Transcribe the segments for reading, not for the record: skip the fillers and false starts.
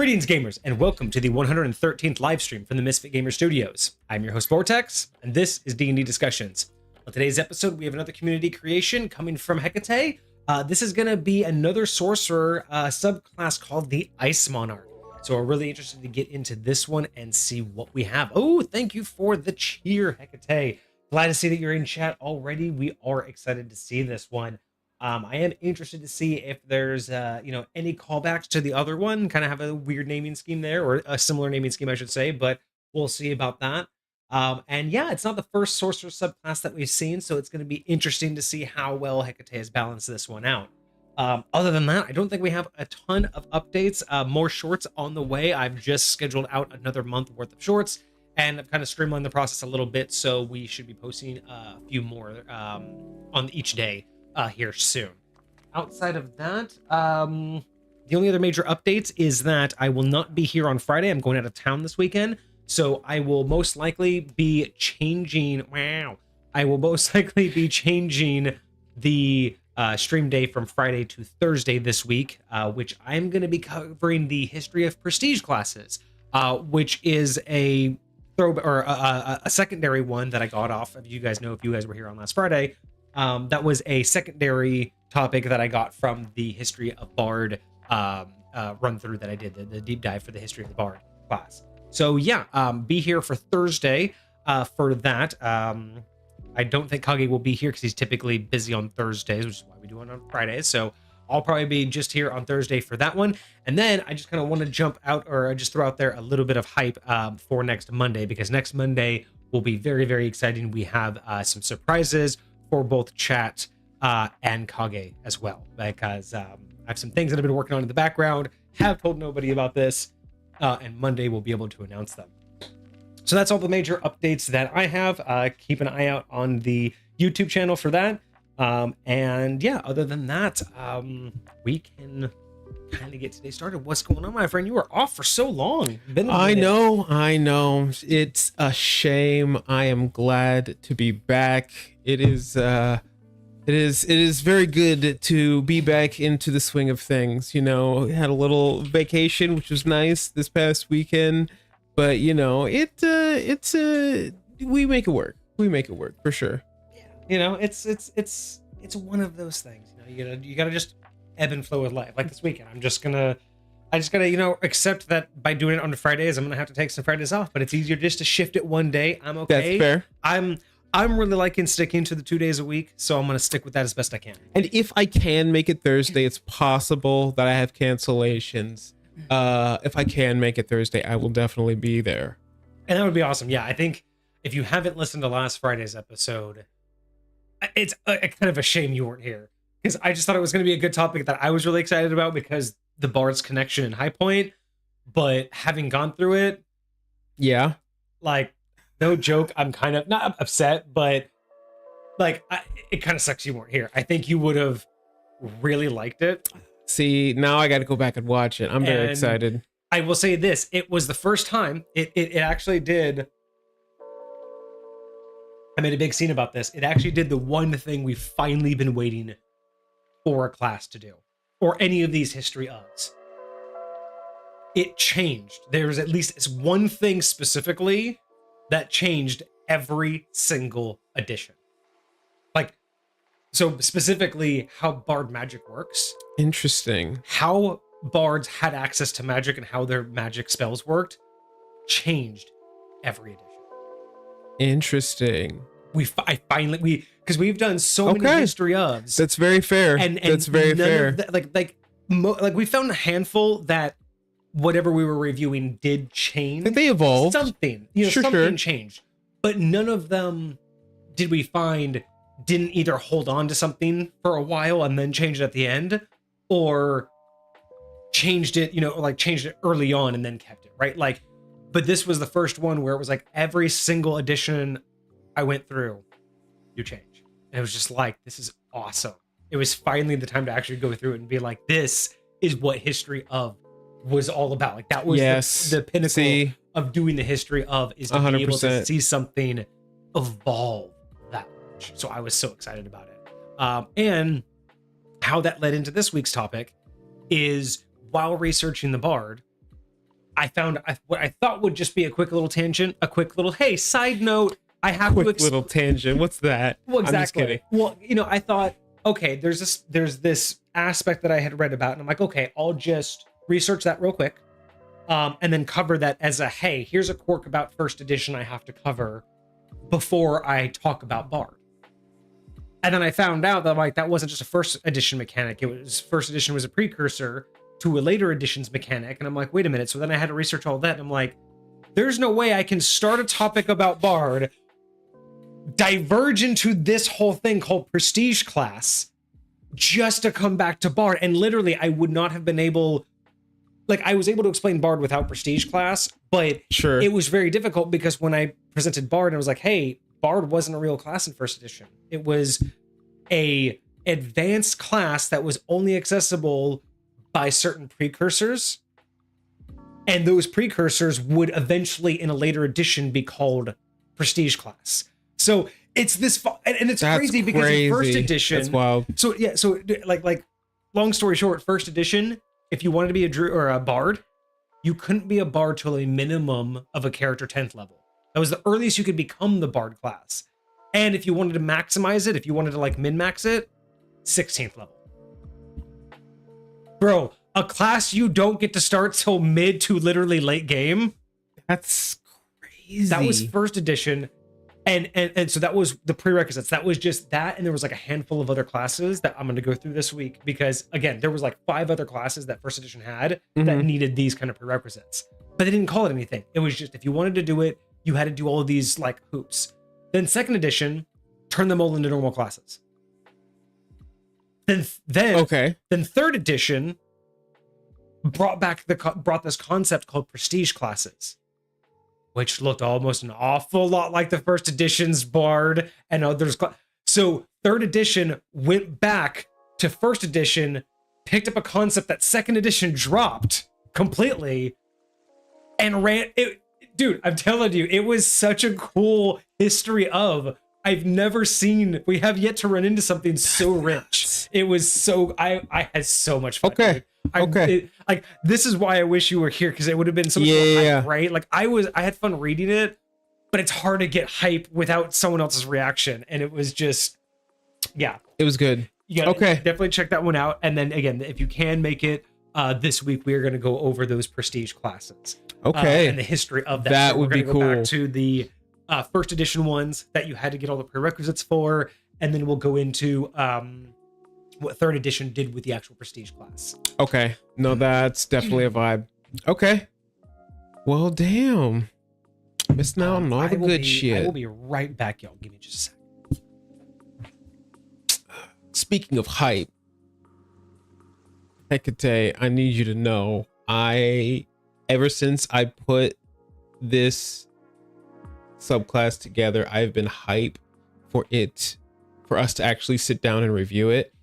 Greetings, gamers, and welcome to the 113th live stream from the Misfit Gamer Studios. I'm your host, Vortex, and this is D&D Discussions. On today's episode, we have another community creation coming from Hecate. This is going to be another sorcerer subclass called the Ice Monarch. So we're really interested to get into this one and see what we have. Oh, thank you for the cheer, Hecate. Glad to see that you're in chat already. We are excited to see this one. I am interested to see if there's, any callbacks to the other one. Kind of have a weird naming scheme there, or a similar naming scheme, I should say, but we'll see about that. And yeah, it's not the first sorcerer subclass that we've seen, so it's going to be interesting to see how well Hecate has balanced this one out. Other than that, I don't think we have a ton of updates. More shorts on the way. I've just scheduled out another month worth of shorts, and I've kind of streamlined the process a little bit, so we should be posting a few more on each day here soon. Outside of that, the only other major updates is that I will not be here on Friday. I'm going out of town this weekend, so I will most likely be changing. I will most likely be changing the stream day from Friday to Thursday this week, which I'm going to be covering the history of prestige classes, which is a a secondary one that I got off. If you guys know, if you guys were here on last Friday. That was a secondary topic that I got from the history of Bard run through that I did, the deep dive for the history of the Bard class. So yeah, be here for Thursday for that. I don't think Kage will be here because he's typically busy on Thursdays, which is why we do it on Fridays. So I'll probably be just here on Thursday for that one. And then I just kind of want to jump out, or just throw out there a little bit of hype for next Monday, because next Monday will be very, very exciting. We have some surprises for both chat and Kage as well, because I have some things that I've been working on in the background, have told nobody about this, and Monday we'll be able to announce them. So that's all the major updates that I have. Keep an eye out on the YouTube channel for that. And yeah, other than that, we can kind of get today started. What's going on, my friend? You were off for so long. I know. It's a shame. I am glad to be back. It is very good to be back into the swing of things. You know, had a little vacation, which was nice this past weekend, but you know, we make it work. We make it work for sure. Yeah, you know, it's one of those things. You know, you gotta just ebb and flow with life. Like this weekend, I just gotta, accept that by doing it on Fridays, I'm gonna have to take some Fridays off. But it's easier just to shift it one day. I'm okay. That's fair. I'm really liking sticking to the 2 days a week, so I'm gonna stick with that as best I can. And if I can make it Thursday, it's possible that I have cancellations. If I can make it Thursday, I will definitely be there. And that would be awesome. Yeah, I think if you haven't listened to last Friday's episode, it's kind of a shame you weren't here, because I just thought it was going to be a good topic that I was really excited about, because the Bard's connection in High Point. But having gone through it, yeah, like, no joke, I'm kind of not upset, but like, it kind of sucks you weren't here. I think you would have really liked it. See, now I got to go back and watch it. I'm very excited. I will say this: it was the first time it actually did. I made a big scene about this. It actually did the one thing we've finally been waiting for a class to do, or any of these history ofs. It changed. There's at least one thing specifically that changed every single edition. Like, so specifically how Bard magic works. Interesting. How Bards had access to magic and how their magic spells worked changed every edition. Interesting. Because we've done so many history ofs. That's very fair. And that's very fair. Like we found a handful that whatever we were reviewing did change. Like they evolved. Something changed. But none of them did we find didn't either hold on to something for a while and then change it at the end, or changed it, changed it early on and then kept it, right? Like, but this was the first one where it was like every single edition I went through, you change. And it was just like, this is awesome. It was finally the time to actually go through it and be like, this is what history of was all about. Like, that was the pinnacle of doing the history of, is to 100%. Be able to see something evolve that much. So I was so excited about it. And how that led into this week's topic is, while researching the Bard, I found what I thought would just be a quick little tangent, a quick little, hey, side note, I have quick little tangent. What's that? Well, exactly. I'm just kidding. Well, I thought, okay, there's this aspect that I had read about, and I'm like, okay, I'll just research that real quick, and then cover that as a, hey, here's a quirk about first edition I have to cover before I talk about Bard. And then I found out that like that wasn't just a first edition mechanic. It was first edition was a precursor to a later edition's mechanic. And I'm like, wait a minute. So then I had to research all that. And I'm like, there's no way I can start a topic about Bard, diverge into this whole thing called Prestige class, just to come back to Bard. And literally, I would not have been able, like, I was able to explain Bard without Prestige class, but Sure. it was very difficult because when I presented Bard, I was like, hey, Bard wasn't a real class in first edition. It was a advanced class that was only accessible by certain precursors. And those precursors would eventually in a later edition be called Prestige class. So it's this, and it's crazy because in first edition, that's wild. So yeah, so like long story short, first edition, if you wanted to be a druid or a bard, you couldn't be a bard till a minimum of a character 10th level. That was the earliest you could become the bard class. And if you wanted to maximize it, if you wanted to like min-max it, 16th level. Bro, a class you don't get to start till mid to literally late game. That's crazy. That was first edition. And so that was the prerequisites. That was just that. And there was like a handful of other classes that I'm going to go through this week because again, there was like 5 other classes that first edition had that needed these kind of prerequisites, but they didn't call it anything. It was just, if you wanted to do it, you had to do all of these like hoops. Then second edition, turn them all into normal classes. Then third edition brought this concept called prestige classes, which looked almost an awful lot like the first edition's Bard and others. So third edition went back to first edition, picked up a concept that second edition dropped completely, and ran it. Dude, I'm telling you, it was such a cool history of, I've never seen, we have yet to run into something so rich. It was so, I had so much fun. Okay. Like, this is why I wish you were here, because it would have been so much more hype, right? Like, I had fun reading it, but it's hard to get hype without someone else's reaction. And it was just, yeah. It was good. You gotta definitely check that one out. And then again, if you can make it this week, we are going to go over those prestige classes. Okay. And the history of that. That so would be go cool. Back to the first edition ones that you had to get all the prerequisites for, and then we'll go into what third edition did with the actual prestige class. Okay. No, that's definitely a vibe. Okay. Well, damn. Missing out on all the good shit. I will be right back, y'all. Give me just a second. Speaking of hype, Hecate, I need you to know, ever since I put this subclass together, I've been hype for us to actually sit down and review it,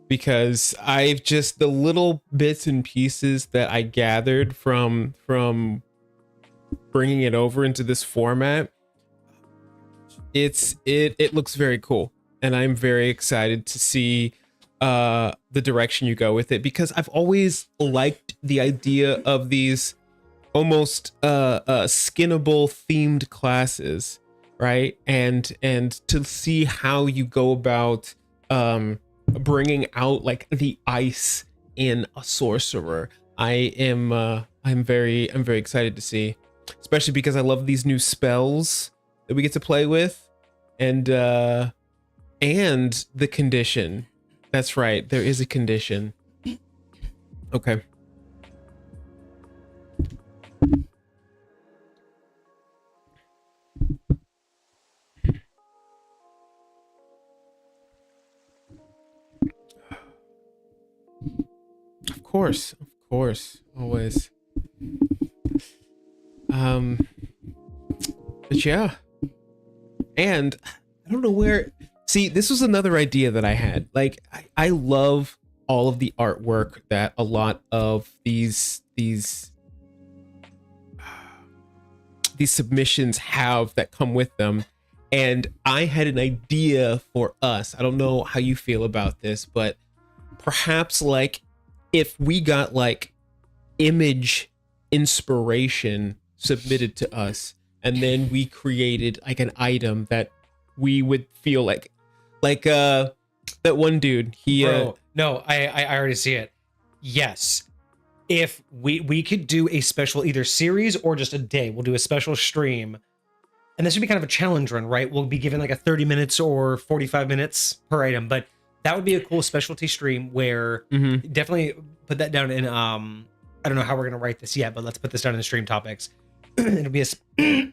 because I've just, the little bits and pieces that I gathered from bringing it over into this format, it looks very cool, and I'm very excited to see the direction you go with it, because I've always liked the idea of these almost skinnable themed classes, right? And to see how you go about bringing out like the ice in a sorcerer, I'm very excited to see, especially because I love these new spells that we get to play with, and the condition. That's right, there is a condition. Okay. Of course, always. But yeah. And I don't know where, see, this was another idea that I had. Like, I love all of the artwork that a lot of these submissions have that come with them. And I had an idea for us. I don't know how you feel about this, but perhaps like if we got like image inspiration submitted to us, and then we created like an item that we would feel like that one dude, he Bro, no, I already see it. Yes. If we could do a special either series or just a day, we'll do a special stream. And this would be kind of a challenge run, right? We'll be given like a 30 minutes or 45 minutes per item, but that would be a cool specialty stream where definitely put that down in I don't know how we're gonna write this yet, but let's put this down in the stream topics. It'll be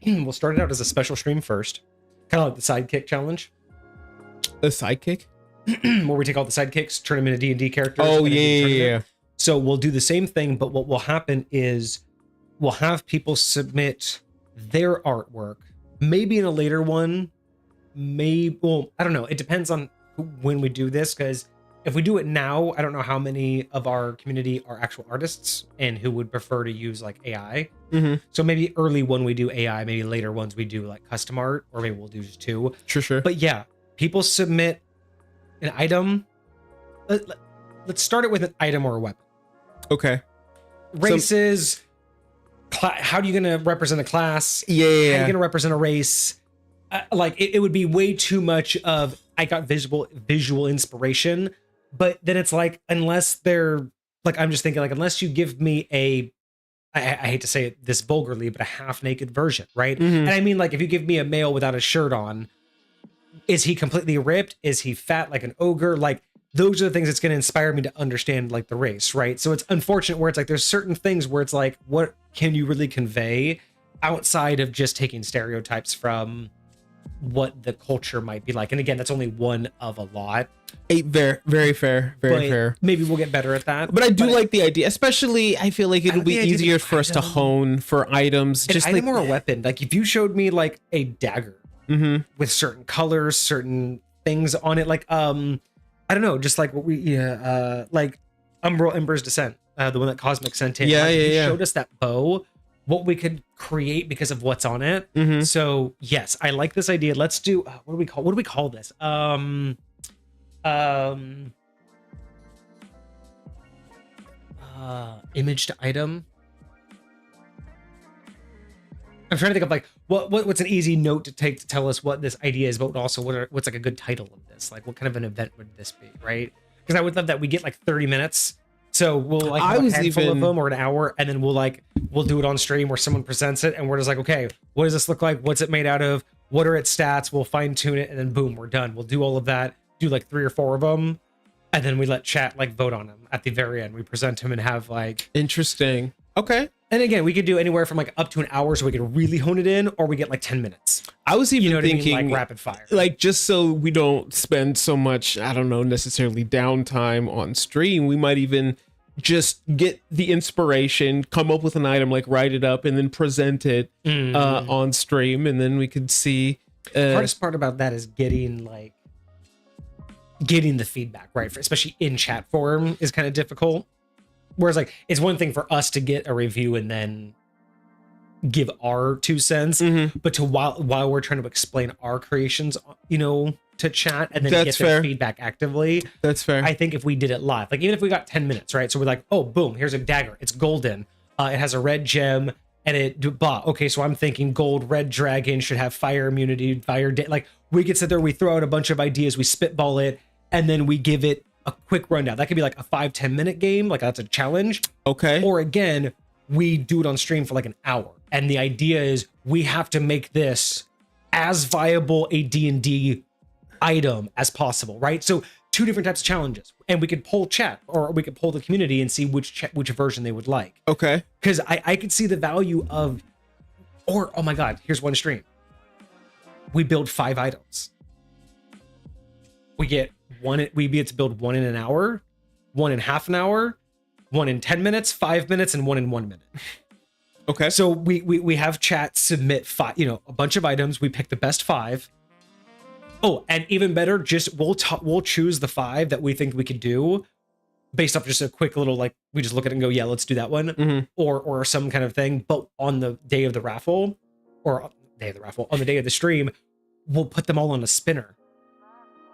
we'll start it out as a special stream first, kind of like the sidekick challenge. a sidekick. Where we take all the sidekicks, turn them into D&D characters. Oh yeah. So we'll do the same thing, but what will happen is we'll have people submit their artwork, maybe in a later one, well, I don't know. It depends on when we do this, because if we do it now, I don't know how many of our community are actual artists and who would prefer to use like AI. So maybe early one we do AI, maybe later ones we do like custom art, or maybe we'll do just two. Sure. But yeah, people submit an item. Let's start it with an item or a weapon. Okay. Races. How are you going to represent a class? Yeah. How are you going to represent a race? Like it would be way too much of I got visual inspiration, but then it's like unless they're like I'm just thinking like unless you give me I hate to say it this vulgarly, but a half naked version, right? And I mean like if you give me a male without a shirt on, is he completely ripped? Is he fat like an ogre? Like those are the things that's going to inspire me to understand like the race, right? So it's unfortunate where it's like there's certain things where it's like what can you really convey outside of just taking stereotypes from what the culture might be like. And again, that's only one of a lot. Very fair. Maybe we'll get better at that. But I do like the idea, especially I feel like it'll be easier for us to hone for items. Just like more a weapon. Like if you showed me like a dagger with certain colors, certain things on it, like I don't know, just like what we like Umbral Ember's Descent, the one that Cosmic sent in. Showed us that bow, what we could create because of what's on it. So yes, I like this idea. Let's do what do we call this? Image to item. I'm trying to think of like what's an easy note to take to tell us what this idea is, but also what's like a good title of this? Like what kind of an event would this be, right? Because I would love that we get like 30 minutes. So we'll like have a handful of them or an hour, and then we'll do it on stream where someone presents it, and we're just like, okay, what does this look like? What's it made out of? What are its stats? We'll fine tune it, and then boom, we're done. We'll do all of that, do like 3 or 4 of them, and then we let chat like vote on them at the very end. We present them and have like interesting. Okay. And again, we could do anywhere from like up to an hour, so we could really hone it in, or we get like 10 minutes. I was even thinking like rapid fire, like just so we don't spend so much, I don't know, necessarily downtime on stream. We might even just get the inspiration, come up with an item, like write it up, and then present it on stream, and then we could see. Hardest part about that is getting the feedback right, especially in chat form, is kind of difficult. Whereas like it's one thing for us to get a review and then give our 2 cents, but to while we're trying to explain our creations, to chat and then get their feedback actively. That's fair. I think if we did it live, like even if we got 10 minutes, right? So we're like, oh, boom, here's a dagger. It's golden. It has a red gem and okay, so I'm thinking gold, red dragon should have fire immunity, like we could sit there, we throw out a bunch of ideas, we spitball it, and then we give it a quick rundown. That could be like a 5-10 minute game. Like that's a challenge. Okay. Or again, we do it on stream for like an hour. And the idea is we have to make this as viable a D&D item as possible, right? So 2 different types of challenges, and we could poll chat, or we could poll the community and see which version they would like. Okay. Because I could see the value of, or oh my God, here's one stream. We build 5 items. We get we get to build 1 in an hour, 1 in half an hour, 1 in 10 minutes, 5 minutes, and 1 in 1 minute. Okay. So we have chat submit 5, a bunch of items. We pick the best 5. Oh, and even better, just we'll choose the 5 that we think we could do based off just a quick little, like, we just look at it and go, yeah, let's do that one, or some kind of thing. But on the day of the raffle, on the day of the stream, we'll put them all on a spinner.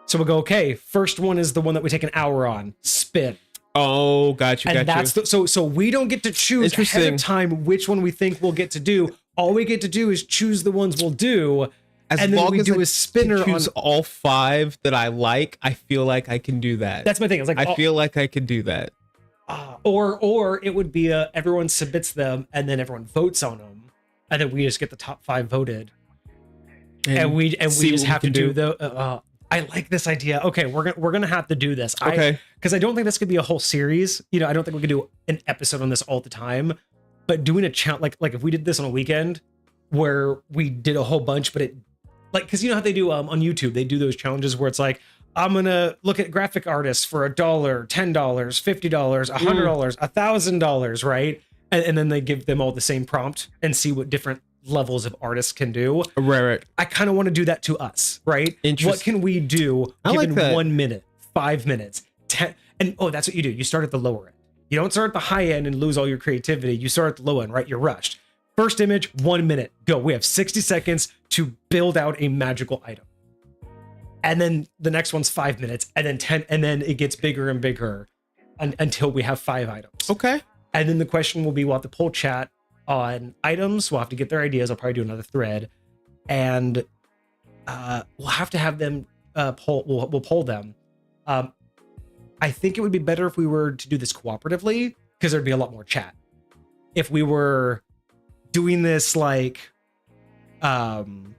So we'll go, okay, first one is the one that we take an hour on, spin. Oh, got you. And that's so we don't get to choose ahead of time which one we think we'll get to do. All we get to do is choose the ones we'll do. And then we do a spinner choose on all 5 that I like. I feel like I can do that. That's my thing. It's like I feel like I could do that. Or it would be everyone submits them and then everyone votes on them, and then we just get the top 5 voted, and we just have to do the. I like this idea. Okay, we're gonna have to do this. Okay, because I don't think this could be a whole series. You know, I don't think we could do an episode on this all the time. But doing a challenge, like if we did this on a weekend, where we did a whole bunch, but it. Like, because you know how they do on YouTube, they do those challenges where it's like, I'm gonna look at graphic artists for $1, $10, $50, $100, $1,000, right? And then they give them all the same prompt and see what different levels of artists can do. Right. I kind of want to do that to us, right? What can we do given like 1 minute, 5 minutes, 10? And that's what you do. You start at the lower end. You don't start at the high end and lose all your creativity. You start at the low end, right? You're rushed. First image, 1 minute, go. We have 60 seconds to build out a magical item. And then the next one's 5 minutes, and then 10, and then it gets bigger and bigger until we have 5 items. Okay. And then the question will be, we'll have to poll chat on items. We'll have to get their ideas. I'll probably do another thread. And we'll have to have them poll. We'll poll them. I think it would be better if we were to do this cooperatively, because there'd be a lot more chat. If we were doing this like competitively,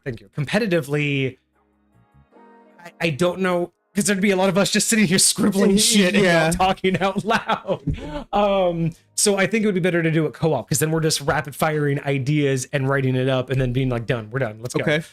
thank you. Competitively, I don't know, because there'd be a lot of us just sitting here scribbling shit and not talking out loud. So I think it would be better to do it co-op, because then we're just rapid firing ideas and writing it up and then being like, done, we're done, let's go. Okay.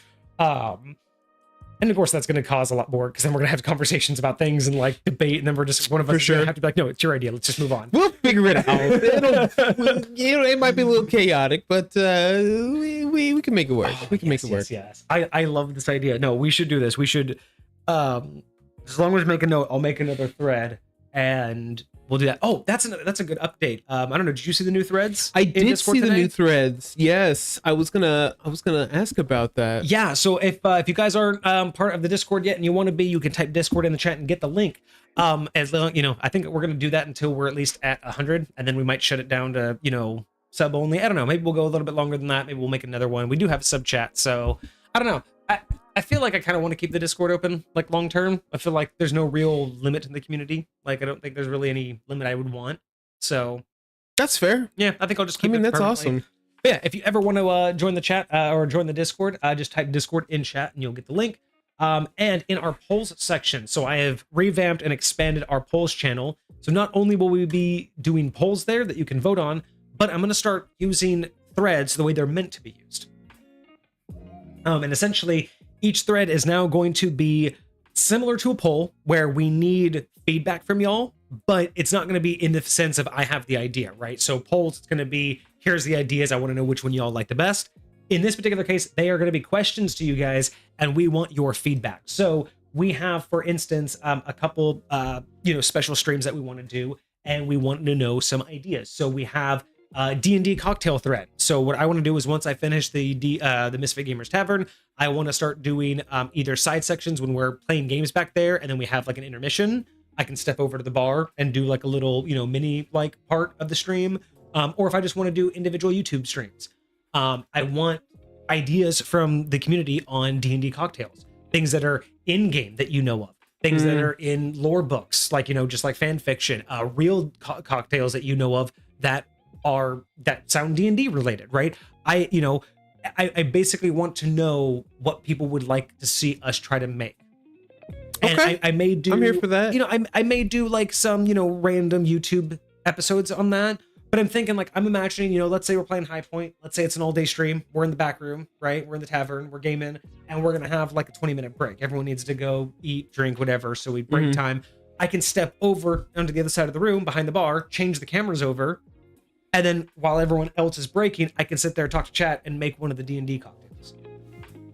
And of course that's going to cause a lot more, because then we're going to have conversations about things and like debate, and then we're just one of us is gonna have to be like, no, it's your idea, let's just move on. We'll figure it out. It might be a little chaotic, but we can make it work. We can make it work. Yes. I love this idea. No, we should do this. We should as long as we make a note, I'll make another thread and we'll do that. Oh, that's a good update. I don't know, did you see the new threads? I did see the new threads. Yes, I was gonna ask about that. Yeah, so if you guys aren't part of the Discord yet and you want to be, you can type Discord in the chat and get the link. As long, I think we're gonna do that until we're at least at 100, and then we might shut it down to sub only. I don't know. Maybe we'll go a little bit longer than that. Maybe we'll make another one. We do have a sub chat, so I don't know. I feel like I kind of want to keep the Discord open, like long term. I feel like there's no real limit in the community. Like I don't think there's really any limit I would want. So that's fair. Yeah, I think I'll just keep it. That's awesome. But yeah, if you ever want to join the chat or join the Discord, just type Discord in chat and you'll get the link. And in our polls section, so I have revamped and expanded our polls channel. So not only will we be doing polls there that you can vote on, but I'm going to start using threads the way they're meant to be used. And essentially, each thread is now going to be similar to a poll where we need feedback from y'all, but it's not going to be in the sense of I have the idea, right? So polls, it's going to be, here's the ideas. I want to know which one y'all like the best. In this particular case, they are going to be questions to you guys, and we want your feedback. So we have, for instance, a couple, special streams that we want to do, and we want to know some ideas. So we have D&D cocktail thread. So what I want to do is once I finish the Misfit Gamers Tavern, I want to start doing either side sections when we're playing games back there, and then we have like an intermission. I can step over to the bar and do like a little, mini like part of the stream. Or if I just want to do individual YouTube streams. I want ideas from the community on D&D cocktails, things that are in game that you know of, things that are in lore books, like, just like fan fiction, real cocktails that you know of that sound D&D related, right? I basically want to know what people would like to see us try to make. And okay. I may do, I'm here for that. I may do like some, random YouTube episodes on that, but I'm thinking like, I'm imagining, let's say we're playing High Point. Let's say it's an all day stream. We're in the back room, right? We're in the tavern, we're gaming, and we're going to have like a 20-minute break. Everyone needs to go eat, drink, whatever. So we break time. I can step over onto the other side of the room behind the bar, change the cameras over. And then while everyone else is breaking, I can sit there, talk to chat, and make one of the D&D cocktails.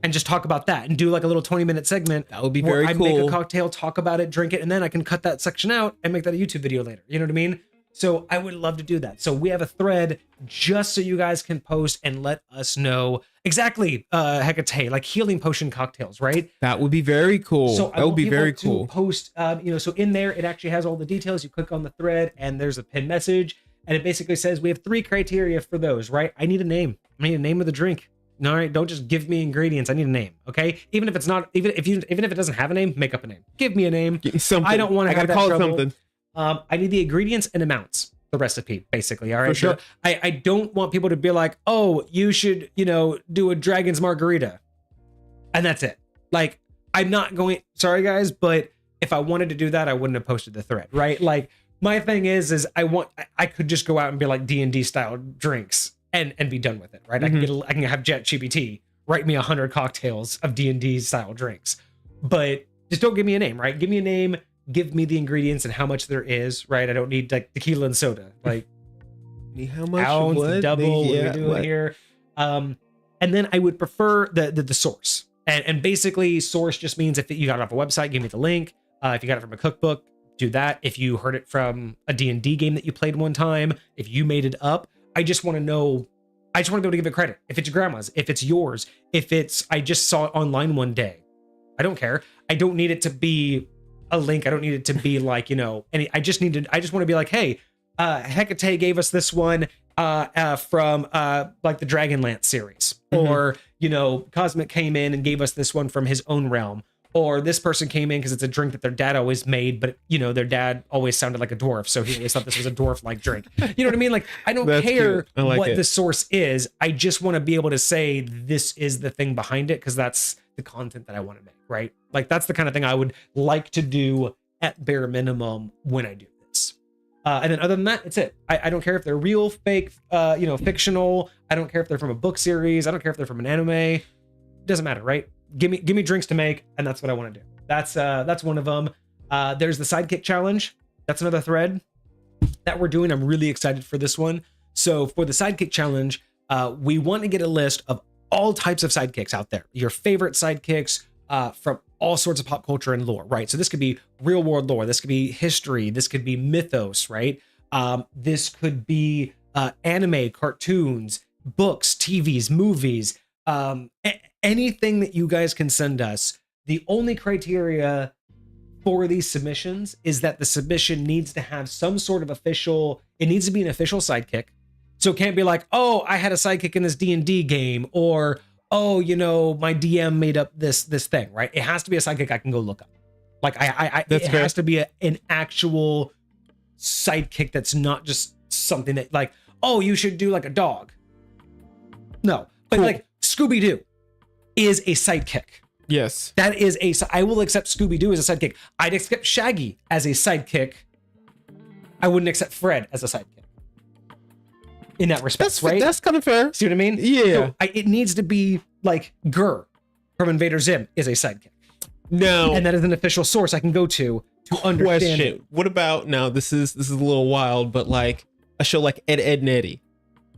And just talk about that and do like a little 20-minute segment. That would be very cool. I make a cocktail, talk about it, drink it, and then I can cut that section out and make that a YouTube video later. You know what I mean? So I would love to do that. So we have a thread just so you guys can post and let us know exactly, Hecate, like healing potion cocktails, right? That would be very cool. So That would be very cool. Post, so in there, it actually has all the details. You click on the thread and there's a pinned message and it basically says we have 3 criteria for those, right? I need a name. I need a name of the drink. All right, don't just give me ingredients. I need a name, okay? Even if it's not, even if it doesn't have a name, make up a name. Give me a name. Give me something. I don't want to have that call trouble. it something. I need the ingredients and amounts, the recipe, basically. All right. For sure. So I don't want people to be like, oh, you should, do a dragon's margarita. And that's it. Like, I'm not going, sorry guys, but if I wanted to do that, I wouldn't have posted the thread, right? Like, my thing is I could just go out and be like D&D style drinks and be done with it, right? Mm-hmm. I can have ChatGPT write me 100 cocktails of D&D style drinks, but just don't give me a name, right? Give me a name. Give me the ingredients and how much there is, right? I don't need like tequila and soda, like how much, ounce, what? double, Yeah, what we're doing what? here. And then I would prefer the source. And basically source just means if you got it off a website, give me the link. If you got it from a cookbook, do that. If you heard it from a D&D game that you played one time, if you made it up, I just want to know, I just want to be able to give it credit. If it's your grandma's, if it's yours, if it's, I just saw it online one day. I don't care. I don't need it to be a link. I don't need it to be like, I just want to be like, hey, Hecate gave us this one from like the Dragonlance series, or, Cosmic came in and gave us this one from his own realm, or this person came in because it's a drink that their dad always made, but their dad always sounded like a dwarf, so he always thought this was a dwarf-like drink. You know what I mean? Like, I don't care what the source is. I just want to be able to say this is the thing behind it because that's the content that I want to make, right? Like, that's the kind of thing I would like to do at bare minimum when I do this. And then other than that, it's it. I don't care if they're real, fake, fictional. I don't care if they're from a book series. I don't care if they're from an anime. It doesn't matter, right? Give me drinks to make, and that's what I want to do. That's one of them. There's the sidekick challenge. That's another thread that we're doing. I'm really excited for this one. So for the sidekick challenge, we want to get a list of all types of sidekicks out there. Your favorite sidekicks from all sorts of pop culture and lore, right? So this could be real world lore. This could be history. This could be mythos, right? This could be anime, cartoons, books, TVs, movies, anything that you guys can send us. The only criteria for these submissions is that the submission needs to have some sort of it needs to be an official sidekick. So it can't be like, oh, I had a sidekick in this D&D game, or, oh, my DM made up this thing, right? It has to be a sidekick I can go look up. Like, it has to be an actual sidekick that's not just something that, like, oh, you should do like a dog. No, but cool. Like Scooby-Doo is a sidekick. Yes. That is I will accept Scooby-Doo as a sidekick. I'd accept Shaggy as a sidekick. I wouldn't accept Fred as a sidekick. In that respect, right? That's kind of fair. See what I mean? Yeah. So it needs to be like Gur from Invader Zim is a sidekick. No. And that is an official source I can go to understand. Question. What about, now this is a little wild, but like a show like Ed, Ed and Eddie,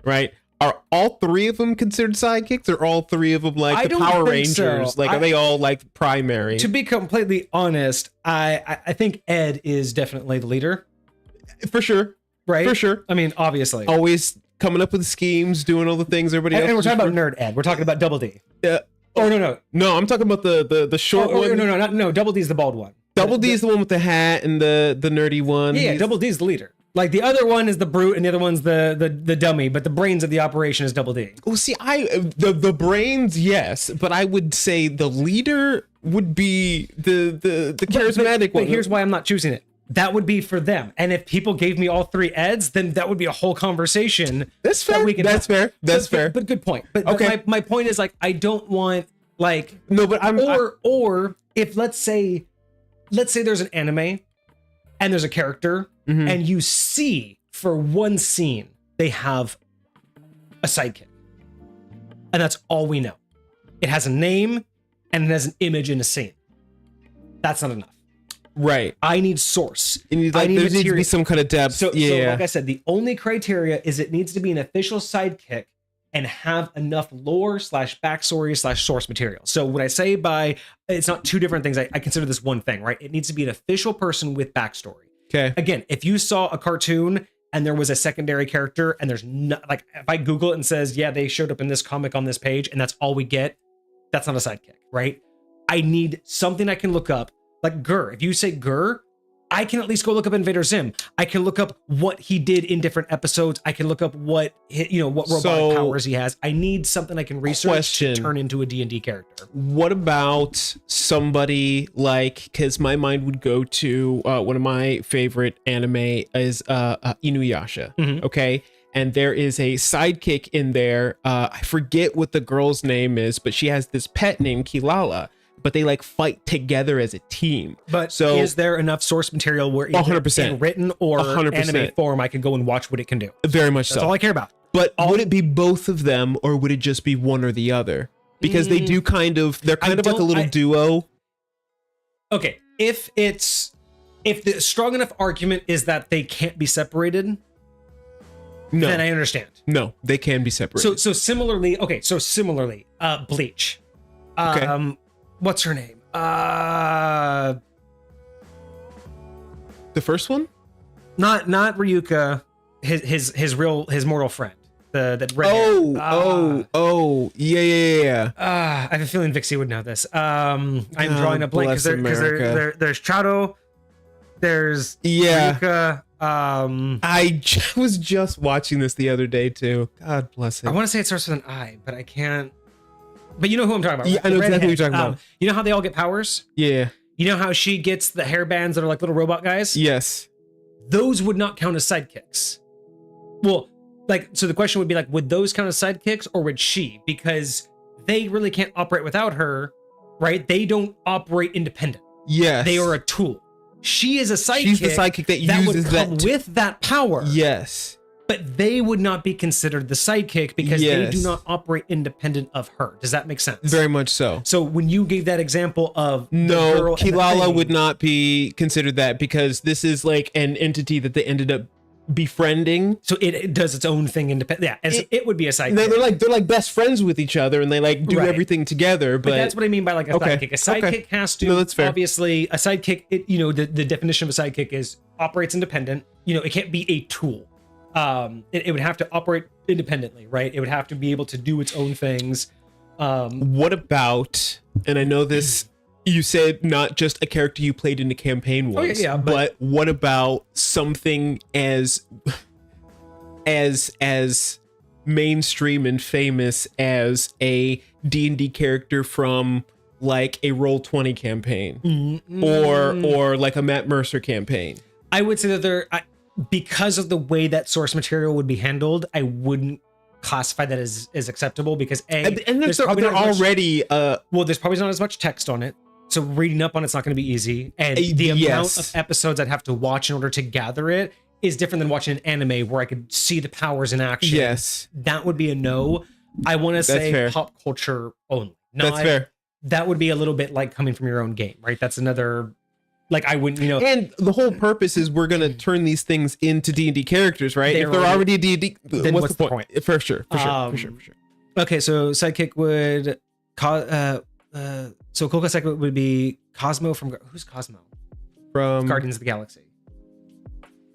right? Are all 3 of them considered sidekicks, or all 3 of them like the Power Rangers? So. Like, are they all like primary? To be completely honest, I think Ed is definitely the leader. For sure. Right? For sure. I mean, obviously. Always coming up with schemes, doing all the things everybody else. And we're talking about Nerd Ed. We're talking about Double D. Oh, no. No, I'm talking about the short one. No, Double D is the bald one. Double D is the one with the hat and the nerdy one. Yeah, Double D is the leader. Like, the other one is the brute and the other one's the dummy, but the brains of the operation is Double D. Oh, see, the brains, yes, but I would say the leader would be the charismatic one. But here's why I'm not choosing it. That would be for them. And if people gave me all 3 Eds, then that would be a whole conversation. That's fair. That's fair. But good point. But okay. My point is, like, I don't want, like, no, but or if let's say there's an anime and there's a character and you see for one scene they have a sidekick, and that's all we know. It has a name and it has an image in a scene. That's not enough. Right. I need source. There needs to be some kind of depth. So like I said, the only criteria is it needs to be an official sidekick and have enough lore / backstory / source material. So when I say it's not 2 different things. I consider this one thing, right? It needs to be an official person with backstory. Okay. Again, if you saw a cartoon and there was a secondary character and there's not, like, if I Google it and says, yeah, they showed up in this comic on this page and that's all we get, that's not a sidekick, right? I need something I can look up. Like Gur, if you say Gur, I can at least go look up Invader Zim. I can look up what he did in different episodes. I can look up what robotic powers he has. I need something I can research to turn into a D&D character. What about somebody like, because my mind would go to one of my favorite anime is Inuyasha, okay? And there is a sidekick in there. I forget what the girl's name is, but she has this pet named Kilala. But they like fight together as a team. But so is there enough source material where either 100% in written or 100% anime form I can go and watch what it can do? Very much so. That's all I care about. But would it be both of them or would it just be one or the other? Because they do they're kind of like a little duo. Okay, if the strong enough argument is that they can't be separated, then I understand. No, they can be separated. So similarly, Bleach. Okay. What's her name? The first one? Not Ryuka. His mortal friend. The red yeah. I have a feeling Vixie would know this. I'm drawing a blank because there's Chado, there's Ryuka. I was just watching this the other day too. God bless it. I want to say it starts with an I, but I can't. But you know who I'm talking about. Right? Yeah, I know exactly what you're talking about. You know how they all get powers? Yeah. You know how she gets the hairbands that are like little robot guys? Yes. Those would not count as sidekicks. Well, so the question would be like, would those count as sidekicks or would she? Because they really can't operate without her, right? They don't operate independent. Yes. They are a tool. She is a sidekick. She's the sidekick that uses would come with that power. Yes. But they would not be considered the sidekick because they do not operate independent of her. Does that make sense? Very much so. So when you gave that example of Kilala would not be considered that because this is like an entity that they ended up befriending. So it does its own thing independent. Yeah, and it would be a sidekick. They're like best friends with each other and they like do everything together. But that's what I mean by like a sidekick. A sidekick has to. No, that's fair. Obviously, a sidekick. The definition of a sidekick is operates independent. It can't be a tool. It would have to operate independently, right? It would have to be able to do its own things. What about, and I know this, you said not just a character you played in the campaign once, but what about something as mainstream and famous as a D&D character from like a Roll20 campaign or like a Matt Mercer campaign? I would say that because of the way that source material would be handled, I wouldn't classify that as acceptable because there's already there's probably not as much text on it, so reading up on it's not going to be easy, and the amount of episodes I'd have to watch in order to gather it is different than watching an anime where I could see the powers in action. Yes, that would be a no. I want to say fair. Pop culture only. That's fair. That would be a little bit like coming from your own game, right? That's another. Like I wouldn't, And the whole purpose is we're gonna turn these things into D&D characters, right? If they're already D&D, then what's the point? For sure. Okay, so sidekick would, so Coca sidekick would be Cosmo from who's Cosmo? From Guardians of the Galaxy.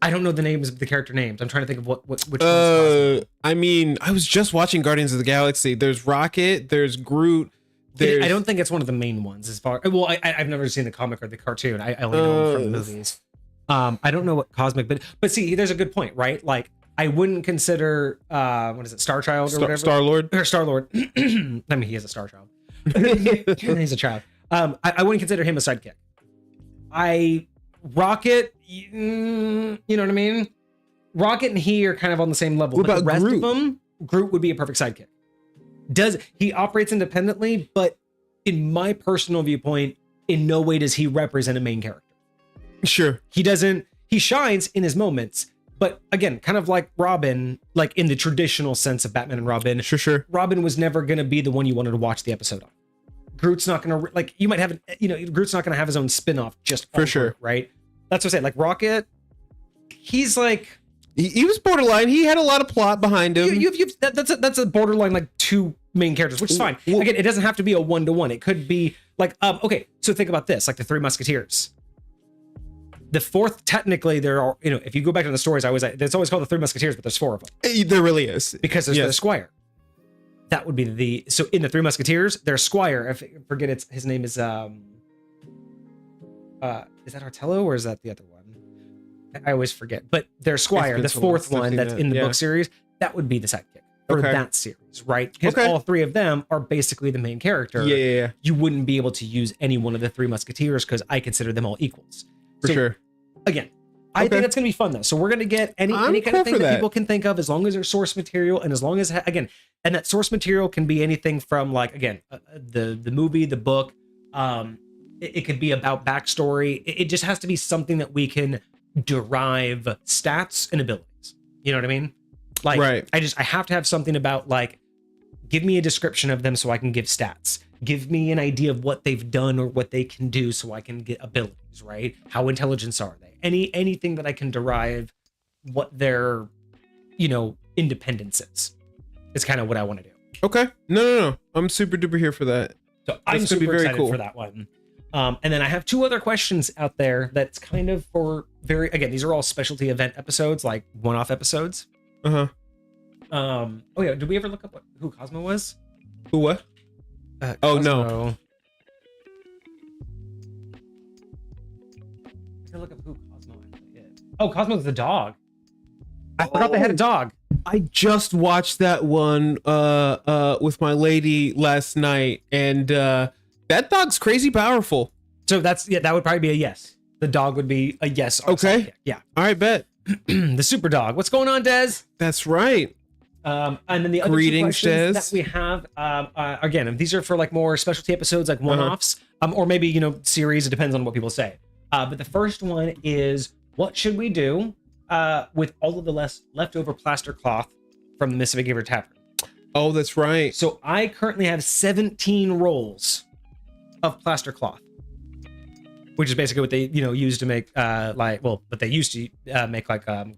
I don't know the names of the character names. I'm trying to think of which one's Cosmo. I mean, I was just watching Guardians of the Galaxy. There's Rocket. There's Groot. I don't think it's one of the main ones as far. Well, I've never seen the comic or the cartoon. I only know them from the movies. I don't know what cosmic, but see, there's a good point, right? Like I wouldn't consider what is it, Star Child or whatever, Star Lord. I mean, he is a Star Child. He's a child. I wouldn't consider him a sidekick. Rocket, you know what I mean? Rocket and he are kind of on the same level. What about the rest Groot? of them, Groot would be a perfect sidekick. He operates independently, but in my personal viewpoint, in no way does he represent a main character. Sure. He doesn't, he shines in his moments, but again, kind of like Robin, like in the traditional sense of Batman and Robin. Sure. Robin was never going to be the one you wanted to watch the episode on. Groot's not going to, like, you might have, Groot's not going to have his own spin-off just for sure. Groot, right? That's what I'm saying. Like Rocket, he's like, he was borderline. He had a lot of plot behind him. That's a borderline like two main characters, which is fine. Well, again, it doesn't have to be a 1-to-1. It could be like, okay, so think about this, like the Three Musketeers. The fourth, technically, there are, if you go back to the stories, it's always called the Three Musketeers, but there's 4 of them. There really is. Because there's the Squire. That would be so in the Three Musketeers, their Squire, I forget his name is that Artello or is that the other one? I always forget. But their Squire, the fourth one that's in the book series, that would be the sidekick for that series, right? Because all 3 of them are basically the main character. Yeah. You wouldn't be able to use any one of the Three Musketeers because I consider them all equals. For sure. Again, I think that's going to be fun though. So we're going to get any kind of thing that people can think of, as long as there's source material, and as long as and that source material can be anything from the movie, the book. It could be about backstory. It just has to be something that we can derive stats and abilities. You know what I mean? Right. I have to have something about give me a description of them so I can give stats. Give me an idea of what they've done or what they can do so I can get abilities, right? How intelligent are they? Anything that I can derive what their, independence is kind of what I want to do. Okay. No. I'm super duper here for that. So I'm super excited for that one. And then I have 2 other questions out there that's kind of for these are all specialty event episodes, like one-off episodes. Oh yeah, did we ever look up who Cosmo was? Who what? Cosmo. No. I can look up who Cosmo actually is. Oh, Cosmo's the dog. I forgot they had a dog. I just watched that one with my lady last night, and that dog's crazy powerful. So that would probably be a yes. The dog would be a yes. Okay. Sidekick. Yeah. All right, bet. The super dog. What's going on, Dez? That's right. And then the other Greetings, 2 questions Des. that we have, again, these are for more specialty episodes, like one-offs, or maybe, series. It depends on what people say. But the first one is, what should we do with all of the leftover plaster cloth from the Misfit Gamer Tavern? Oh, that's right. So I currently have 17 rolls of plaster cloth, which is basically what they use to make what they used to make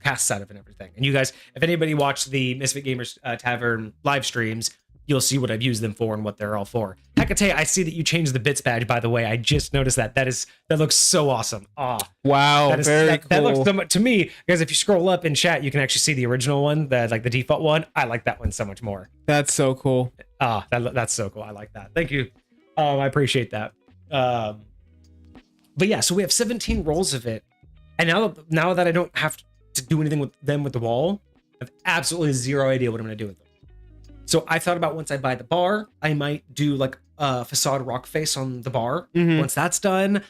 casts out of and everything. And you guys, if anybody watched the Misfit Gamers Tavern live streams, you'll see what I've used them for and what they're all for. Hecate, I see that you changed the bits badge, by the way. I just noticed that. That looks so awesome. Wow, very cool. That looks so much to me, because if you scroll up in chat, you can actually see the original one, the default one. I like that one so much more. That's so cool. That's so cool. I like that. Thank you. I appreciate that. But yeah, so we have 17 rolls of it. And now that I don't have to do anything with them with the wall, I have absolutely zero idea what I'm going to do with them. So I thought about, once I buy the bar, I might do a facade rock face on the bar. Once that's done,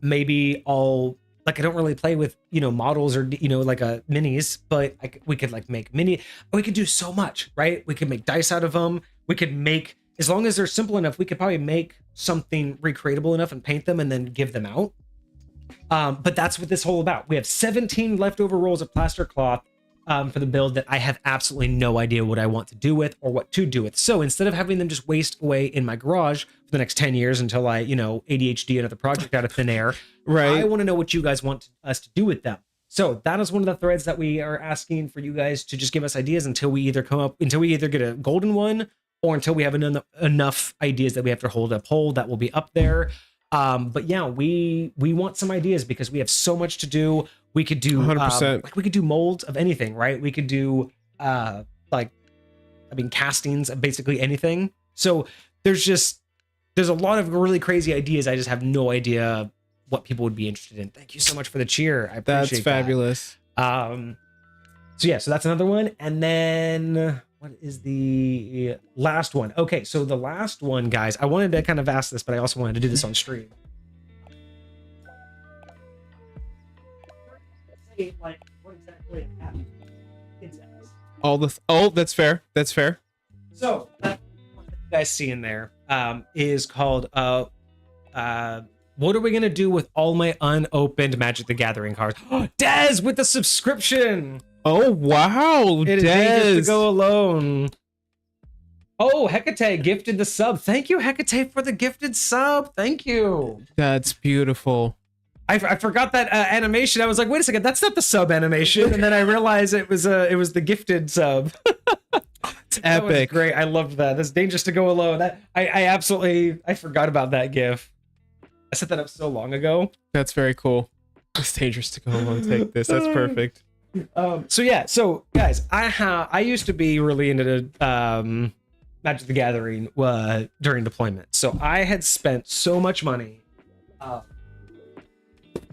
maybe I'll, I don't really play with, models or, minis, but we could we could do so much, right? We could make dice out of them. We could make, as long as they're simple enough, we could probably make something recreatable enough and paint them and then give them out. But that's what this whole about. We have 17 leftover rolls of plaster cloth for the build that I have absolutely no idea what I want to do with or what to do with. So instead of having them just waste away in my garage for the next 10 years until I, ADHD another project out of thin air, right? I want to know what you guys want us to do with them. So that is one of the threads that we are asking for you guys to just give us ideas until we either get a golden one, or until we have enough ideas that we have to hold a poll that will be up there. But yeah, we want some ideas because we have so much to do. We could do 100%. we could do molds of anything, right? We could do castings of basically anything. So there's a lot of really crazy ideas. I just have no idea what people would be interested in. Thank you so much for the cheer. I appreciate That's fabulous. So that's another one. And then what is the last one? Okay, so the last one, guys, I wanted to kind of ask this, but I also wanted to do this on stream. What exactly happened? That's fair. That's fair. So that one that you guys see in there is called what are we gonna do with all my unopened Magic the Gathering cards? Dez with the subscription. Oh wow, it is dangerous to go alone. Oh, Hecate gifted the sub. Thank you, Hecate, for the gifted sub. Thank you. That's beautiful. I forgot that animation. I was like, wait a second, that's not the sub animation. And then I realized it was the gifted sub. It's epic. Great. I loved that. That's dangerous to go alone. I forgot about that gif. I set that up so long ago. That's very cool. It's dangerous to go along. Take this. That's perfect. So guys, I used to be really into Magic the Gathering during deployment. So I had spent so much money.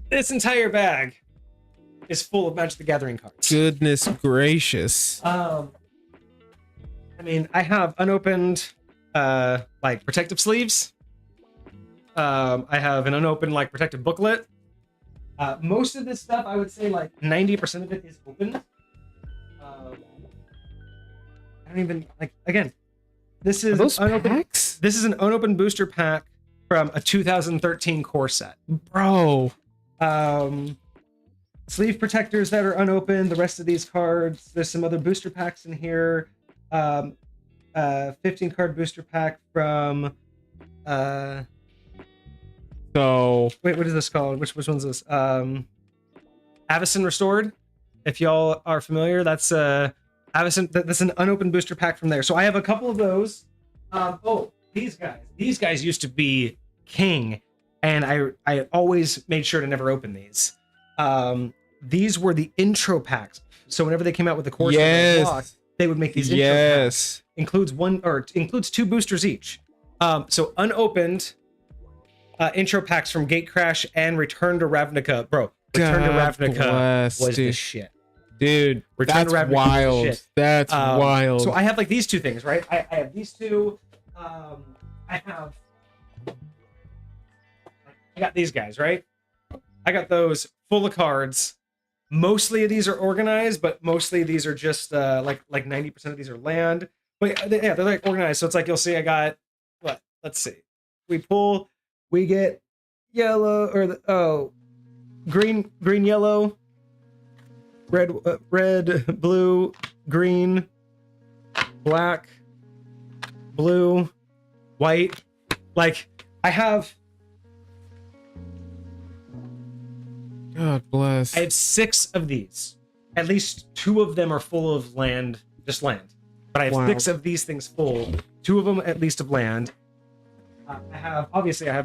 This entire bag is full of Magic the Gathering cards. Goodness gracious. I mean, I have unopened like protective sleeves. I have an unopened like protective booklet. Most of this stuff, I would say like 90% of it is open. I don't even like, again, this is those unopened packs? This is an unopened booster pack from a 2013 core set. Bro. Sleeve protectors that are unopened. The rest of these cards, there's some other booster packs in here. 15 card booster pack from So wait, what is this called? Which one's this? Avacyn Restored. If y'all are familiar, that's Avacyn. That's an unopened booster pack from there. So I have a couple of those. Oh, these guys. These guys used to be king, and I always made sure to never open these. These were the intro packs. So whenever they came out with the course, they would make these intro packs. Includes 2 boosters each. So unopened intro packs from Gatecrash and Return to Ravnica. Bro, Return to Ravnica was the shit. Dude, that's wild. That's wild. So I have like these 2 things, right? I have these 2. I got these guys, right? I got those full of cards. Mostly of these are organized, but mostly these are just like 90% of these are land. But yeah, they're like organized. So it's like you'll see I got what? Let's see. We get yellow or green, yellow, red, blue, green, black, blue, white. Like I have. God bless. I have 6 of these. At least 2 of them are full of land, just land. But I have 6 of these things full. 2 of them at least of land. I have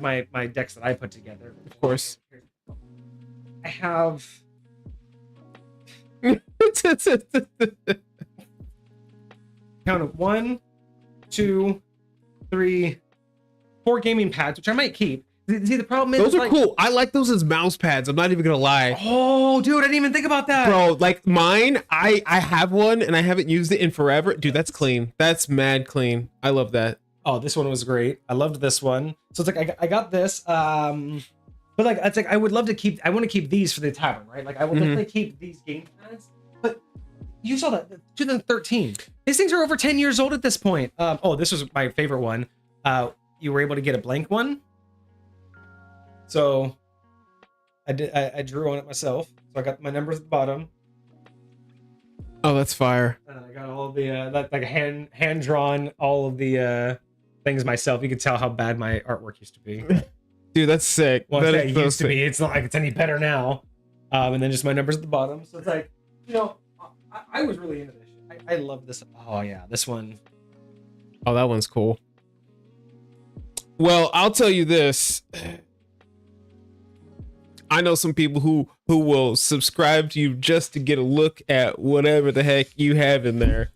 my decks that I put together. Of course. I have count of 1, 2, 3, 4 gaming pads, which I might keep. See, the problem is those are cool. I like those as mouse pads. I'm not even gonna lie. Oh, dude, I didn't even think about that, bro. Like mine, I have one and I haven't used it in forever. Dude, that's clean. That's mad clean. I love that. Oh, this one was great. I loved this one. So it's like I got this. But like it's like I would love to keep. I want to keep these for the tavern, right? Like I will definitely keep these game pads. But you saw that 2013. These things are over 10 years old at this point. Oh, this was my favorite one. You were able to get a blank one. So I drew on it myself. So I got my numbers at the bottom. Oh, that's fire. And I got all the like hand drawn all of the things myself. You could tell how bad my artwork used to be. Dude, that's sick. Well, it used to be. It's not like it's any better now. And then just my numbers at the bottom. So it's like, you know, I was really into this shit. I love this. Oh yeah, this one. Oh, that one's cool. Well, I'll tell you this. I know some people who will subscribe to you just to get a look at whatever the heck you have in there.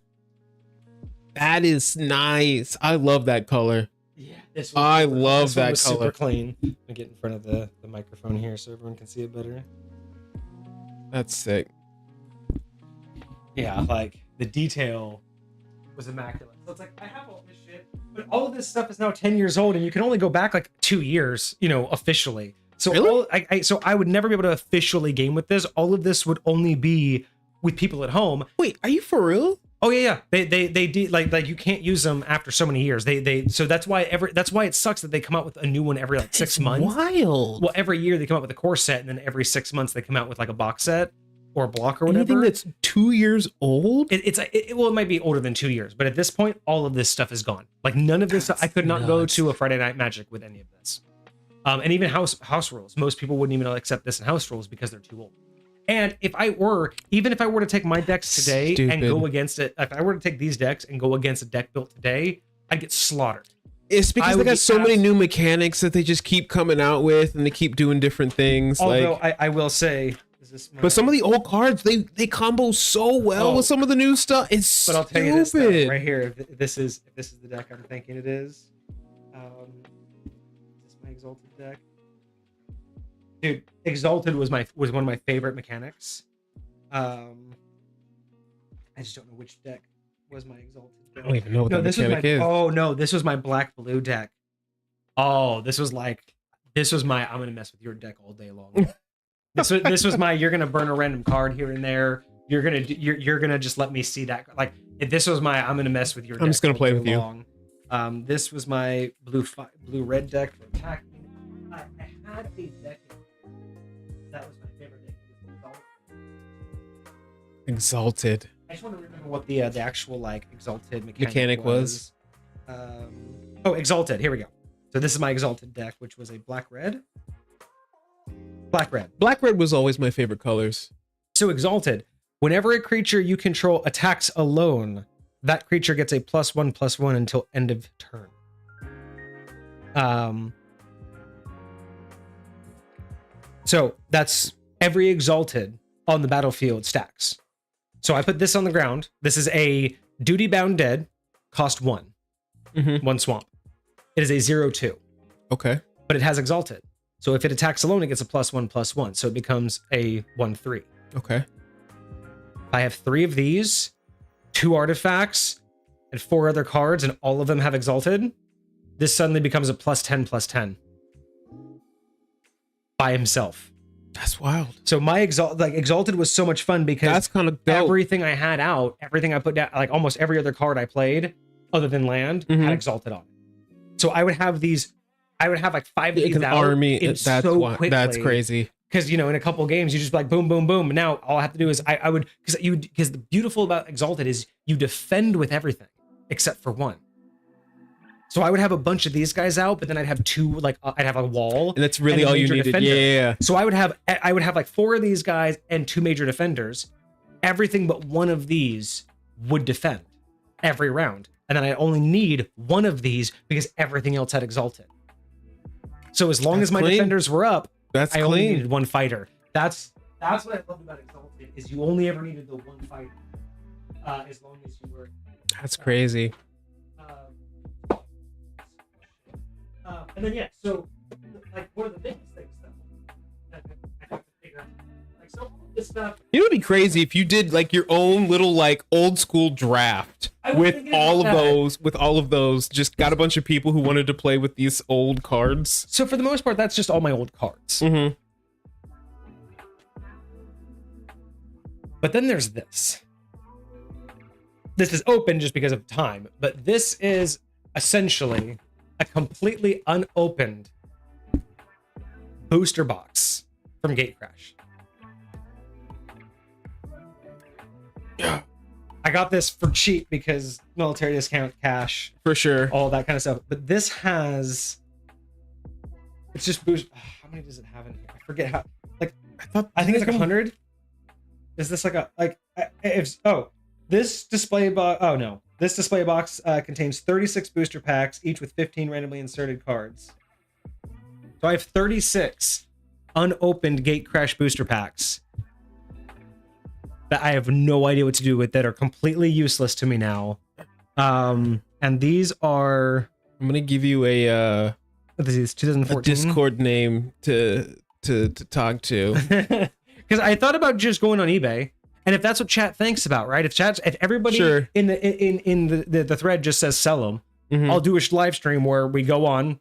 That is nice. I love that color. Yeah, I love that color. Super clean. I'm gonna get in front of the microphone here so everyone can see it better. That's sick. Yeah, like the detail was immaculate. So it's like I have all this shit, but all of this stuff is now 10 years old, and you can only go back like 2 years, you know, officially. So really? So I would never be able to officially game with this. All of this would only be with people at home. Wait, are you for real? Oh yeah. They do like you can't use them after so many years. So that's why it sucks that they come out with a new one every like 6 months. Wild. Well, every year they come out with a core set, and then every 6 months they come out with like a box set or a block or whatever. Anything that's 2 years old? It might be older than 2 years, but at this point, all of this stuff is gone. Like none of this. I could not go to a Friday Night Magic with any of this. And even house rules. Most people wouldn't even accept this in house rules because they're too old. And if I were to take my decks today and go against it, if I were to take these decks and go against a deck built today, I'd get slaughtered. It's because they got so many new mechanics that they just keep coming out with, and they keep doing different things. Although I will say, but some of the old cards they combo so well with some of the new stuff. It's but I'll tell you this though, right here. If this is the deck I'm thinking it is. Is this my Exalted deck? Dude, Exalted was one of my favorite mechanics. I just don't know which deck was my Exalted deck. I don't even know what that mechanic is. Oh no, this was my black blue deck. Oh, this was my I'm gonna mess with your deck all day long. This was my you're gonna burn a random card here and there. You're gonna just let me see that. Like this was my I'm gonna mess with your deck. I'm just gonna play with you. This was my blue red deck for attacking. I had a deck that was my favorite deck. Exalted. I just want to remember what the actual like Exalted mechanic was. Oh, Exalted. Here we go. So this is my Exalted deck, which was a black red. Black red was always my favorite colors. So Exalted. Whenever a creature you control attacks alone, that creature gets a +1/+1 until end of turn. So that's every Exalted on the battlefield stacks. So I put this on the ground. This is a Duty Bound Dead, cost 1. 1 swamp. It is a 0/2. Okay. But it has Exalted. So if it attacks alone, it gets a +1/+1. So it becomes a 1/3. Okay. I have 3 of these, 2 artifacts, and 4 other cards, and all of them have Exalted. This suddenly becomes a +10/+10 by himself. That's wild. So my Exalted was so much fun because that's kind of dope. Everything I had out, everything I put down, like almost every other card I played, other than land, had Exalted on it. So I would have these. I would have like 5 of these out army. That's quickly. That's crazy. Because in a couple of games you just like boom, boom, boom. And now all I have to do is I would because the beautiful about Exalted is you defend with everything except for 1. So I would have a bunch of these guys out, but then I'd have 2 like I'd have a wall, and that's really all you needed. Defender. Yeah. So I would have like 4 of these guys and 2 major defenders. Everything but 1 of these would defend every round, and then I only need 1 of these because everything else had Exalted. So as long as my defenders were up, I only needed 1 fighter. That's what I love about Exalted is you only ever needed the 1 fighter, as long as you were. That's crazy. And then so like one of the biggest things though, that I have to figure out, like so all this stuff. It would be crazy if you did like your own little like old school draft with all of those. Just got a bunch of people who wanted to play with these old cards. So for the most part, that's just all my old cards. But then there's this. This is open just because of time, but this is essentially a completely unopened booster box from Gatecrash. Yeah. I got this for cheap because military discount, cash, for sure, all that kind of stuff. But this has, it's just boost. How many does it have in here? I forget how. Like I think it's like 100. Is this this display box? Oh no. This display box contains 36 booster packs, each with 15 randomly inserted cards. So I have 36 unopened Gatecrash booster packs that I have no idea what to do with, that are completely useless to me now. And these are... I'm going to give you a 2014 a Discord name to talk to. Because I thought about just going on eBay. And if that's what chat thinks about, right? If everybody in the thread just says sell them, I'll do a live stream where we go on,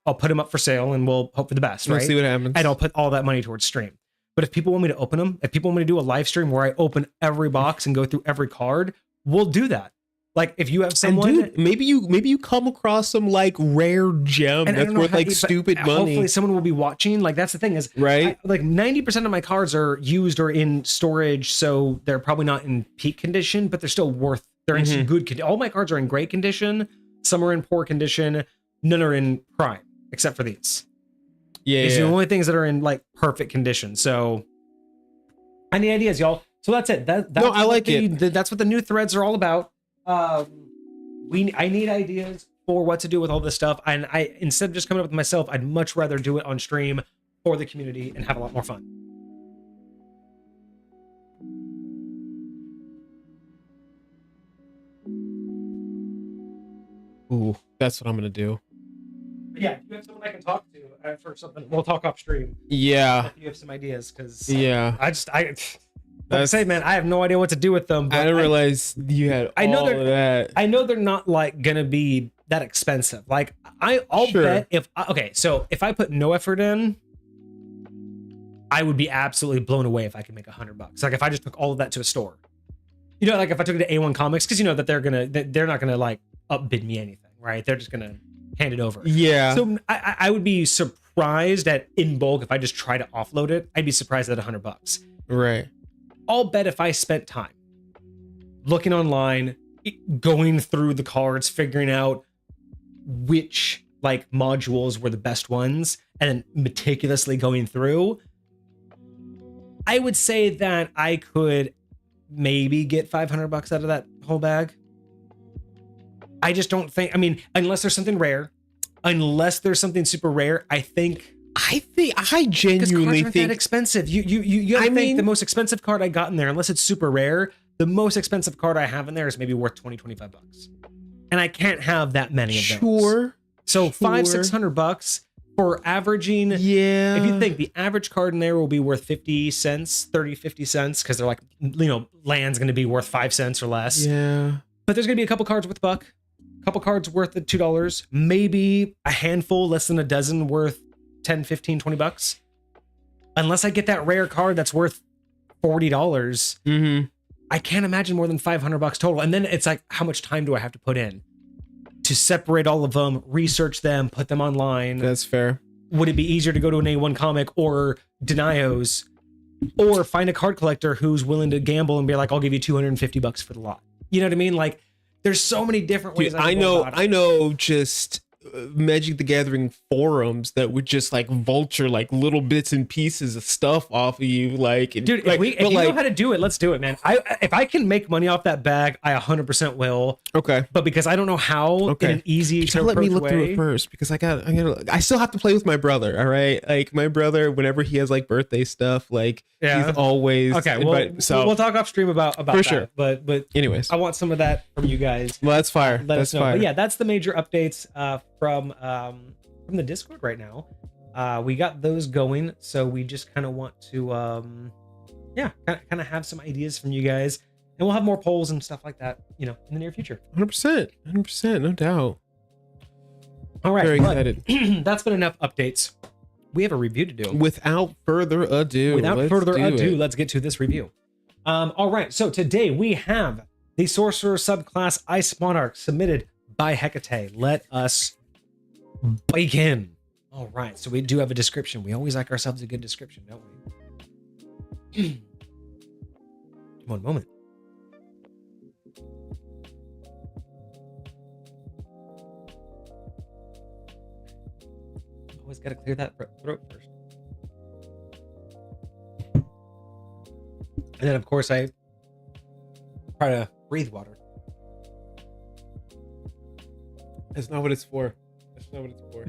I'll put them up for sale, and we'll hope for the best, right? We'll see what happens. And I'll put all that money towards stream. But if people want me to open them, if people want me to do a live stream where I open every box and go through every card, we'll do that. Like if you have someone, dude, maybe you come across some like rare gem that's worth like stupid money. Hopefully someone will be watching. Like that's the thing is, right? Like 90% of my cards are used or in storage, so they're probably not in peak condition, but they're still worth. They're in good condition. All my cards are in great condition. Some are in poor condition. None are in prime, except for these. Yeah, these are the only things that are in like perfect condition. So, any ideas, y'all? So that's it. That's I like it. That's what the new threads are all about. I need ideas for what to do with all this stuff. And I, instead of just coming up with myself, I'd much rather do it on stream for the community and have a lot more fun. Ooh, that's what I'm gonna do. But yeah, if you have someone I can talk to for something, we'll talk off stream. Yeah. If you have some ideas, because Yeah. Like I say, man, I have no idea what to do with them. But I didn't realize you had all of that. I know they're not like gonna be that expensive. Like I'll Sure. bet if so if I put no effort in, I would be absolutely blown away if I could make $100. Like if I just took all of that to a store, you know, like if I took it to A1 Comics, because you know that they're not gonna like upbid me anything, right? They're just gonna hand it over. Yeah. So I would be surprised at in bulk if I just try to offload it. I'd be surprised at $100. Right. I'll bet if I spent time looking online, going through the cards, figuring out which like modules were the best ones, and then meticulously going through, I would say that I could maybe get $500 out of that whole bag. I just don't think, I mean, unless there's something rare, unless there's something super rare, I genuinely think that expensive. You have to think the most expensive card I got in there, unless it's super rare, the most expensive card I have in there is maybe worth $20-25. And I can't have that many of those. Sure. So $500-600 for averaging. Yeah. If you think the average card in there will be worth 50 cents, 30-50 cents, because they're like, you know, land's going to be worth 5 cents or less. Yeah. But there's going to be a couple cards worth $1, a couple cards worth the $2, maybe a handful, less than a dozen worth 10, 15, $20. Unless I get that rare card that's worth $40, Mm-hmm. I can't imagine more than $500 total. And then it's like, how much time do I have to put in to separate all of them, research them, put them online? That's fair. Would it be easier to go to an A1 comic or Denios, or find a card collector who's willing to gamble and be like, I'll give you $250 for the lot? You know what I mean? Like, there's so many different ways. Dude, I know just Magic the Gathering forums that would just like vulture like little bits and pieces of stuff off of you, like, dude. Like, if you know how to do it, let's do it, man. If I can make money off that bag, I 100% will. Okay, but because I don't know how, in an easy to let me look way, through it first, because I still have to play with my brother. All right, like my brother, whenever he has like birthday stuff, like he's always okay. We'll talk off stream about for that, sure. But anyways, I want some of that from you guys. Well, that's fire. That's fire. But yeah, that's the major updates from the Discord right now. We got those going, so we just kind of want to kind of have some ideas from you guys, and we'll have more polls and stuff like that, you know, in the near future. 100%, no doubt. All right, very excited. That's been enough updates. We have a review to do. Without further ado, let's get to this review. All right, so today we have the Sorcerer Subclass Ice Monarch submitted by Hecate. Let us begin. All right, so we do have a description. We always like ourselves a good description, don't we? One moment. Always got to clear that throat first. And then, of course, I try to breathe water. That's not what it's for. That's not what it's for.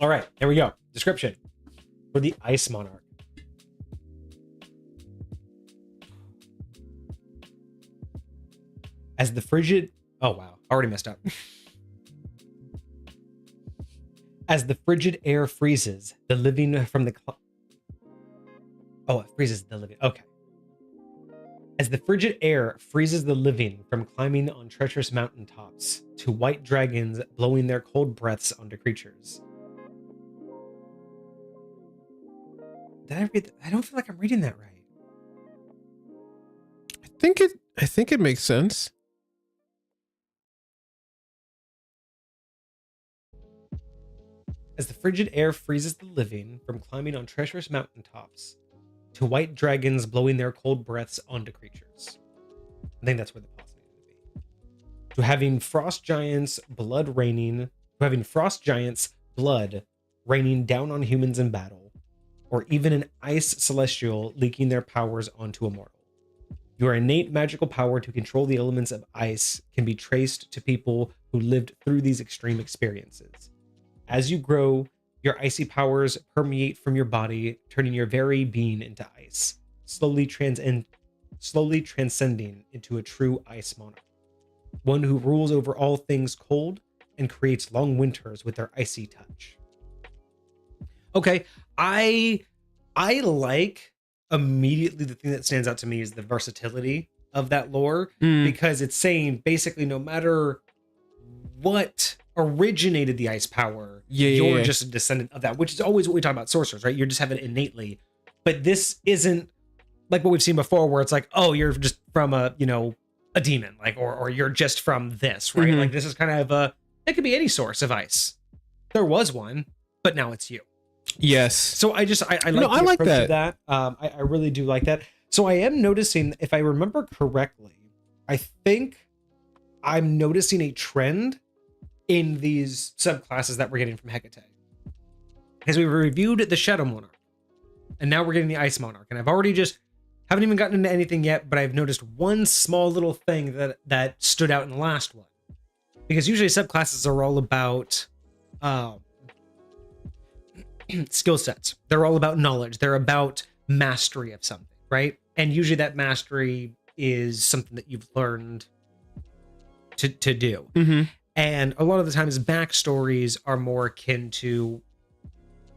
All right, here we go. Description for the Ice Monarch. As the frigid... Oh, wow. Already messed up. As the frigid air freezes the living from the... Oh, it freezes the living. Okay. As the frigid air freezes the living from climbing on treacherous mountaintops to white dragons blowing their cold breaths onto creatures. Did I read that? I don't feel like I'm reading that right. I think it makes sense. As the frigid air freezes the living from climbing on treacherous mountaintops to white dragons blowing their cold breaths onto creatures. I think that's where the pause needed to be. To having frost giants blood raining down on humans in battle, or even an ice celestial leaking their powers onto a mortal. Your innate magical power to control the elements of ice can be traced to people who lived through these extreme experiences. As you grow, your icy powers permeate from your body, turning your very being into ice, slowly transcending into a true ice monarch, one who rules over all things cold and creates long winters with their icy touch. Okay, I like immediately the thing that stands out to me is the versatility of that lore, because it's saying basically no matter what originated the ice power, you're just a descendant of that, which is always what we talk about sorcerers, right? You just have it innately. But this isn't like what we've seen before where it's like, oh, you're just from a demon, like, or you're just from this, right? Like this is kind of it could be any source of ice. There was one, but now it's you. Yes. So I like I like that. Of that. I really do like that. So I am noticing, if I remember correctly, I think I'm noticing a trend in these subclasses that we're getting from Hecate. Because we reviewed the Shadow Monarch, and now we're getting the Ice Monarch, and I've already haven't even gotten into anything yet, but I've noticed one small little thing that stood out in the last one. Because usually subclasses are all about skill sets. They're all about knowledge. They're about mastery of something, right? And usually that mastery is something that you've learned to do. And a lot of the times backstories are more akin to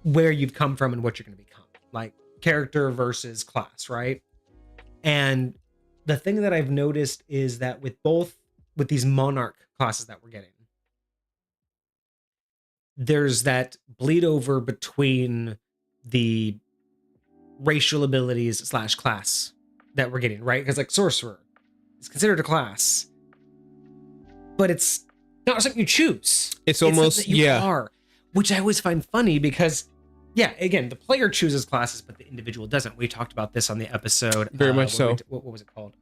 where you've come from and what you're going to become, like character versus class, right? And the thing that I've noticed is that with these monarch classes that we're getting, there's that bleed over between the racial abilities / class that we're getting, right? Because like sorcerer is considered a class, but it's not something you choose. It's almost something that you are, which I always find funny because, yeah, again, the player chooses classes, but the individual doesn't. We talked about this on the episode. Very much so. What was it called?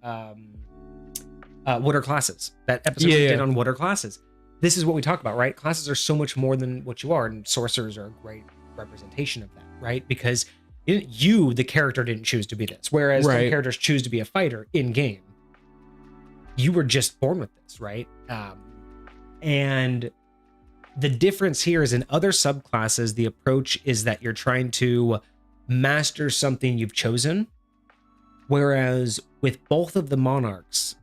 What are classes? That episode we did on what are classes. This is what we talk about, right? Classes are so much more than what you are, and sorcerers are a great representation of that, right? Because you, the character, didn't choose to be this, whereas some characters choose to be a fighter in game. You were just born with this, right? And the difference here is in other subclasses, the approach is that you're trying to master something you've chosen, whereas with both of the monarchs,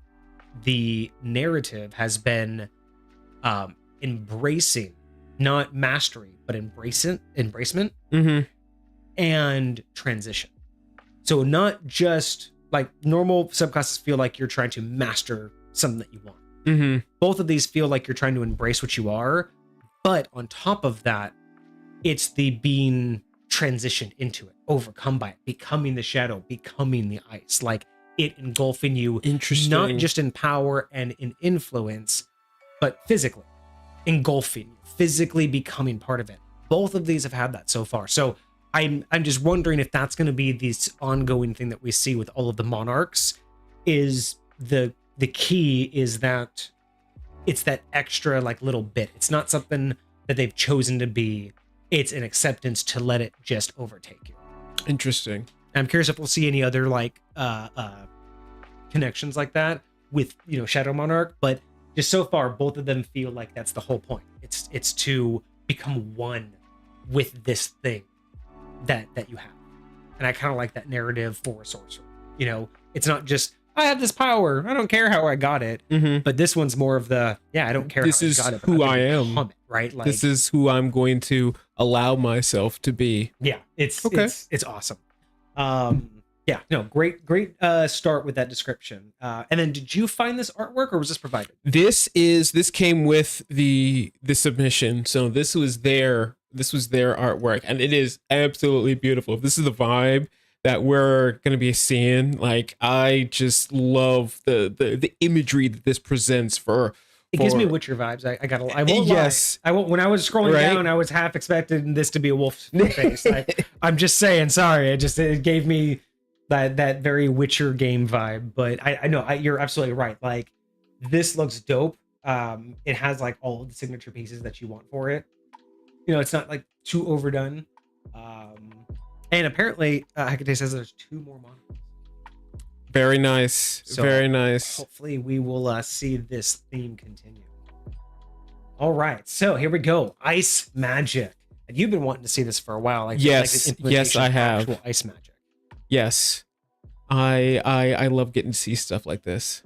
the narrative has been embracing, not mastery, but embracement and transition. So not just like normal subclasses feel like you're trying to master something that you want. Both of these feel like you're trying to embrace what you are, but on top of that, it's the being transitioned into it, overcome by it, becoming the shadow, becoming the ice, like it engulfing you, not just in power and in influence, but physically engulfing you, physically becoming part of it. Both of these have had that so far. So I'm just wondering if that's going to be this ongoing thing that we see with all of the monarchs. Is the key is that it's that extra like little bit. It's not something that they've chosen to be. It's an acceptance to let it just overtake you. Interesting. I'm curious if we'll see any other like connections like that with Shadow Monarch, but just so far both of them feel like that's the whole point. It's to become one with this thing that you have. And I kind of like that narrative for a sorcerer. It's not just I have this power, I don't care how I got it, but this one's more of the I don't care this how is I got it, who I am, right? Like this is who I'm going to allow myself to be. It's awesome. Great start with that description. And then did you find this artwork or was this provided? This came with the submission, so this was their artwork, and it is absolutely beautiful. This is the vibe that we're going to be seeing. Like, I just love the imagery that this presents for. It gives me Witcher vibes. I won't lie. I won't. When I was scrolling down, I was half expecting this to be a wolf's face. I'm just saying. Sorry. It gave me that very Witcher game vibe. But I know you're absolutely right. Like, this looks dope. It has like all of the signature pieces that you want for it. It's not like too overdone. And apparently, Hecate says there's 2 more monarchs. Very nice. So very nice. Hopefully we will see this theme continue. All right, so here we go. Ice magic. And you've been wanting to see this for a while. Yes, yes, I have. Actual ice magic. Yes, I love getting to see stuff like this.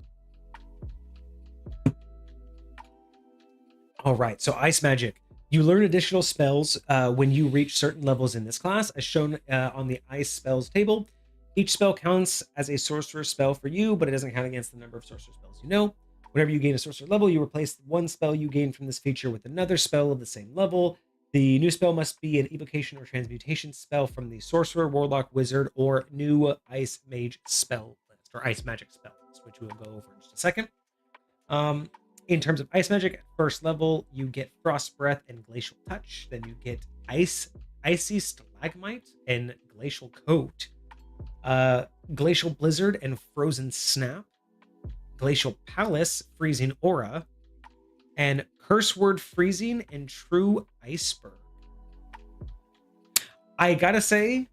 All right, so ice magic. You learn additional spells when you reach certain levels in this class, as shown on the ice spells table. Each spell counts as a sorcerer spell for you, but it doesn't count against the number of sorcerer spells you know. Whenever you gain a sorcerer level, you replace one spell you gain from this feature with another spell of the same level. The new spell must be an evocation or transmutation spell from the sorcerer, warlock, wizard, or new ice mage spell list, or ice magic spell list, which we'll go over in just a second. In terms of ice magic, at first level, you get Frost Breath and Glacial Touch. Then you get Icy Stalagmite and Glacial Coat. Glacial Blizzard and Frozen Snap. Glacial Palace, Freezing Aura. And Curse Word Freezing and True Iceberg. I gotta say,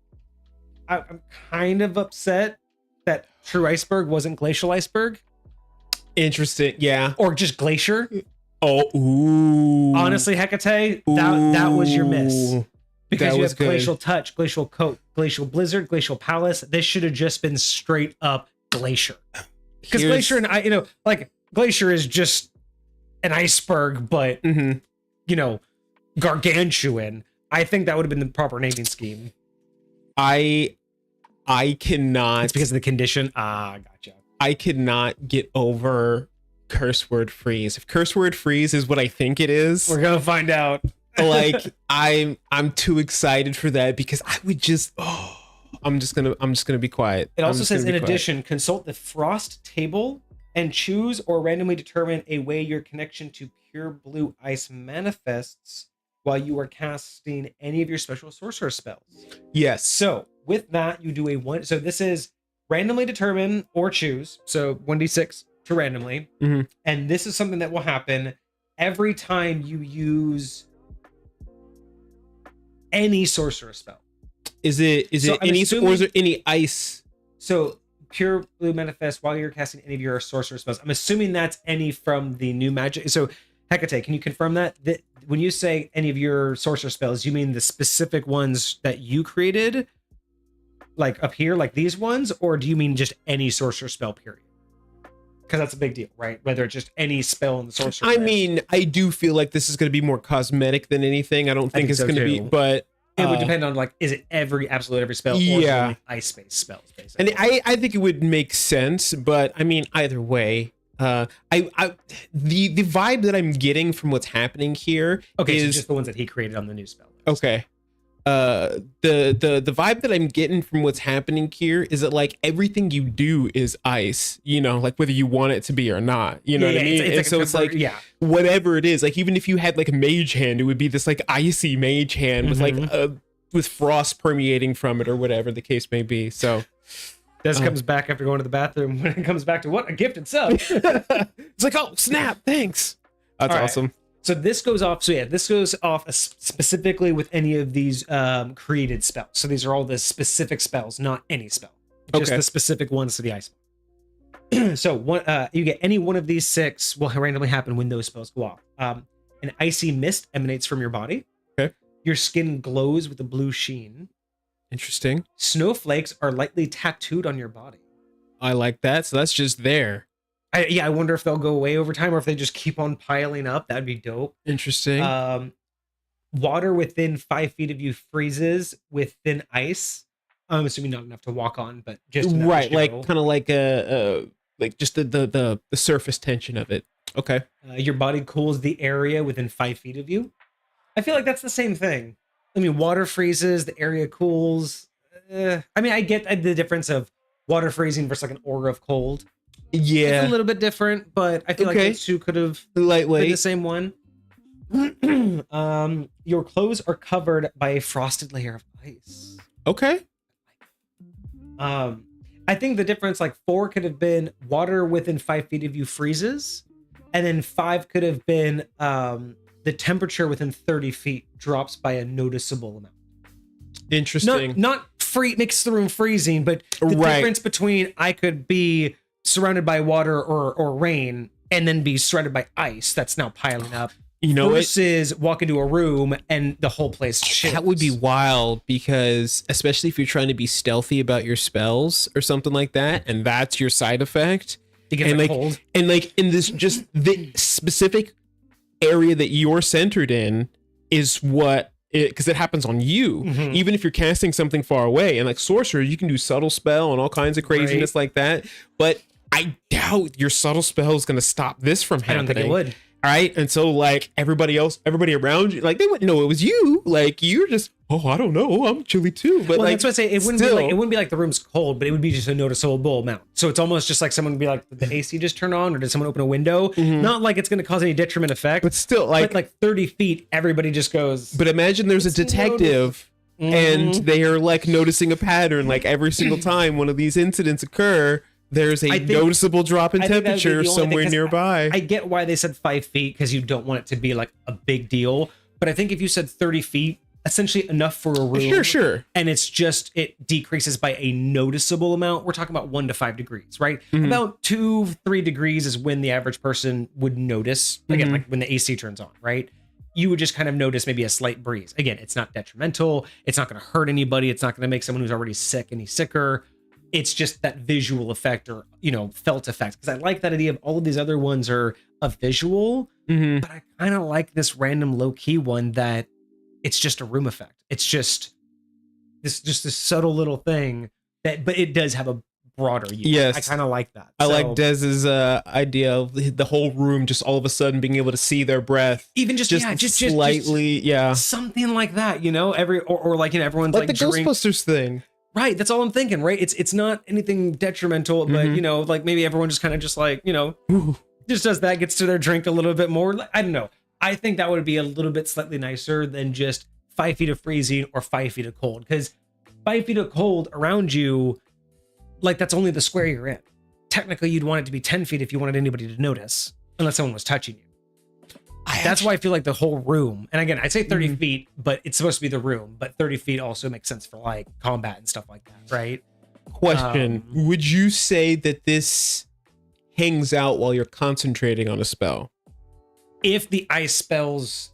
I'm kind of upset that True Iceberg wasn't Glacial Iceberg. Interesting, yeah. Or just Glacier. Oh, ooh. Honestly, Hecate, that was your miss. Because you have Glacial Touch, Glacial Coat, Glacial Blizzard, Glacial Palace. This should have just been straight up Glacier. Because Glacier and Glacier is just an iceberg, but gargantuan. I think that would have been the proper naming scheme. I cannot. It's because of the condition. Gotcha. I cannot get over Curse Word Freeze. If Curse Word Freeze is what I think it is, we're gonna find out. Like I'm too excited for that because I would just I'm just gonna be quiet. It also says in addition, consult the Frost table and choose or randomly determine a way your connection to pure blue ice manifests while you are casting any of your special sorcerer spells. Yes. So with that, you do a one. So this is randomly determine or choose. So 1d6 to randomly. Mm-hmm. And this is something that will happen every time you use any sorcerer spell. Is it any, or is there any ice? So pure blue manifest while you're casting any of your sorcerer spells. I'm assuming that's any from the new magic. So Hecate, can you confirm that when you say any of your sorcerer spells, you mean the specific ones that you created, like up here, like these ones, or do you mean just any sorcerer spell period? Because that's a big deal, right? Whether it's just any spell in the sorcerer. I mean, I do feel like this is going to be more cosmetic than anything. I don't think it's going to be, but it would depend on is it absolute every spell, or yeah, ice-based spells, basically. And I think it would make sense, but I mean, either way, the vibe that I'm getting from what's happening here is so just the ones that he created on the new spell list. Okay. The vibe that I'm getting from what's happening here is that like everything you do is ice, like whether you want it to be or not, what I mean? It's like whatever it is, like even if you had like a mage hand, it would be this like icy mage hand with like with frost permeating from it or whatever the case may be. So this comes back after going to the bathroom when it comes back to what a gift itself. It's like, oh snap, thanks. That's awesome. So this goes off. So yeah, this goes off specifically with any of these created spells. So these are all the specific spells, not any spell, just the specific ones to the ice. So one, you get any one of these 6 will randomly happen when those spells go off. An icy mist emanates from your body. Okay. Your skin glows with a blue sheen. Interesting. Snowflakes are lightly tattooed on your body. I like that. So that's just there. I wonder if they'll go away over time or if they just keep on piling up. That'd be dope. Interesting. Water within 5 feet of you freezes with thin ice. I'm assuming not enough to walk on, but just right, like kind of like like just the surface tension of it. Okay. Your body cools the area within 5 feet of you. I feel like that's the same thing. I mean, water freezes, the area cools. I mean, I get the difference of water freezing versus like an aura of cold. Yeah, it's a little bit different, but I feel like those two could have been the same one. Your clothes are covered by a frosted layer of ice. Okay. I think the difference, like 4 could have been water within 5 feet of you freezes, and then 5 could have been the temperature within 30 feet drops by a noticeable amount. Interesting. Not makes the room freezing, but the difference between I could be surrounded by water or rain and then be surrounded by ice that's now piling up, versus walk into a room and the whole place chills. That would be wild, because especially if you're trying to be stealthy about your spells or something like that, and that's your side effect. You get cold. And like in this, just the specific area that you're centered in is what, because it happens on you, even if you're casting something far away. And like sorcerer, you can do subtle spell and all kinds of craziness like that, but I doubt your subtle spell is going to stop this from happening. I don't think it would. All right. And so like everybody around you, like they wouldn't know it was you. Like you're just, oh, I don't know, I'm chilly too. But that's what I say. It wouldn't be like the room's cold, but it would be just a noticeable amount. So it's almost just like someone would be like, did the AC just turn on, or did someone open a window? Not like it's going to cause any detriment effect. But still, like 30 feet, everybody just goes. But imagine there's a detective and they are like noticing a pattern. Like every single time one of these incidents occur, there's a noticeable drop in temperature somewhere nearby. I get why they said 5 feet, because you don't want it to be like a big deal. But I think if you said 30 feet, essentially enough for a room. Sure. And it's just, it decreases by a noticeable amount. We're talking about 1 to 5 degrees, right? About 2-3 degrees is when the average person would notice. Again, like when the AC turns on, right? You would just kind of notice maybe a slight breeze. Again, it's not detrimental. It's not going to hurt anybody. It's not going to make someone who's already sick any sicker. It's just that visual effect, or, felt effect. Because I like that idea of all of these other ones are a visual, but I kind of like this random low key one that it's just a room effect. It's just this subtle little thing but it does have a broader use. Yes. I kind of like that. I like Dez's idea of the whole room just all of a sudden being able to see their breath. Even just slightly, something like that, or like, everyone's like the Ghostbusters thing. Right, that's all I'm thinking, right? It's not anything detrimental, but like maybe everyone just kind of just like, just does that, gets to their drink a little bit more. I don't know. I think that would be a little bit slightly nicer than just 5 feet of freezing or 5 feet of cold, because 5 feet of cold around you, like that's only the square you're in. Technically, you'd want it to be 10 feet if you wanted anybody to notice, unless someone was touching you. That's why I feel like the whole room, and again, I'd say 30 feet, but it's supposed to be the room, but 30 feet also makes sense for like combat and stuff like that, right? Question. Would you say that this hangs out while you're concentrating on a spell? If the ice spells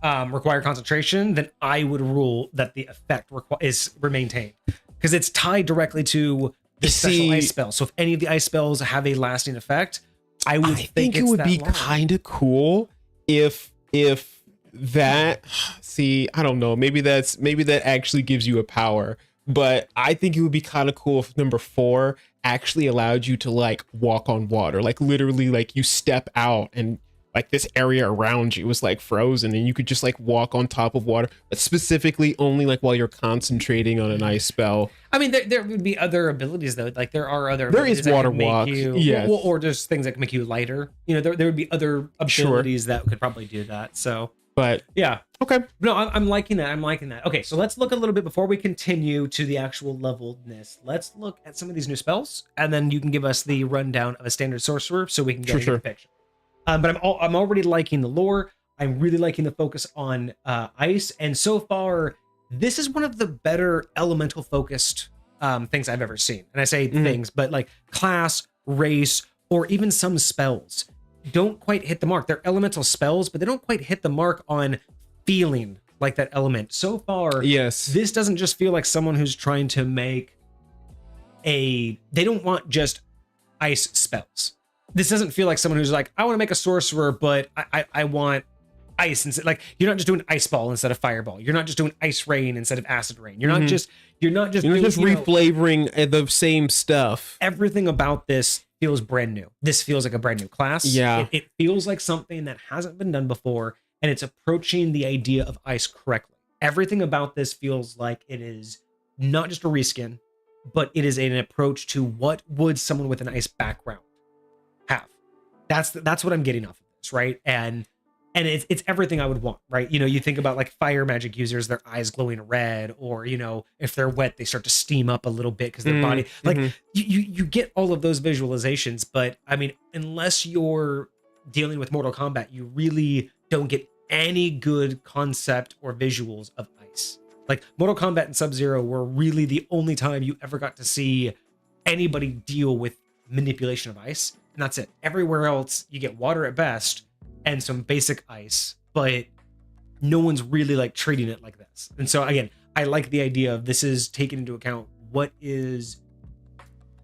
require concentration, then I would rule that the effect is maintained, because it's tied directly to the special ice spell. So if any of the ice spells have a lasting effect, I think it would be kind of cool if that, I don't know, maybe that actually gives you a power, but I think it would be kind of cool if number 4 actually allowed you to like walk on water, like literally like you step out and like this area around you was like frozen and you could just like walk on top of water, but specifically only like while you're concentrating on an ice spell. I mean, there would be other abilities though. Like there is water walk, yes. Or there's things that can make you lighter. There would be other abilities that could probably do that. So, but yeah, okay. No, I'm liking that. Okay, so let's look a little bit before we continue to the actual leveledness. Let's look at some of these new spells, and then you can give us the rundown of a standard sorcerer, so we can get a picture. But I'm already liking the lore. I'm really liking the focus on ice, and so far, this is one of the better elemental focused things I've ever seen. And I say things, but like class, race, or even some spells don't quite hit the mark. They're elemental spells, but they don't quite hit the mark on feeling like that element. So far, yes, this doesn't just feel like someone who's trying to make they don't want just ice spells. This doesn't feel like someone who's like, I want to make a sorcerer, but I want ice instead. Like you're not just doing ice ball instead of fireball. You're not just doing ice rain instead of acid rain. You're not just reflavoring the same stuff. Everything about this feels brand new. This feels like a brand new class. Yeah, it feels like something that hasn't been done before, and it's approaching the idea of ice correctly. Everything about this feels like it is not just a reskin, but it is an approach to what would someone with an ice background have. That's what I'm getting off of this, right? And it's everything I would want, right? You think about like fire magic users, their eyes glowing red, or if they're wet, they start to steam up a little bit because their body, like you get all of those visualizations. But I mean, unless you're dealing with Mortal Kombat, you really don't get any good concept or visuals of ice. Like Mortal Kombat and Sub-Zero were really the only time you ever got to see anybody deal with manipulation of ice, and that's it. Everywhere else you get water at best and some basic ice, but no one's really like treating it like this. And so again, I like the idea of this is taking into account what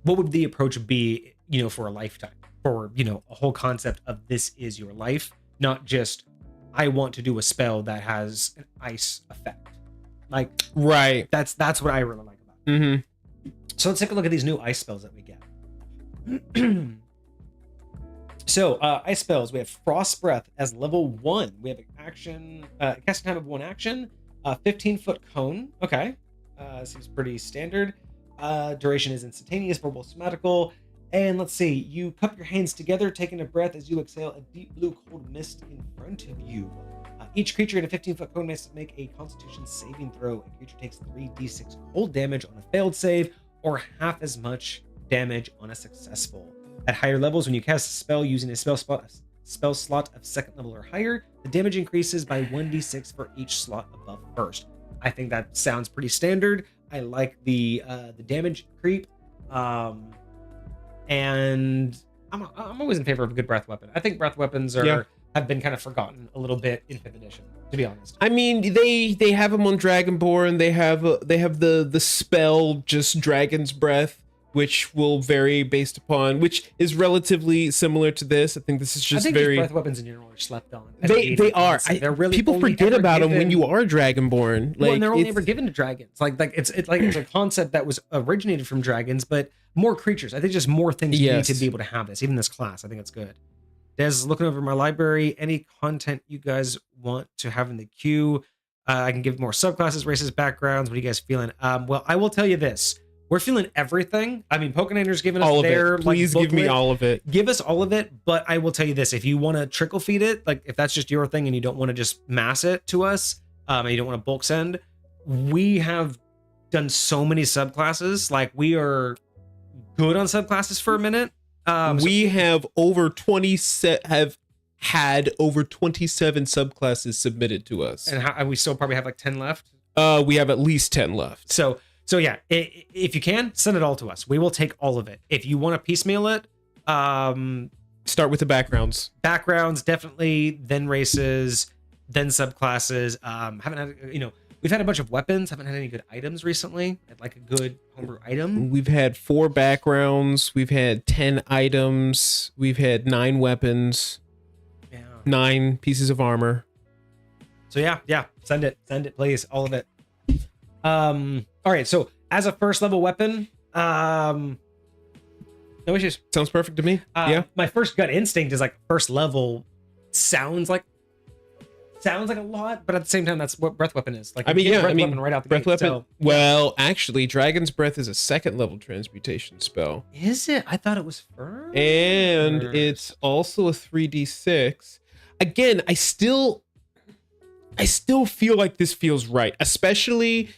would the approach be, you know, for a lifetime, for, you know, a whole concept of this is your life, not just I want to do a spell that has an ice effect. Like, right. That's what I really like about it. Mm-hmm. So let's take a look at these new ice spells that we get. So ice spells, we have Frost Breath as level 1. We have an action, casting time of 1 action, 15-foot cone. Okay, seems pretty standard. Duration is instantaneous, verbal, somatical. And let's see, you cup your hands together, taking a breath as you exhale a deep blue cold mist in front of you. Each creature in a 15-foot cone must make a Constitution saving throw. A creature takes 3d6 cold damage on a failed save, or half as much damage on a successful. At higher levels, when you cast a spell using a spell slot of second level or higher, the damage increases by 1d6 for each slot above first. I think that sounds pretty standard. I like the damage creep, and I'm always in favor of a good breath weapon. I think breath weapons have been kind of forgotten a little bit in 5th edition, to be honest. I mean, they have them on Dragonborn. They have the spell just Dragon's Breath, which will vary based upon, which is relatively similar to this. I think this is just very breath weapons in general are slept on. They are. They're really people forget about them when you are Dragonborn. Like, well, and they're only ever given to dragons. Like it's a concept that was originated from dragons, but more creatures. I think just more things you need to be able to have this. Even this class, I think it's good. Des is looking over my library. Any content you guys want to have in the queue? I can give more subclasses, races, backgrounds. What are you guys feeling? Well, I will tell you this. We're feeling everything. I mean, Pokenator's giving us all of their it. Please give me all of it. Give us all of it, but I will tell you this. If you want to trickle feed it, like if that's just your thing and you don't want to just mass it to us, and you don't want to bulk send, we have done so many subclasses. Like we are good on subclasses for a minute. We have had over 27 subclasses submitted to us. And we still probably have like 10 left? We have at least 10 left. So yeah, if you can, send it all to us. We will take all of it. If you want to piecemeal it, start with the backgrounds. Backgrounds, definitely, then races, then subclasses. Haven't had, we've had a bunch of weapons. Haven't had any good items recently. Like a good homebrew item. We've had 4 backgrounds. We've had 10 items. We've had 9 weapons. Yeah. 9 pieces of armor. So yeah, send it, please, all of it. All right, so as a first level weapon, no issues. Sounds perfect to me. Yeah. My first gut instinct is like first level sounds like a lot, but at the same time, that's what breath weapon is. Like, weapon right out the breath gate. Weapon. So, well, actually, Dragon's Breath is a second level transmutation spell. Is it? I thought it was first. And it's also a 3d6. Again, I still feel like this feels right, especially.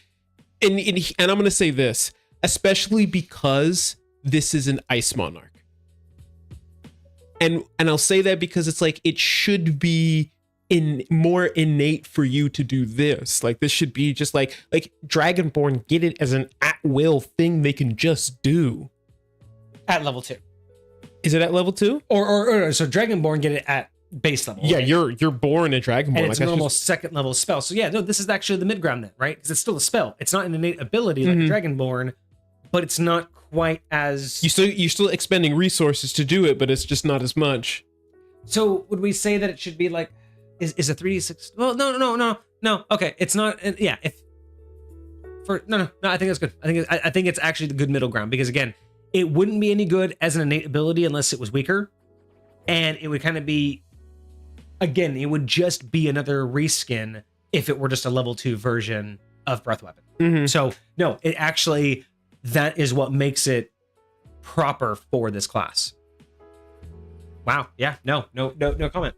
And I'm going to say this, especially because this is an Ice Monarch. And I'll say that because it's like, it should be more innate for you to do this. Like, this should be just like Dragonborn get it as an at-will thing they can just do. At level 2. Is it at level 2? Or so Dragonborn get it at base level. Yeah, right? you're born a Dragonborn. And it's a normal second level spell. So yeah, no, this is actually the mid ground then, right? Because it's still a spell. It's not an innate ability like Dragonborn, but it's not quite as you're still expending resources to do it, but it's just not as much. So would we say that it should be like is a 3d6? Well, no. Okay, it's not. Yeah, I think that's good. I think it's actually the good middle ground, because again, it wouldn't be any good as an innate ability unless it was weaker, and it would kind of be. Again, it would just be another reskin if it were just a level 2 version of Breath Weapon. So no, it actually, that is what makes it proper for this class. Wow. Yeah. No comment.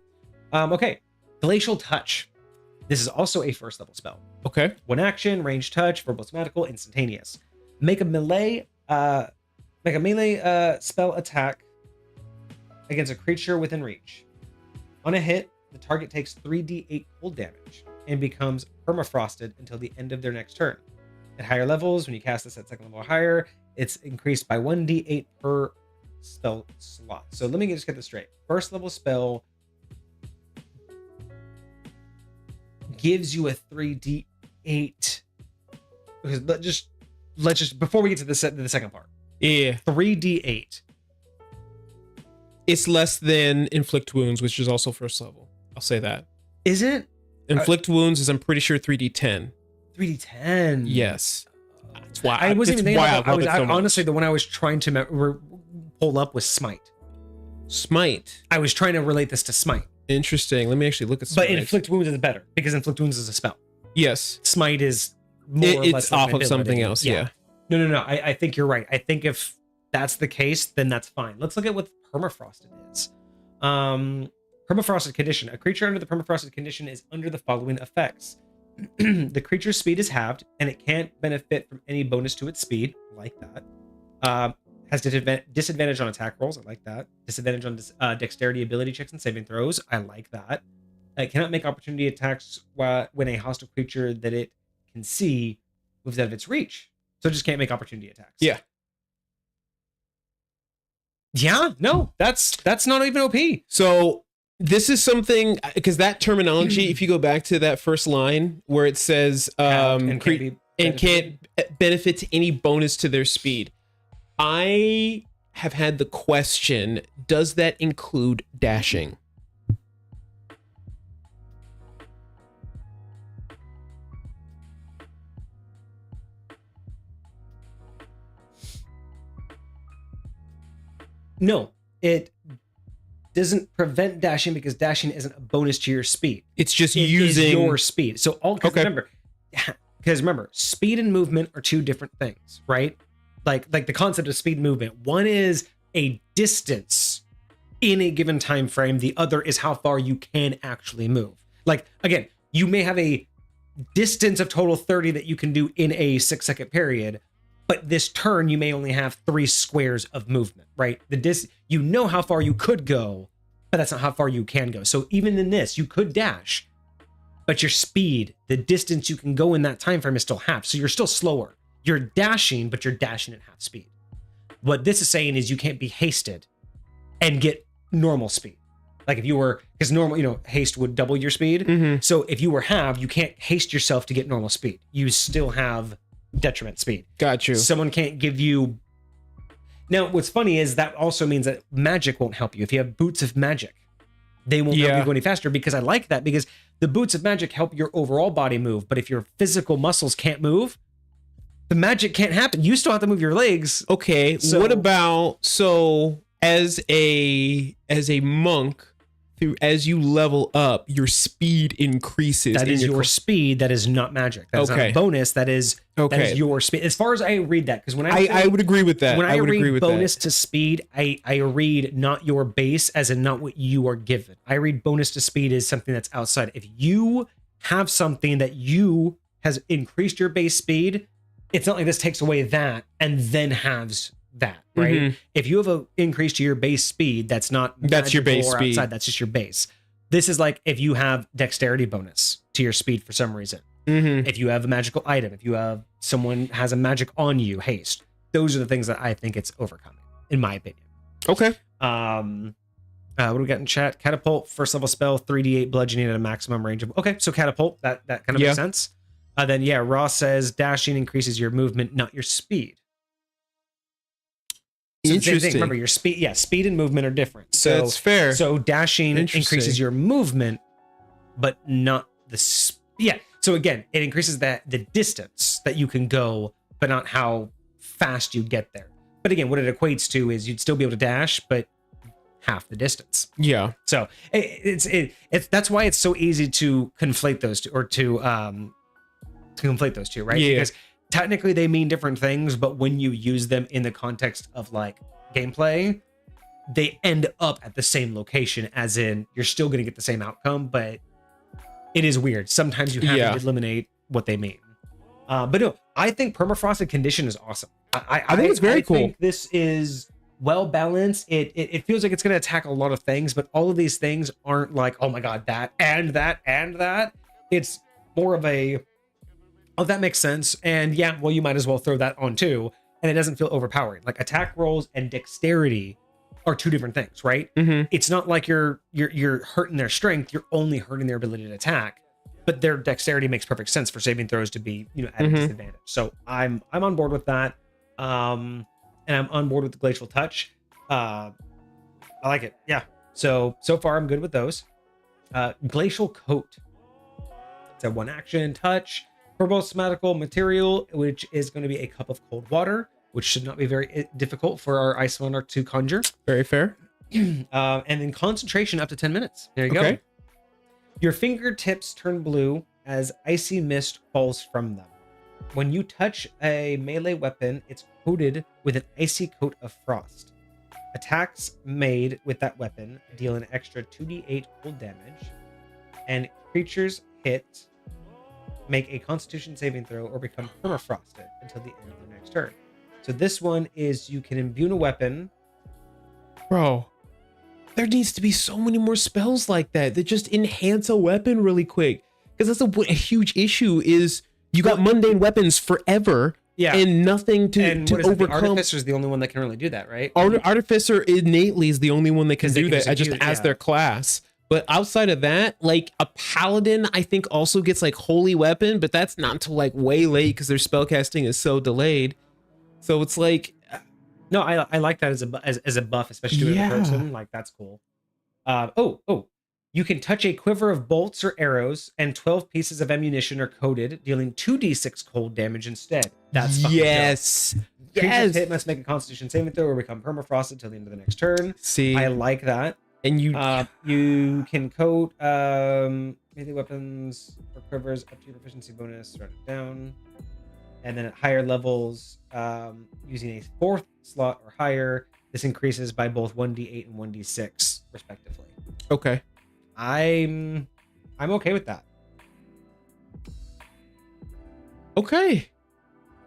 Okay. Glacial Touch. This is also a first level spell. Okay. 1 action, range touch, verbal, somatical, instantaneous. Make a melee spell attack against a creature within reach. On a hit, the target takes 3d8 cold damage. and becomes permafrosted until the end of their next turn. At higher levels, when you cast this at second level or higher, it's increased by 1d8 per spell slot. So let me just get this straight. First level spell gives you a 3d8. Let's just before we get to the second part. Yeah. 3d8. It's less than inflict wounds, which is also first level. I'll say that. Is it? Inflict wounds is, I'm pretty sure, 3d10. 3d10. Yes. That's why I wasn't even thinking about it. Honestly, much. the one I was trying to pull up was Smite. Smite. I was trying to relate this to Smite. Interesting. Let me actually look at Smite. But Inflict Wounds is better because Inflict Wounds is a spell. Yes. Smite is more or less it's off of something else. Yeah. No. I think you're right. I think if that's the case, then that's fine. Let's look at what permafrosted is. Permafrosted condition. A creature under the permafrosted condition is under the following effects. The creature's speed is halved, and it can't benefit from any bonus to its speed. I like that. Has disadvantage on attack rolls. I like that. Disadvantage on dexterity, ability checks, and saving throws. I like that. It cannot make opportunity attacks when a hostile creature that it can see moves out of its reach. So it just can't make opportunity attacks. Yeah. Yeah. No, that's not even OP. So this is something, because that terminology, if you go back to that first line where it says can't benefit to any bonus to their speed. I have had the question, does that include dashing? No, it doesn't prevent dashing because dashing isn't a bonus to your speed. It's just It using is your speed. So remember, speed and movement are two different things, right? Like the concept of speed and movement. One is a distance in a given time frame. The other is how far you can actually move. Like, again, you may have a distance of total 30 that you can do in a 6-second period, but this turn you may only have 3 squares of movement, right? You know how far you could go, but that's not how far you can go. So even in this, you could dash, but your speed, the distance you can go in that time frame is still half. So you're still slower. You're dashing, but you're dashing at half speed. What this is saying is you can't be hasted and get normal speed. Like if you were, because normal, haste would double your speed. Mm-hmm. So if you were halved, you can't haste yourself to get normal speed. You still have detriment speed. Got you. Someone can't give you. Now, what's funny is that also means that magic won't help you. If you have boots of magic, they won't help you go any faster, because I like that, because the boots of magic help your overall body move. But if your physical muscles can't move, the magic can't happen. You still have to move your legs. Okay. So, what about, as a monk, as you level up, your speed increases. That is your speed. That is not magic. That is not a bonus. That is your speed. As far as I read that, because when I would agree with that. When I read bonus that. to speed, I read not your base as in not what you are given. I read bonus to speed as something that's outside. If you have something that you has increased your base speed, it's not like this takes away that and then halves that, right? Mm-hmm. If you have an increase to your base speed, that's your base speed. Outside, that's just your base. This is like if you have dexterity bonus to your speed for some reason. Mm-hmm. If you have a magical item, if you have someone has a magic on you, haste. Those are the things that I think it's overcoming, in my opinion. Okay. What do we got in chat? Catapult, first level spell, 3d8 bludgeoning at a maximum range of. Okay, so catapult, that kind of makes sense. Then Ross says dashing increases your movement, not your speed. So Interesting. Remember, your speed, speed and movement are different. So that's fair. So dashing increases your movement, but not the So again, it increases the distance that you can go, but not how fast you get there. But again, what it equates to is you'd still be able to dash, but half the distance. Yeah. So it's that's why it's so easy to conflate those two, or to conflate those two, right? Yeah. Because technically they mean different things, but when you use them in the context of like gameplay, they end up at the same location, as in you're still going to get the same outcome, but it is weird. Sometimes you have to eliminate what they mean. But no, I think permafrosted condition is awesome. I think it's very cool. I think this is well balanced. It feels like it's going to attack a lot of things, but all of these things aren't like, oh my god, that and that and that. It's more of a, oh, that makes sense. And yeah, well, you might as well throw that on too. And it doesn't feel overpowering. Like attack rolls and dexterity are two different things, right? It's not like you're hurting their strength. You're only hurting their ability to attack. But their dexterity makes perfect sense for saving throws to be, at a disadvantage. So I'm on board with that. And I'm on board with the Glacial Touch. I like it. Yeah. So far I'm good with those. Glacial Coat. It's a 1 action touch for both magical material, which is going to be a cup of cold water, which should not be very difficult for our Ice Monarch to conjure. Very fair. And then concentration up to 10 minutes. There you go. Your fingertips turn blue as icy mist falls from them. When you touch a melee weapon, it's coated with an icy coat of frost. Attacks made with that weapon deal an extra 2d8 cold damage, and creatures hit make a Constitution saving throw or become permafrosted until the end of their next turn. So this one is you can imbue a weapon. Bro, there needs to be so many more spells like that that just enhance a weapon really quick. Because that's a huge issue is you got mundane weapons forever and nothing to overcome. The Artificer is the only one that can really do that, right? Artificer innately is the only one that can do that just as their class. But outside of that, like a Paladin, I think also gets like Holy Weapon, but that's not until like way late because their spellcasting is so delayed. So it's like... No, I like that as a buff, especially to a person. Like, that's cool. You can touch a quiver of bolts or arrows, and 12 pieces of ammunition are coated, dealing 2d6 cold damage instead. That's fucking dope. Creatures hit must make a Constitution saving throw or become permafrosted till the end of the next turn. See, I like that. And you can coat melee weapons or quivers up to your proficiency bonus. Write it down. And then at higher levels, using a 4th slot or higher, this increases by both 1d8 and 1d6 respectively. Okay. I'm okay with that. Okay.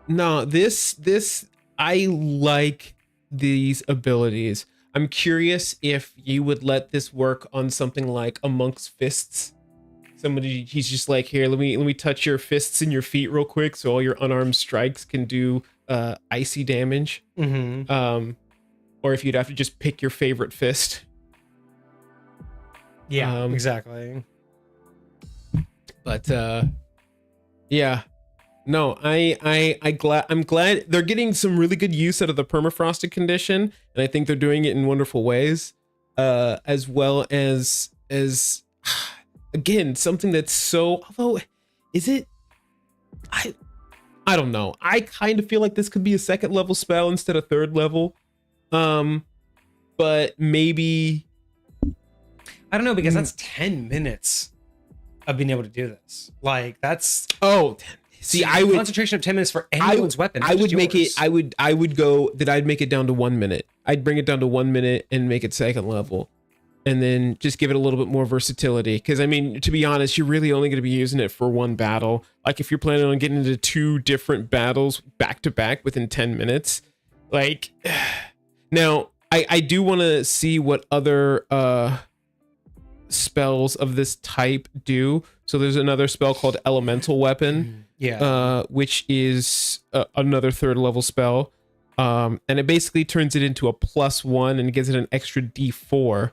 No, this I like these abilities. I'm curious if you would let this work on something like a Monk's Fists. Somebody, he's just like, here, let me touch your fists and your feet real quick so all your unarmed strikes can do icy damage. Or if you'd have to just pick your favorite fist. Yeah, exactly. But yeah. No, I'm glad they're getting some really good use out of the permafrosted condition, and I think they're doing it in wonderful ways. As well as again, something that's so, although is it, I don't know. I kind of feel like this could be a 2nd level spell instead of 3rd level. But maybe I don't know, because that's 10 minutes of being able to do this. Like, that's see, I would concentration of 10 minutes for anyone's weapon. I would make it. I would go that I'd make it down to 1 minute. I'd bring it down to 1 minute and make it 2nd level, and then just give it a little bit more versatility. Because I mean, to be honest, you're really only going to be using it for one battle. Like if you're planning on getting into 2 different battles back to back within 10 minutes, like now I do want to see what other spells of this type do. So there's another spell called Elemental Weapon, which is another 3rd level spell, and it basically turns it into a +1 and gives it an extra d4.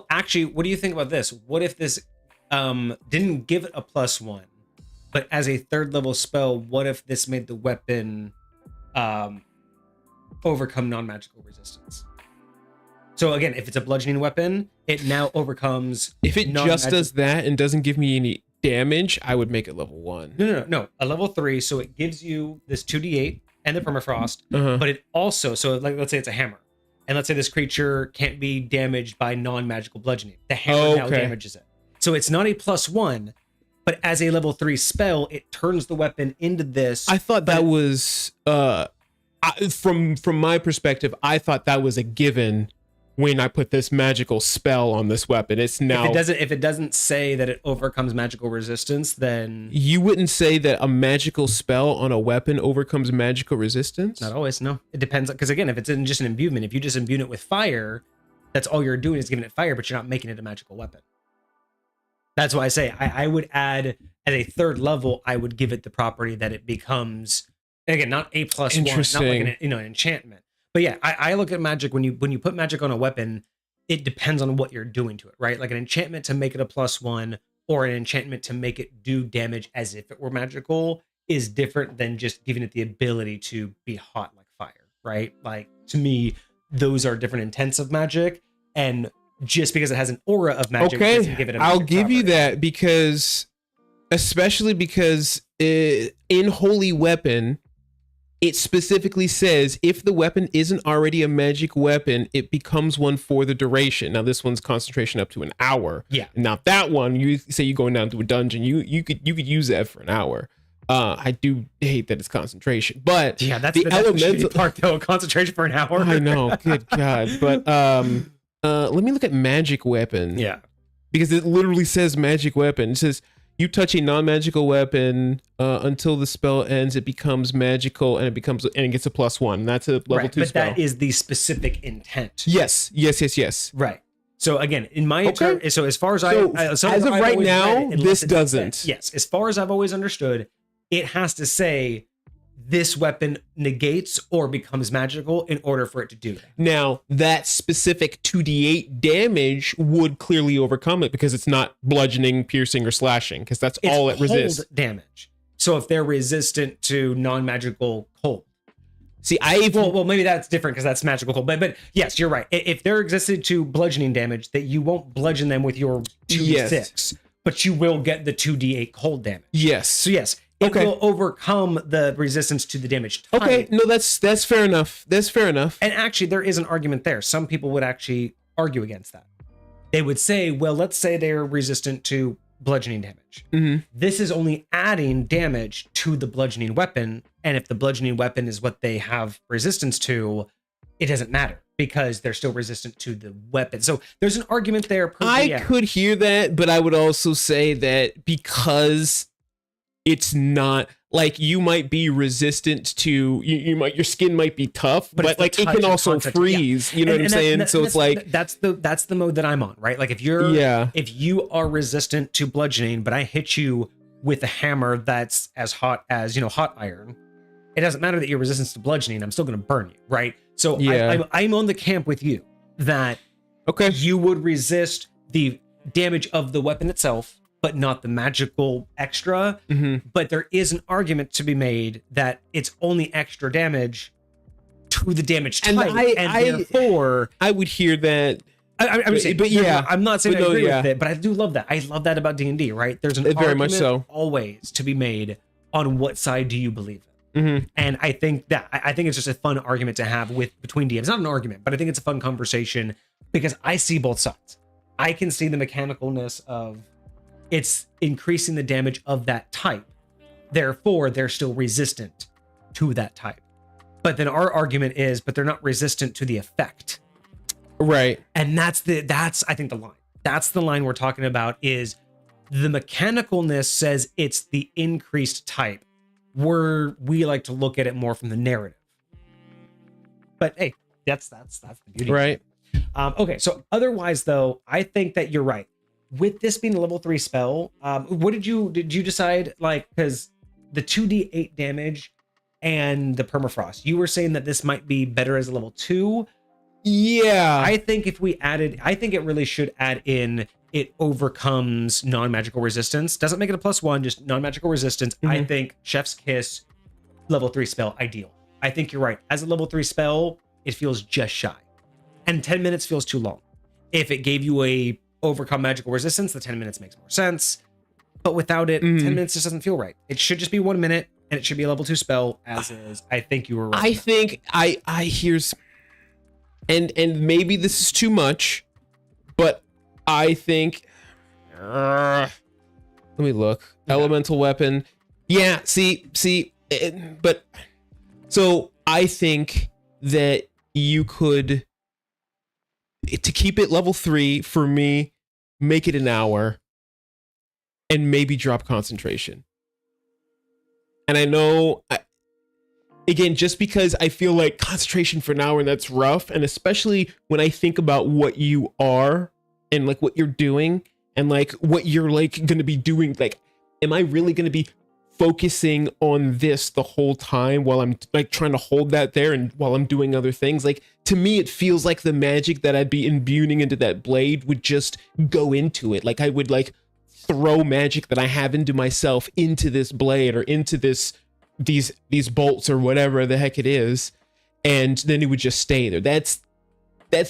Actually, what do you think about this? What if this didn't give it a +1, but as a 3rd level spell, what if this made the weapon overcome non-magical resistance? So again, if it's a bludgeoning weapon, it now overcomes. If it just does that and doesn't give me any damage, I would make it level 1. No, a level 3. So it gives you this 2d8 and the permafrost, but it also, so like let's say it's a hammer, and let's say this creature can't be damaged by non-magical bludgeoning. The hammer now damages it. So it's not a +1, but as a level 3 spell, it turns the weapon into this. I thought that was from my perspective, I thought that was a given. When I put this magical spell on this weapon, it's now. If it doesn't say that it overcomes magical resistance, then you wouldn't say that a magical spell on a weapon overcomes magical resistance. Not always. No, it depends. Because again, if it's in just an imbuement, if you just imbue it with fire, that's all you're doing is giving it fire, but you're not making it a magical weapon. That's why I say I would add at a third level, I would give it the property that it becomes, again, not a plus one, not like an enchantment. But yeah, I look at magic when you put magic on a weapon, it depends on what you're doing to it, right? Like an enchantment to make it a plus one, or an enchantment to make it do damage as if it were magical is different than just giving it the ability to be hot like fire, right? Like to me, those are different intents of magic, and just because it has an aura of magic doesn't give it a magic I'll give you property. that, because especially because in Holy Weapon, it specifically says if the weapon isn't already a magic weapon, it becomes one for the duration. Now this one's concentration up to an hour. Yeah. Now that one, you say you're going down to a dungeon, you could use that for an hour. I do hate that it's concentration, but Yeah, that's the elemental part though. Concentration for an hour. I know, good God. But let me look at magic weapon. Yeah. Because it literally says magic weapon. It says you touch a non-magical weapon until the spell ends, it becomes magical, and it gets a +1. That's a level 2 but spell. that is the specific intent. Yes. Right. So again, in my so as far as as of right now, this doesn't. Yes, as far as I've always understood, it has to say this weapon negates or becomes magical in order for it to do that. Now, that specific 2d8 damage would clearly overcome it, because it's not bludgeoning, piercing, or slashing, because that's all it resists. Cold damage. So if they're resistant to non-magical cold. See, well, maybe that's different because that's magical cold. But yes, you're right. If they're resistant to bludgeoning damage, that you won't bludgeon them with your 2d6, but you will get the 2d8 cold damage. Yes. So yes, it will overcome the resistance to the damage type. Okay, no, that's fair enough. That's fair enough. And actually, there is an argument there. Some people would actually argue against that. They would say, well, let's say they're resistant to bludgeoning damage. Mm-hmm. This is only adding damage to the bludgeoning weapon. And if the bludgeoning weapon is what they have resistance to, it doesn't matter because they're still resistant to the weapon. So there's an argument there. I could hear that, but I would also say that because it's not like, you might be resistant to your skin might be tough, but like it can also freeze. You know what I'm saying? So it's like that's the mode that I'm on, right? Like if you are resistant to bludgeoning, but I hit you with a hammer that's as hot as hot iron, it doesn't matter that you're resistant to bludgeoning. I'm still going to burn you, right? So I'm on the camp with you that you would resist the damage of the weapon itself, but not the magical extra. Mm-hmm. But there is an argument to be made that it's only extra damage to the damage type, and therefore I would hear that. I would say, but yeah, I'm not saying I agree with it, but I do love that. I love that about D&D, right? There's an very argument much so always to be made on what side do you believe in. Mm-hmm. And I think it's just a fun argument to have between DMs. Not an argument, but I think it's a fun conversation because I see both sides. I can see the mechanicalness of it's increasing the damage of that type. Therefore, they're still resistant to that type. But then our argument is, but they're not resistant to the effect. Right. And that's I think the line. That's the line we're talking about, is the mechanicalness says it's the increased type. We like to look at it more from the narrative. But hey, that's the beauty. Right. Okay, so otherwise though, I think that you're right. With this being a level 3 spell, what did you decide, like, because the 2d8 damage and the permafrost, you were saying that this might be better as a level 2. Yeah. I think if we I think it really should add in, it overcomes non-magical resistance. Doesn't make it a +1, just non-magical resistance. Mm-hmm. I think Chef's Kiss, level 3 spell, ideal. I think you're right. As a level 3 spell, it feels just shy. And 10 minutes feels too long. If it gave you a overcome magical resistance, the 10 minutes makes more sense. But without it, 10 minutes just doesn't feel right. It should just be 1 minute, and it should be a level 2 spell as is. I think you were right. I think here's, and maybe this is too much, but I think let me look. Yeah. Elemental weapon. Yeah, but so I think that you could, to keep it level 3 for me, make it an hour and maybe drop concentration. And I know, again, just because I feel like concentration for an hour, and that's rough. And especially when I think about what you are and like what you're doing, and like what you're like going to be doing. Like, am I really going to be focusing on this the whole time while I'm like trying to hold that there and while I'm doing other things? Like, to me, it feels like the magic that I'd be imbuing into that blade would just go into it. Like, I would like throw magic that I have into myself into this blade or into these bolts or whatever the heck it is, and then it would just stay there. That's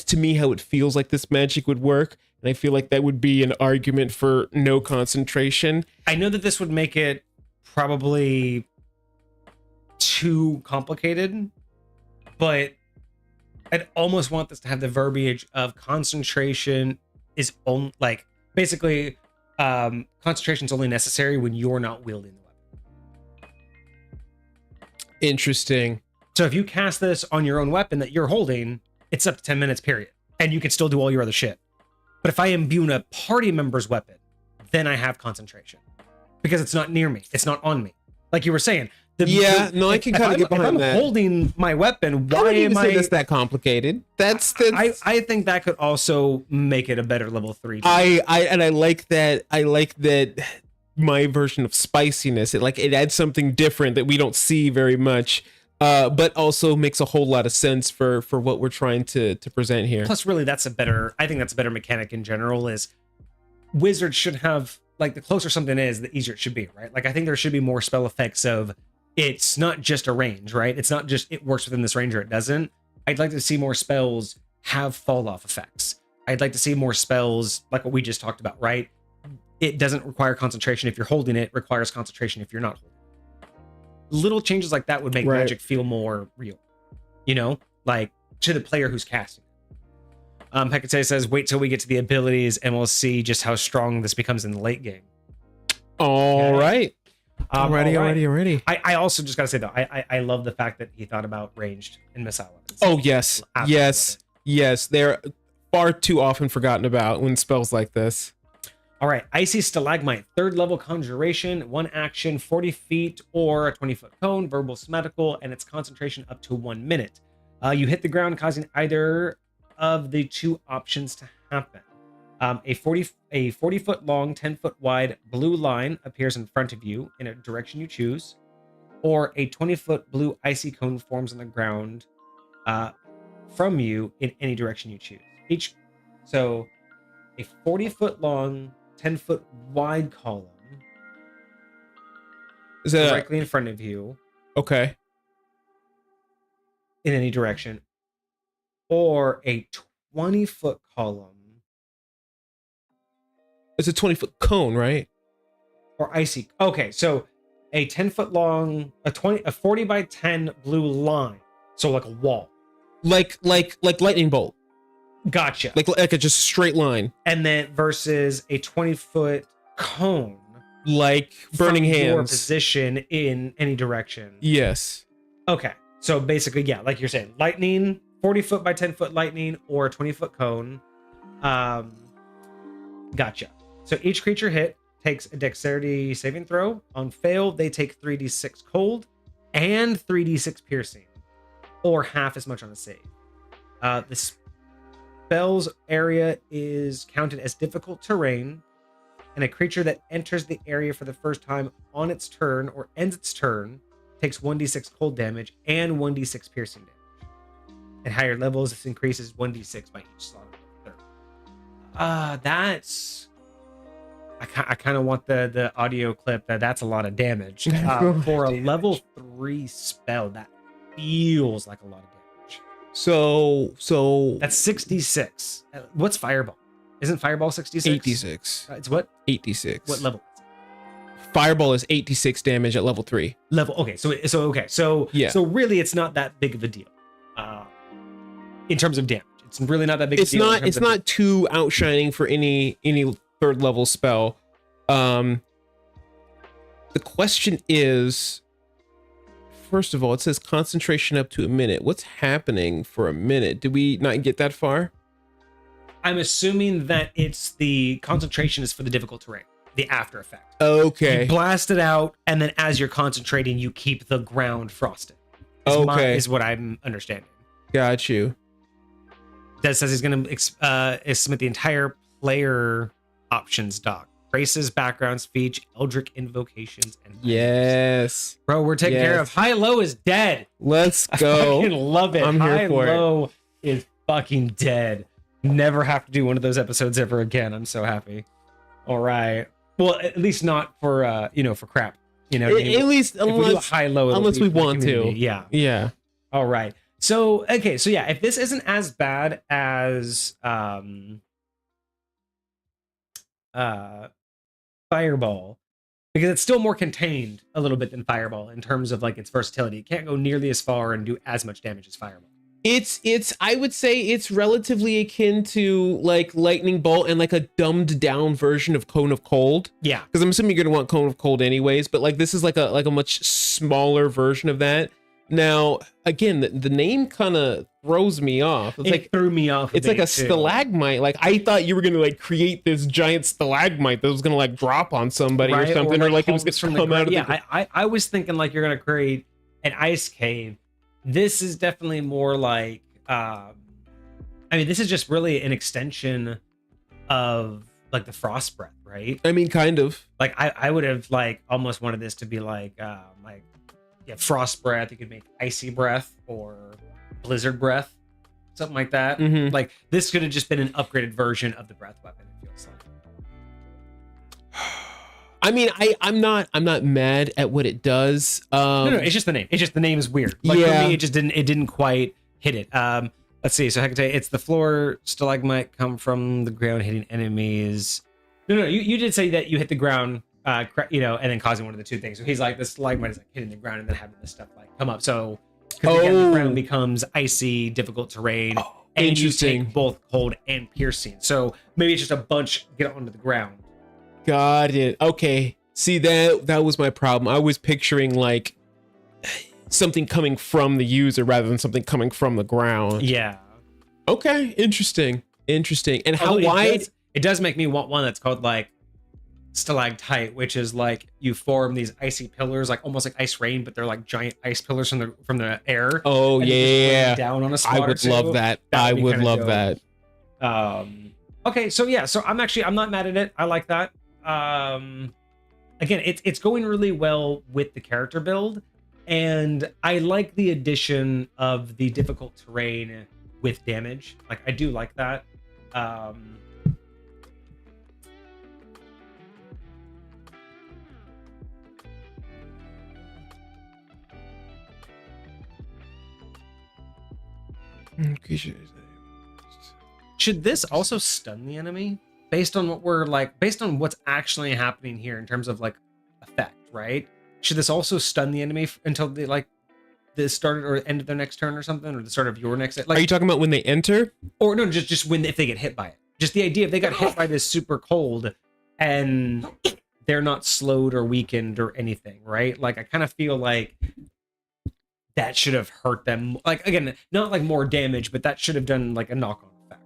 to me how it feels like this magic would work, and I feel like that would be an argument for no concentration. I know that this would make it probably too complicated, but I'd almost want this to have the verbiage of concentration is only like basically concentration is only necessary when you're not wielding the weapon. Interesting. So if you cast this on your own weapon that you're holding, it's up to 10 minutes, period. And you can still do all your other shit. But if I imbue a party member's weapon, then I have concentration. Because it's not near me. It's not on me. Like you were saying. I can kind of get behind that. If I'm holding my weapon, why am I... That's that complicated. That's I think that could also make it a better level 3. I like that. I like that my version of spiciness. It adds something different that we don't see very much. But also makes a whole lot of sense for what we're trying to present here. Plus, really, I think that's a better mechanic in general. Is wizards should have, like, the closer something is, the easier it should be, right? Like, I think there should be more spell effects of it's not just a range, right? It's not just it works within this range or it doesn't. I'd like to see more spells have fall off effects. I'd like to see more spells like what we just talked about, right? It doesn't require concentration if you're holding it, requires concentration if you're not holding it. Little changes like that would make magic feel more real, you know, like to the player who's casting it. Hecate says, wait till we get to the abilities and we'll see just how strong this becomes in the late game. All right. Already. I also just gotta say though, I love the fact that he thought about ranged and missile weapons. Oh yes. Yes. They're far too often forgotten about when spells like this. All right, Icy Stalagmite, 3rd level conjuration, 1 action, 40 feet or a 20-foot cone, verbal smetical, and its concentration up to 1 minute. You hit the ground, causing either of the 2 options to happen. A 40-foot long, 10-foot wide blue line appears in front of you in a direction you choose, or a 20-foot blue icy cone forms on the ground from you in any direction you choose. So a 40-foot long, 10-foot wide column is that directly in front of you. Okay. In any direction. Or a 20-foot column. It's a 20-foot cone, right? Or icy. Okay, so a 10-foot long, a 40 by 10 blue line. So like a wall. Like lightning bolt. Gotcha. Like a just straight line. And then versus a 20-foot cone. Like burning from hands. Your position in any direction. Yes. Okay. So basically, yeah, like you're saying, lightning, 40-foot by 10-foot lightning, or a 20-foot cone. Gotcha. So each creature hit takes a dexterity saving throw. On fail, they take 3d6 cold and 3d6 piercing, or half as much on a save. The spell's area is counted as difficult terrain, and a creature that enters the area for the first time on its turn or ends its turn takes 1d6 cold damage and 1d6 piercing damage. At higher levels, this increases 1d6 by each slot of the third. That's... I kind of want the audio clip that's a lot of damage. For a level 3 spell, that feels like a lot of damage. So that's 66. What's Fireball? Isn't Fireball 66? 86. It's what? 86. What level? Fireball is 86 damage at level 3. Okay. So yeah. So really, it's not that big of a deal. In terms of damage, it's really not that big. It's not. It's not too outshining for any 3rd level spell. The question is, first of all, it says concentration up to a minute. What's happening for a minute? Did we not get that far? I'm assuming that it's the concentration is for the difficult terrain, the after effect. Okay. You blast it out, and then as you're concentrating, you keep the ground frosted. Is what I'm understanding. Got you. That says he's going to submit the entire player options dock. Traces, background speech, Eldritch invocations, and yes, bro, we're taking care of. High low is dead. Let's go. I fucking love it. I'm here High for low is fucking dead. Never have to do one of those episodes ever again. I'm so happy. All right. Well, at least not for for crap. You know, At least if we do a unless high low, unless we want to. Yeah. Yeah. All right. So okay. So yeah, if this isn't as bad as Fireball, because it's still more contained a little bit than Fireball in terms of like its versatility. It can't go nearly as far and do as much damage as Fireball. It's I would say it's relatively akin to like Lightning Bolt and like a dumbed down version of Cone of Cold. Yeah. Because I'm assuming you're gonna want Cone of Cold anyways, but like this is like a much smaller version of that. Now, again, the name kind of throws me off. It threw me off. It's like a stalagmite. Like I thought you were gonna like create this giant stalagmite that was gonna like drop on somebody or something, or like it was gonna come out of the... I was thinking like you're gonna create an ice cave. This is definitely more like I mean, this is just really an extension of like the frost breath, right? I mean, kind of. Like I would have like almost wanted this to be like frost breath. You could make icy breath or blizzard breath, something like that. Mm-hmm. Like this could have just been an upgraded version of the breath weapon, it feels like. I mean, I'm not mad at what it does. No, it's just the name. It's just the name is weird. Like for me, it didn't quite hit it. Let's see. So Hecate, it's the floor stalagmite come from the ground hitting enemies. No, you did say that you hit the ground, and then causing one of the two things. So he's like, the stalagmite is like hitting the ground and then having this stuff like come up. So because again, the ground becomes icy, difficult terrain, and you take both cold and piercing. So maybe it's just a bunch get onto the ground. Got it. Okay. See, that was my problem. I was picturing like something coming from the user rather than something coming from the ground. Yeah. Okay. Interesting. And how wide? It does make me want one that's called like stalactite, which is like you form these icy pillars, like almost like ice rain, but they're like giant ice pillars from the air. Oh yeah. Down on a spot. I would love that. I would love that. Okay. So yeah. So I'm not mad at it. I like that. Again, it's going really well with the character build, and I like the addition of the difficult terrain with damage. Like I do like that. Should this also stun the enemy? Based on what's actually happening here in terms of like effect, right? Should this also stun the enemy until they like the start or end of their next turn or something, or the start of your next? Like, are you talking about when they enter? Or no, just when if they get hit by it. Just the idea if they got hit by this super cold and they're not slowed or weakened or anything, right? Like I kind of feel like that should have hurt them. Like again, not like more damage, but that should have done like a knock-on effect.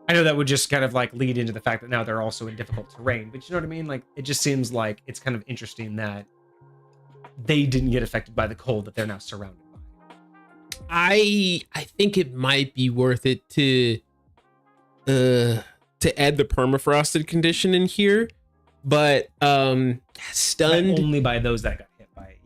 I know that would just kind of like lead into the fact that now they're also in difficult terrain, but you know what I mean? Like it just seems like it's kind of interesting that they didn't get affected by the cold that they're now surrounded by. I think it might be worth it to add the permafrosted condition in here, but stunned but only by those that got hit by it.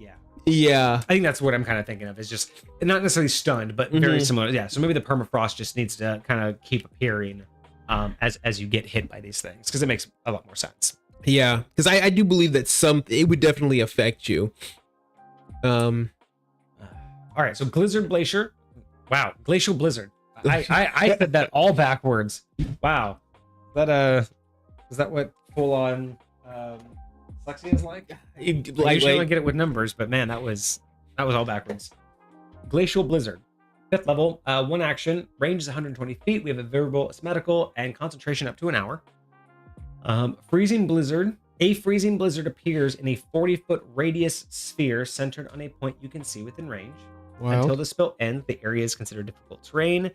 Yeah. I think that's what I'm kind of thinking of, is just not necessarily stunned, but very similar. Yeah. So maybe the permafrost just needs to kind of keep appearing as you get hit by these things, because it makes a lot more sense. Yeah, because I do believe that it would definitely affect you. All right. So Blizzard Glacier. Wow. Glacial Blizzard. I said that all backwards. Wow. Is that what full on dyslexia is like? I usually only get it with numbers, but man, that was all backwards. Glacial Blizzard. 5th level, 1 action, range is 120 feet. We have a variable asthmatical and concentration up to an hour. Freezing Blizzard. A freezing blizzard appears in a 40-foot radius sphere centered on a point you can see within range. Wow. Until the spell ends, the area is considered difficult terrain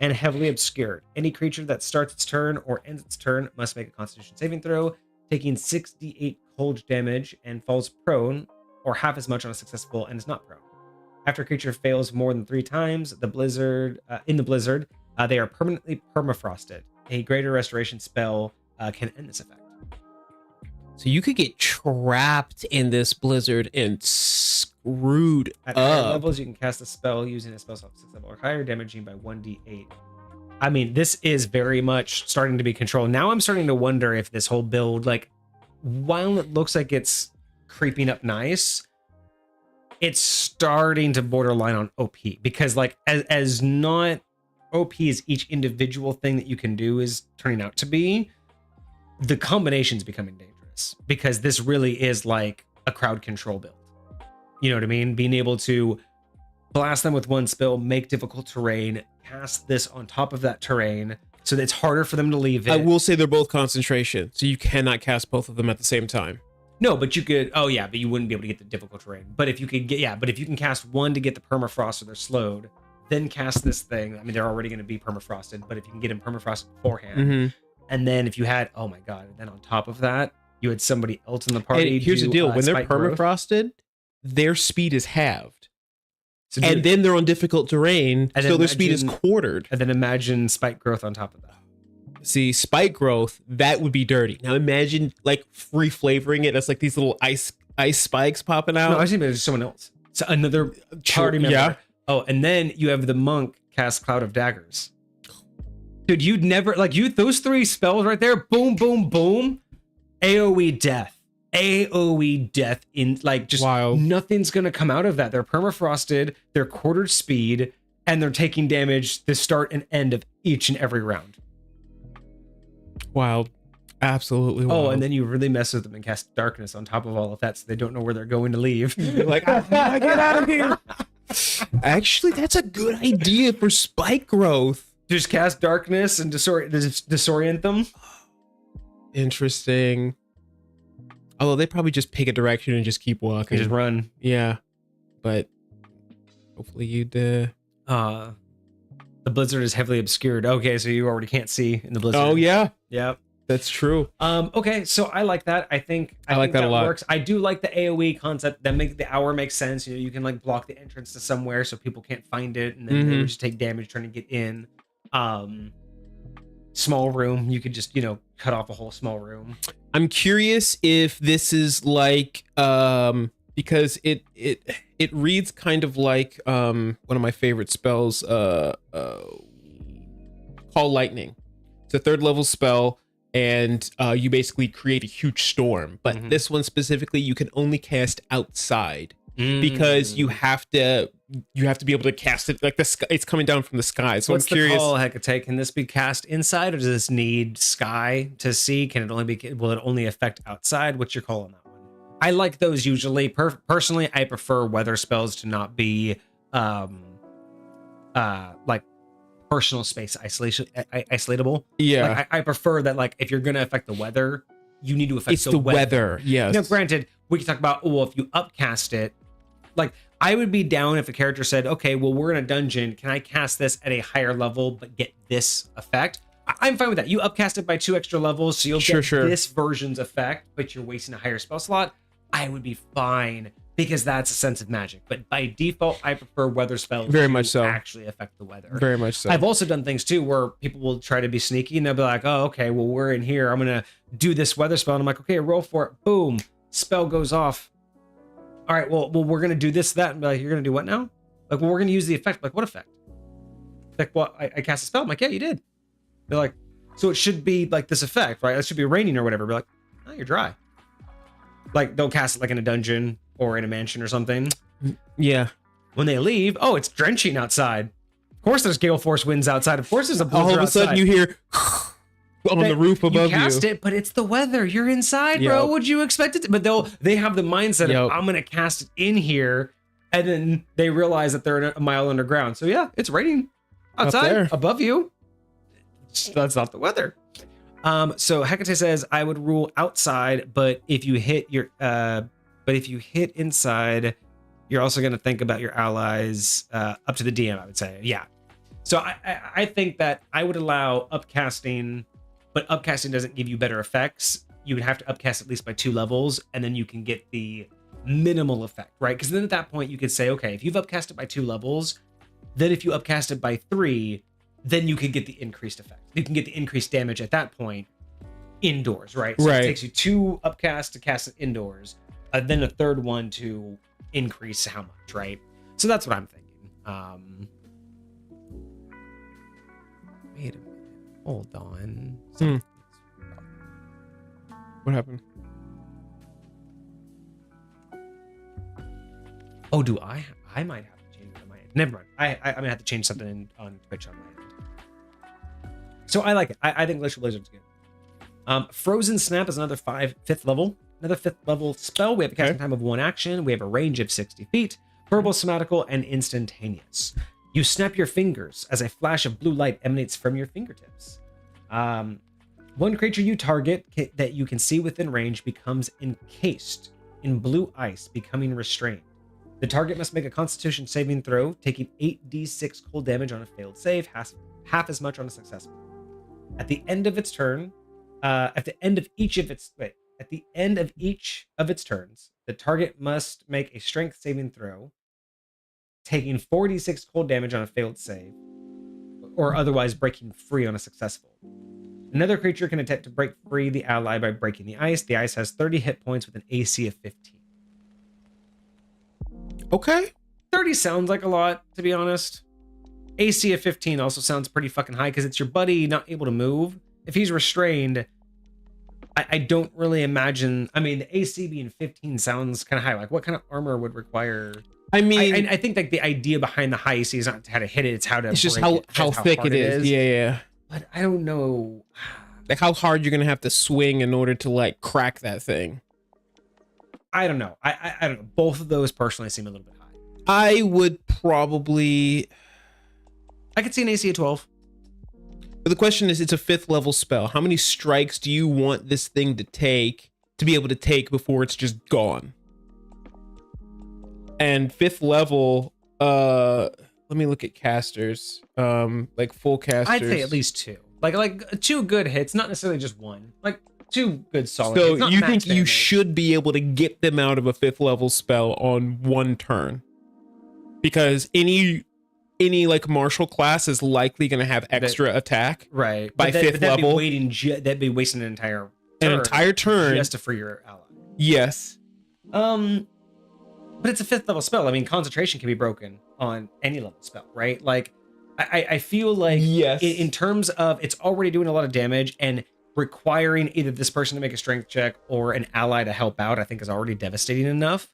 and heavily obscured. Any creature that starts its turn or ends its turn must make a Constitution saving throw, taking 68 cold damage and falls prone, or half as much on a successful and is not prone. After a creature fails more than 3 times, in the blizzard, they are permanently permafrosted. A greater restoration spell can end this effect. So you could get trapped in this blizzard and screwed At higher up. levels, you can cast a spell using a spell slot 6 level or higher, damaging by 1d8. I mean, this is very much starting to be controlled. Now I'm starting to wonder if this whole build, like, while it looks like it's creeping up nice, it's starting to borderline on OP. Because, like, as not OP as each individual thing that you can do is turning out to be, the combination's becoming dangerous. Because this really is like a crowd control build. You know what I mean? Being able to blast them with one spell, make difficult terrain, cast this on top of that terrain, so that it's harder for them to leave it. I will say they're both concentration, so you cannot cast both of them at the same time. No, but you could. Oh yeah, but you wouldn't be able to get the difficult terrain. But if you could get, yeah, but if you can cast one to get the permafrost, so they're slowed, then cast this thing. I mean, they're already going to be permafrosted, but if you can get them permafrost beforehand, and then if you had, oh my god, then on top of that, you had somebody else in the party. And here's the deal: when they're spike growth. permafrosted, their speed is halved. So and then they're on difficult terrain, so their speed is quartered. And then imagine spike growth on top of that. See, spike growth, that would be dirty. Now imagine like free flavoring it. That's like these little ice spikes popping out. No, I think there's someone else. So another party member. Yeah. Oh, and then you have the monk cast Cloud of Daggers. Dude, you'd never, like, those 3 spells right there, boom, boom, boom, AoE death. AoE death in, like, just wild. Nothing's gonna come out of that. They're permafrosted, they're quartered speed, and they're taking damage the start and end of each and every round. Wild. Absolutely wild. Oh, and then you really mess with them and cast darkness on top of all of that, so they don't know where they're going to leave. You're like, I get out of here. Actually, that's a good idea for spike growth. Just cast darkness and disorient them. Interesting. Although they probably just pick a direction and just keep walking. And just run. Yeah. But hopefully you'd the blizzard is heavily obscured. Okay, so you already can't see in the blizzard. Oh yeah. Yep. That's true. Okay, so I like that. I think that a lot. Works. I do like the AoE concept. That make the hour make sense. You know, you can like block the entrance to somewhere so people can't find it, and then they would just take damage trying to get in. Small room, you could just, you know, cut off a whole small room. I'm curious if this is like because it reads kind of like one of my favorite spells, Call Lightning. It's a 3rd level spell, and you basically create a huge storm. But this one specifically, you can only cast outside because you have to be able to cast it like the sky. It's coming down from the sky. So what's I'm curious. The call, Hecate? Can this be cast inside, or does this need sky to see? Will it only affect outside? What's your call on that one? I like those usually. Personally, I prefer weather spells to not be like personal space isolatable. Yeah, like, I prefer that. Like, if you're gonna affect the weather, you need to affect the weather. Yes. Now, granted, we can talk about, well, if you upcast it, like, I would be down if a character said, okay, well, we're in a dungeon. Can I cast this at a higher level but get this effect? I'm fine with that. You upcast it by 2 extra levels, so you'll get this version's effect, but you're wasting a higher spell slot. I would be fine because that's a sense of magic. But by default, I prefer weather spells very much so actually affect the weather. Very much so. I've also done things too where people will try to be sneaky and they'll be like, oh, okay, well, we're in here. I'm going to do this weather spell. And I'm like, okay, roll for it. Boom. Spell goes off. All right, well, we're going to do this, that. And be like, you're going to do what now? Like, well, we're going to use the effect. Like, what effect? Like, well, I cast a spell. I'm like, yeah, you did. They're like, so it should be like this effect, right? It should be raining or whatever. Be like, oh, you're dry. Like, they'll cast it like in a dungeon or in a mansion or something. Yeah. When they leave, oh, it's drenching outside. Of course there's gale force winds outside. Of course there's a blizzard all of a outside. Sudden you hear on the roof above you. You cast it, but it's the weather. You're inside, bro. Would you expect it to? But they have the mindset of, I'm going to cast it in here. And then they realize that they're a mile underground. So yeah, it's raining outside above you. That's not the weather. So Hecate says, I would rule outside, but if you hit inside, you're also going to think about your allies, up to the DM, I would say. Yeah. So I think that I would allow upcasting, but upcasting doesn't give you better effects. You would have to upcast at least by 2 levels, and then you can get the minimal effect, right? Because then at that point you could say, okay, if you've upcast it by 2 levels, then if you upcast it by 3, then you could get the increased effect. You can get the increased damage at that point. indoors, right? So Right. it takes you 2 upcast to cast it indoors, then a third one to increase how much, right? So that's what I'm thinking. Wait a minute. Hold on. What happened? Oh, do I? I might have to change it on my end. Never mind. I'm gonna have to change something on Twitch on my end. So I like it. I think Glacial Blizzard's good. Frozen Snap is another 5th level. Another 5th level spell. We have a casting time of 1 action. We have a range of 60 feet. Verbal, somatical, and instantaneous. You snap your fingers as a flash of blue light emanates from your fingertips. One creature you target that you can see within range becomes encased in blue ice, becoming restrained. The target must make a Constitution saving throw, taking 8d6 cold damage on a failed save, half as much on a successful. At the end of its turn, at the end of each of its turns, the target must make a Strength saving throw, taking 4d6 cold damage on a failed save, or otherwise breaking free on a successful. Another creature can attempt to break free the ally by breaking the ice. The ice has 30 hit points with an AC of 15. Okay. 30 sounds like a lot, to be honest. AC of 15 also sounds pretty fucking high because it's your buddy not able to move. If he's restrained, I don't really imagine. I mean, the AC being 15 sounds kind of high. Like, what kind of armor would require? I mean, I think like the idea behind the high AC is not how to hit it; it's how to. it's just break how thick hard it is. Yeah. But I don't know. Like how hard you're gonna have to swing in order to like crack that thing. I don't know. I don't know. Both of those personally seem a little bit high. I would probably. I could see an AC of 12. But the question is, it's a 5th level spell. How many strikes do you want this thing to be able to take before it's just gone? And 5th level, let me look at casters. Like full casters. I'd say at least 2. Like 2 good hits, not necessarily just 1. Like 2 good solid hits. So Not you max think you damage. should be able to get them out of a 5th level spell on 1 turn? Because any like martial class is likely going to have extra attack, right? By 5th level, That'd be wasting an entire turn just to free your ally. Yes. But it's a 5th level spell. I mean, concentration can be broken on any level spell, right? Like, I feel like Yes. in terms of it's already doing a lot of damage and requiring either this person to make a strength check or an ally to help out, I think is already devastating enough.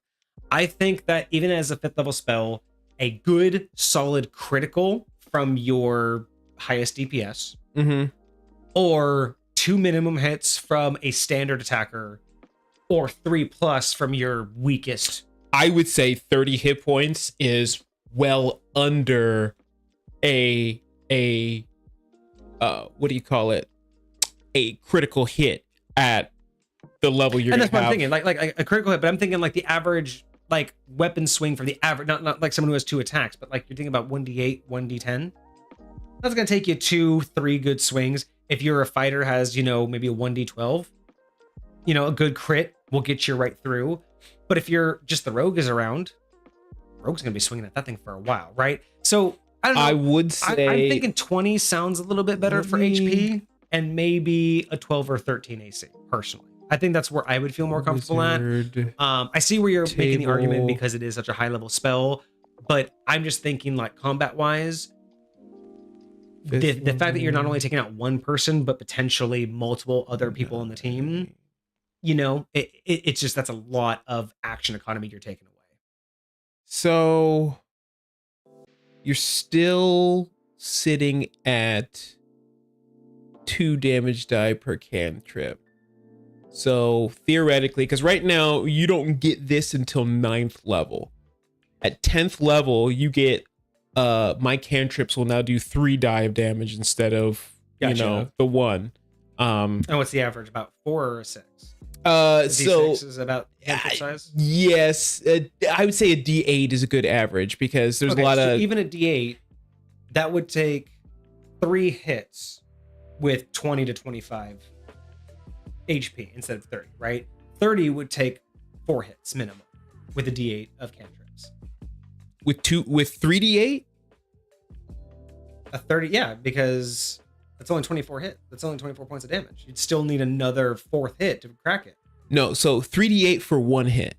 I think that even as a 5th level spell, a good solid critical from your highest DPS, or 2 minimum hits from a standard attacker, or 3+ from your weakest. I would say 30 hit points is well under a what do you call it? A critical hit at the level you're. And that's what I'm thinking, like a critical hit. But I'm thinking like the average like weapon swing for the average, not like someone who has 2 attacks, but like you're thinking about 1d8, 1d10. That's gonna take you 2-3 good swings. If you're a fighter, has maybe a 1d12. A good crit will get you right through. But if you're just the rogue is around, rogue's gonna be swinging at that thing for a while, right? So I don't know. I would say I'm thinking 20 sounds a little bit better for HP, and maybe a 12 or 13 AC personally. I think that's where I would feel more comfortable at. I see where you're making the argument because it is such a high level spell, but I'm just thinking like combat wise, the fact that you're not only taking out one person but potentially multiple other people on the team, it's just that's a lot of action economy you're taking away. So you're still sitting at 2 damage die per cantrip. So theoretically, because right now you don't get this until 9th level. At 10th level, you get my cantrips will now do 3 die of damage instead of Gotcha. the 1. And what's the average? About 4 or 6? So D6 is about cantrip size. Yes, I would say a D8 is a good average because there's a lot of even a D8 that would take 3 hits with 20 to 25 HP instead of 30, right? 30 would take 4 hits minimum with a D8 of cantrips. with 3D8. A 30, yeah, because That's only 24 hit. That's only 24 points of damage. You'd still need another fourth hit to crack it. No, so 3d8 for one hit.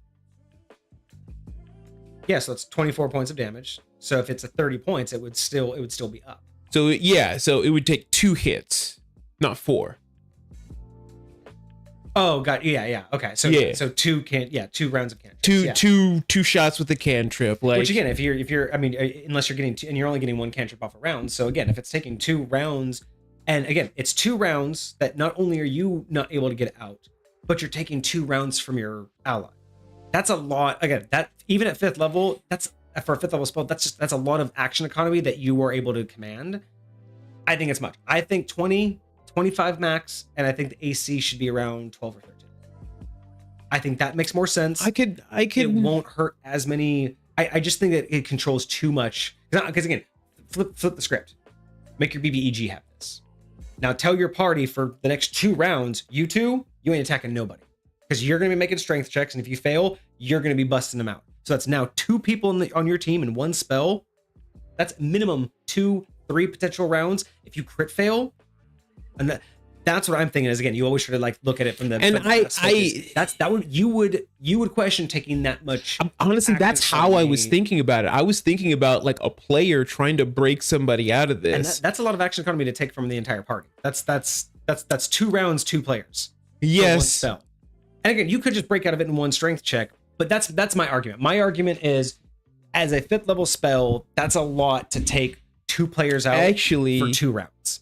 Yeah, so it's 24 points of damage. So if it's a 30 points, it would still be up. So yeah, so it would take 2 hits, not 4. Oh god, yeah. Okay, so Yeah. so 2 rounds of cantrips. Two shots with the cantrip. Like, which again, if you're, I mean, unless you're getting and you're only getting 1 cantrip off a round. So again, if it's taking 2 rounds, and again, it's 2 rounds that not only are you not able to get out, but you're taking 2 rounds from your ally. That's a lot. Again, that even at 5th level, that's for a 5th level spell. That's a lot of action economy that you are able to command. I think it's much. I think 20, 25 max, and I think the AC should be around 12 or 13. I think that makes more sense. I could. It won't hurt as many. I just think that it controls too much. Because again, flip the script. Make your BBEG have this. Now tell your party for the next 2 rounds, you ain't attacking nobody. Because you're going to be making strength checks, and if you fail, you're going to be busting them out. So that's now 2 people on your team in 1 spell. That's minimum 2, 3 potential rounds. If you crit fail, and that's what I'm thinking is, again, you always try to like look at it from the. And that would you would question taking that much. Honestly, that's how I was thinking about it. I was thinking about like a player trying to break somebody out of this. And that's a lot of action economy to take from the entire party. That's 2 rounds, 2 players. Yes. One spell. And again, you could just break out of it in 1 strength check, but that's my argument. My argument is, as a 5th level spell, that's a lot to take 2 players out Actually, for 2 rounds.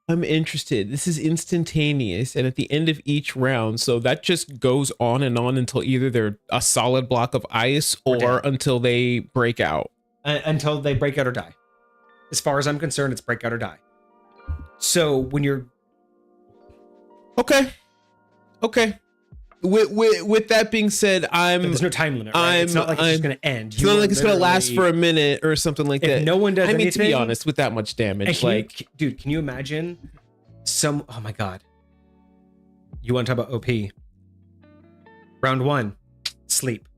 I'm interested. This is instantaneous, and at the end of each round, so that just goes on and on until either they're a solid block of ice or until they break out. Until they break out or die. As far as I'm concerned, it's break out or die. So when you're okay. With that being said, but there's no time limit, right? It's not like it's just going to end. It's not like it's going to last for a minute or something like that. If no one does anything, to be honest, with that much damage, dude, can you imagine oh my god. You want to talk about OP? Round 1, sleep.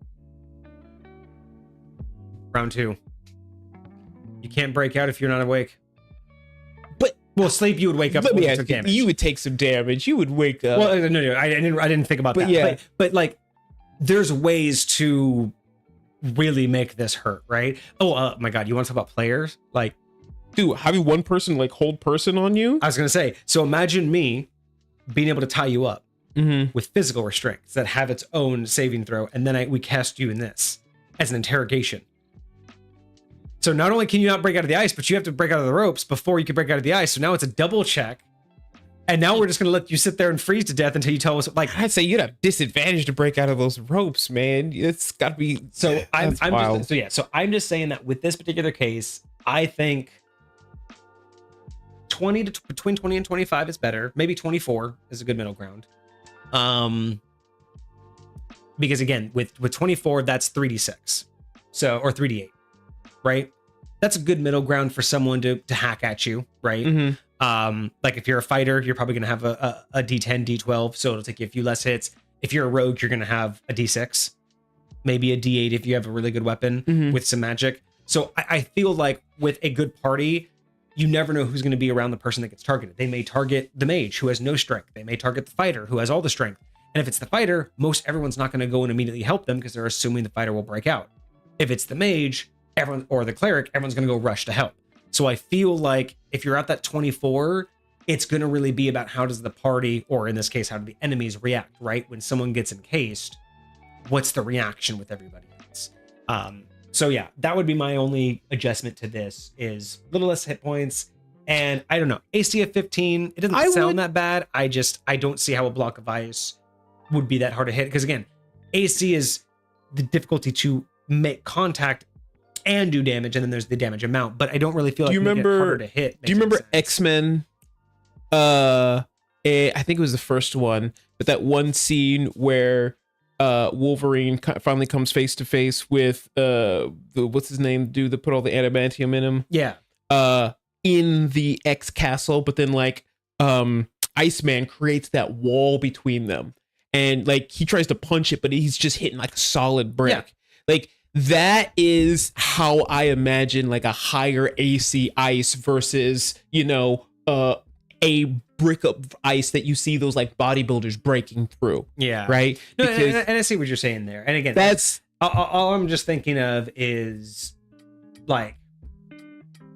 Round 2, you can't break out if you're not awake. Well, sleep, you would wake up. You would take some damage. You would wake up. Well, no, I didn't think about that. Yeah. But like, there's ways to really make this hurt, right? Oh my god, you want to talk about players? Like, dude, having one person like hold person on you. I was gonna say. So imagine me being able to tie you up with physical restraints that have its own saving throw, and then we cast you in this as an interrogation. So not only can you not break out of the ice, but you have to break out of the ropes before you can break out of the ice. So now it's a double check. And now we're just going to let you sit there and freeze to death until you tell us, like, I'd say you'd have disadvantage to break out of those ropes, man. It's got to be. So I'm just saying that with this particular case, I think between 20 and 25 is better. Maybe 24 is a good middle ground. Because again, with 24, that's 3d6. So, or 3d8. Right? That's a good middle ground for someone to hack at you, right? Like if you're a fighter, you're probably gonna have a D10, D12, so it'll take you a few less hits. If you're a rogue, you're gonna have a D6, maybe a D8 if you have a really good weapon with some magic. So I feel like with a good party, you never know who's gonna be around the person that gets targeted. They may target the mage who has no strength. They may target the fighter who has all the strength. And if it's the fighter, everyone's not gonna go and immediately help them because they're assuming the fighter will break out. If it's the mage, everyone, or the cleric, everyone's going to go rush to help. So I feel like if you're at that 24, it's going to really be about how does the party, or in this case, how do the enemies react, right? When someone gets encased, what's the reaction with everybody else? So yeah, that would be my only adjustment to this, is a little less hit points. And I don't know, AC of 15, it doesn't sound that bad. I don't see how a block of ice would be that hard to hit. Because again, AC is the difficulty to make contact and do damage, and then there's the damage amount, but I don't really feel like it's harder to hit. Do you remember X-Men? I think it was the first one, but that one scene where Wolverine finally comes face to face with what's his name, dude that put all the adamantium in him. Yeah. In the X castle, but then like Iceman creates that wall between them, and like he tries to punch it, but he's just hitting like a solid brick. Yeah. Like that is how I imagine like a higher AC ice versus, a brick of ice that you see those like bodybuilders breaking through. Yeah. Right. No, Because and I see what you're saying there. And again, that's all I'm just thinking of is like,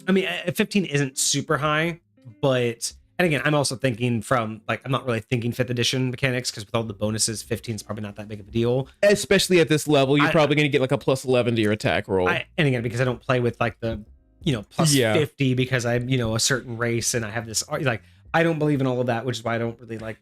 I mean, 15 isn't super high, but, and again, I'm also thinking from like, I'm not really thinking 5th edition mechanics because with all the bonuses, 15 is probably not that big of a deal. especially at this level, you're probably going to get like a plus 11 to your attack roll. And again, because I don't play with like the, plus Yeah. 50 because I'm, a certain race and I have this, like, I don't believe in all of that, which is why I don't really like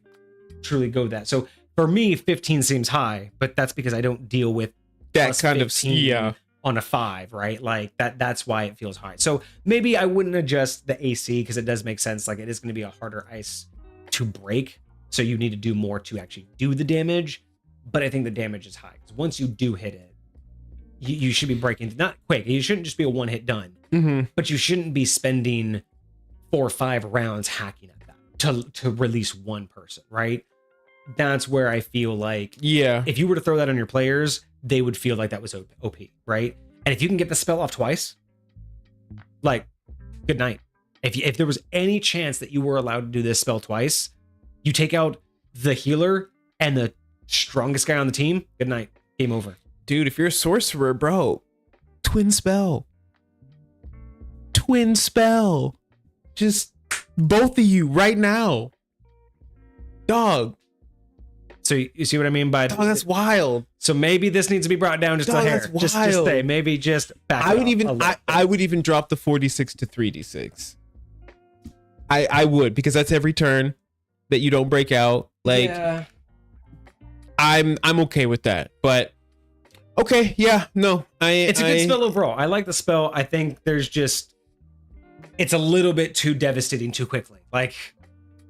truly go that. So for me, 15 seems high, but that's because I don't deal with that plus kind of 15 on a 5, right? Like that's why it feels high. So maybe I wouldn't adjust the AC because it does make sense. Like it is going to be a harder ice to break. So you need to do more to actually do the damage. But I think the damage is high because once you do hit it, you should be breaking, not quick. You shouldn't just be a one hit done, but you shouldn't be spending 4 or 5 rounds hacking at that to release one person, right? That's where I feel like if you were to throw that on your players, they would feel like that was OP, right? And if you can get the spell off twice, like, good night. If there was any chance that you were allowed to do this spell twice, you take out the healer and the strongest guy on the team, good night, game over. Dude, if you're a sorcerer, bro, twin spell. Just both of you right now. Dog. So you see what I mean by that's wild. So maybe this needs to be brought down just a hair. Just stay. Maybe just back. I would even drop the 46 to 3d6. I would, because that's every turn that you don't break out. Like I'm okay with that. But okay, yeah, no. It's a good spell overall. I like the spell. I think there's just it's a little bit too devastating too quickly. Like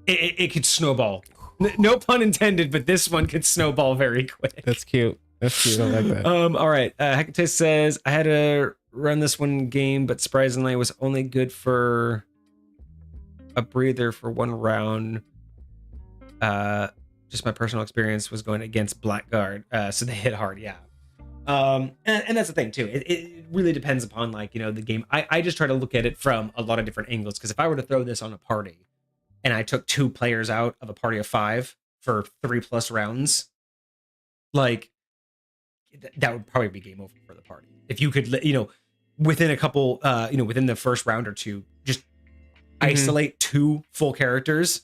it could snowball. No pun intended, but this one could snowball very quick. That's cute. I like that. All right. Hecate says, I had to run this one game, but surprisingly, it was only good for a breather for one round. Just my personal experience was going against Blackguard, so they hit hard. Yeah. And that's the thing too. It really depends upon like the game. I just try to look at it from a lot of different angles because if I were to throw this on a party, and I took 2 players out of a party of 5 for 3+ rounds, like that would probably be game over for the party. If you could, within a couple, within the first round or 2, just isolate 2 full characters,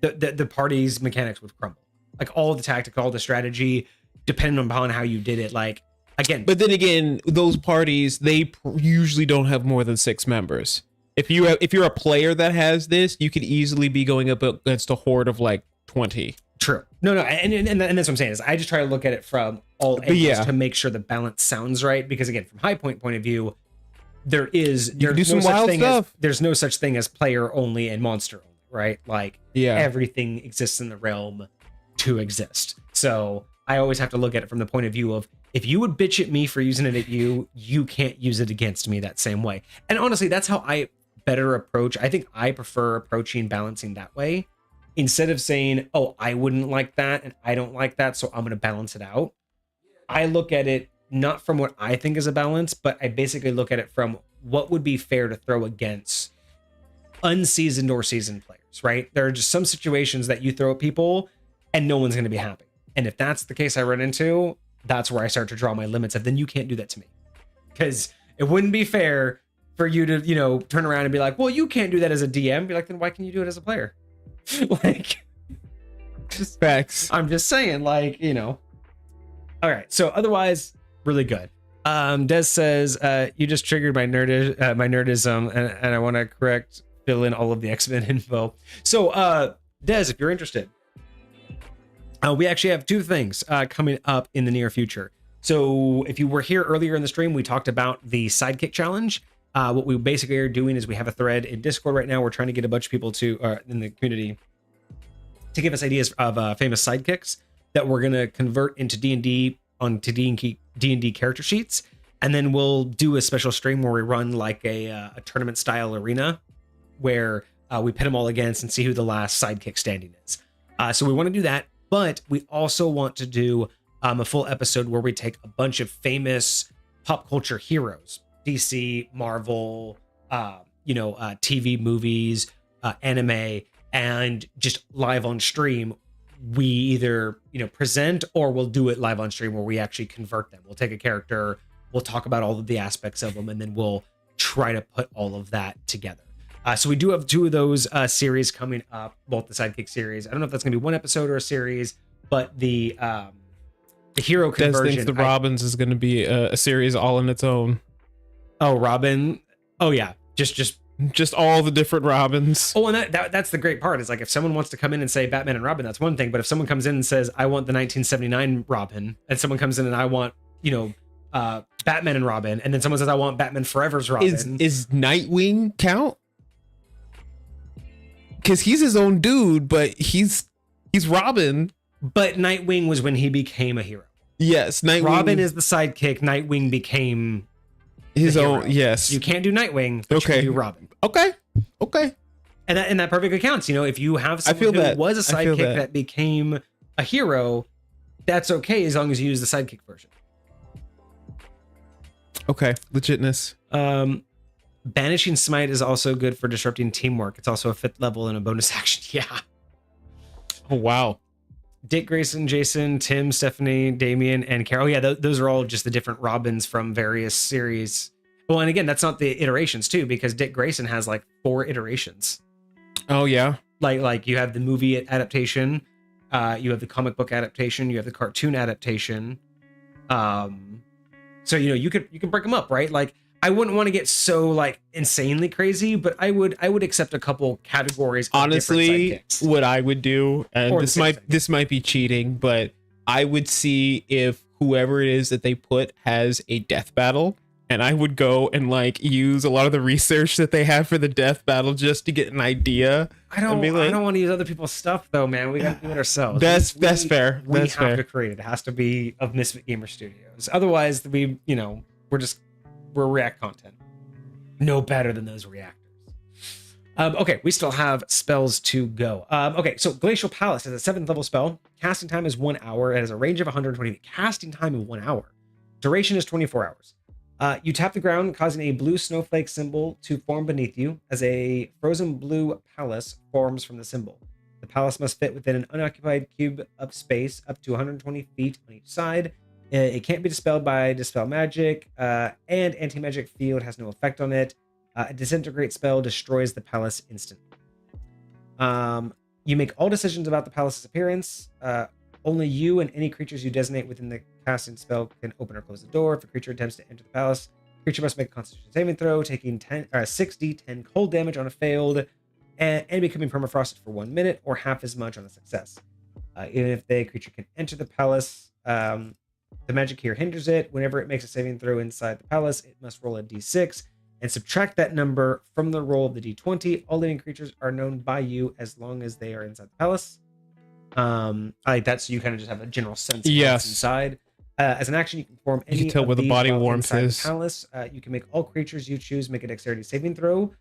the party's mechanics would crumble. Like all the tactic, all the strategy, depending upon how you did it. Like again, but then again, those parties they usually don't have more than 6 members. If you're a player that has this, you could easily be going up against a horde of like 20. True. No, and that's what I'm saying is I just try to look at it from all angles to make sure the balance sounds right. Because again, from High Point point of view, there's no such thing as player only and monster only, right? Like everything exists in the realm to exist. So I always have to look at it from the point of view of if you would bitch at me for using it at you, you can't use it against me that same way. And honestly, that's how I better approach. I think I prefer approaching balancing that way instead of saying, oh, I wouldn't like that and I don't like that, so I'm going to balance it out. I look at it not from what I think is a balance, but I basically look at it from what would be fair to throw against unseasoned or seasoned players, right? There are just some situations that you throw at people and no one's going to be happy. And if that's the case I run into, that's where I start to draw my limits of then you can't do that to me. Because it wouldn't be fair for you to, turn around and be like, well, you can't do that as a DM. Be like, then why can you do it as a player? Like, just facts. I'm just saying, like, All right. So otherwise, really good. Des says, you just triggered my nerdism, and I want to fill in all of the X-Men info. So, Des, if you're interested, we actually have 2 things coming up in the near future. So if you were here earlier in the stream, we talked about the sidekick challenge. What we basically are doing is we have a thread in Discord right now. We're trying to get a bunch of people in the community to give us ideas of famous sidekicks that we're going to convert into D&D onto D&D character sheets. And then we'll do a special stream where we run like a tournament style arena where we pit them all against and see who the last sidekick standing is. So we want to do that. But we also want to do a full episode where we take a bunch of famous pop culture heroes, DC, Marvel, TV movies, anime, and just live on stream, we either present or we'll do it live on stream where we actually convert them. We'll take a character, we'll talk about all of the aspects of them, and then we'll try to put all of that together. So we do have 2 of those series coming up, both the Sidekick series. I don't know if that's gonna be 1 episode or a series, but the hero conversion. Des thinks the Robins is gonna be a series all in its own. Oh, Robin. Oh yeah, just all the different Robins. Oh, and that's the great part, is like if someone wants to come in and say Batman and Robin, that's one thing. But if someone comes in and says, I want the 1979 Robin, and someone comes in and I want, Batman and Robin, and then someone says I want Batman Forever's Robin. Is Nightwing count? Because he's his own dude, but he's Robin. But Nightwing was when he became a hero. Yes, Nightwing. Robin is the sidekick. Nightwing became his own. Yes, you can't do Nightwing, but you can do Robin. Okay. And that perfectly counts. If you have someone who was a sidekick that became a hero, that's okay as long as you use the sidekick version. Okay, legitness. Banishing Smite is also good for disrupting teamwork. It's also a 5th level and a bonus action. Yeah. Oh wow. Dick Grayson, Jason, Tim, Stephanie, Damien, and Carol. Yeah, those are all just the different Robins from various series. Well, and again, that's not the iterations too, because Dick Grayson has like 4 iterations. Oh yeah. Like you have the movie adaptation, you have the comic book adaptation, you have the cartoon adaptation. So you can break them up, right? Like I wouldn't want to get so like insanely crazy, but I would accept a couple categories. Honestly, what I would do, and this might be cheating, but I would see if whoever it is that they put has a death battle, and I would go and like use a lot of the research that they have for the death battle just to get an idea. I don't want to use other people's stuff though, man. We got to do it ourselves. That's fair. We have to create it. It has to be of Misfit Gamer Studios. Otherwise, we're React content. No better than those reactors. Okay, we still have spells to go. Okay, so Glacial Palace is a 7th level spell. Casting time is 1 hour. It has a range of 120 feet. Casting time in 1 hour. Duration is 24 hours. You tap the ground, causing a blue snowflake symbol to form beneath you as a frozen blue palace forms from the symbol. The palace must fit within an unoccupied cube of space up to 120 feet on each side. It can't be dispelled by Dispel Magic, and Anti-Magic Field has no effect on it. A Disintegrate spell destroys the palace instantly. You make all decisions about the palace's appearance. Only you and any creatures you designate within the casting spell can open or close the door. If a creature attempts to enter the palace, the creature must make a Constitution saving throw, taking 10 cold damage on a failed, and becoming permafrosted for 1 minute, or half as much on a success. Even if the creature can enter the palace, the magic here hinders it. Whenever it makes a saving throw inside the palace, it must roll a d6 and subtract that number from the roll of the d20. All living creatures are known by you as long as they are inside the palace. I like that, so you kind of just have a general sense of what's inside. As an action, you can perform any. You can tell where the body warmth is. The palace. You can make all creatures you choose make a dexterity saving throw,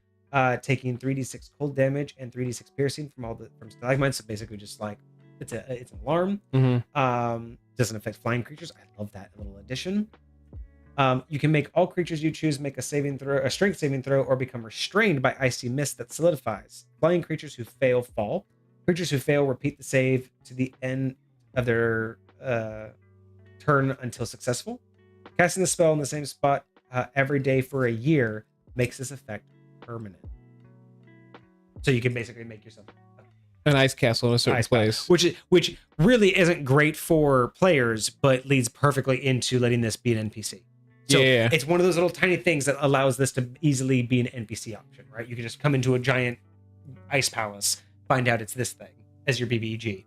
taking 3d6 cold damage and 3d6 piercing from stalagmites. So basically, just like it's an alarm. Mm-hmm. Doesn't affect flying creatures. I love that little addition. You can make all creatures you choose make a strength saving throw, or become restrained by icy mist that solidifies. Flying creatures who fail fall. Creatures who fail repeat the save to the end of their turn until successful. Casting the spell in the same spot every day for a year makes this effect permanent. So you can basically make yourself an ice castle in a certain place, which really isn't great for players, but leads perfectly into letting this be an NPC. So it's one of those little tiny things that allows this to easily be an NPC option, right? You can just come into a giant ice palace, find out it's this thing as your BBG.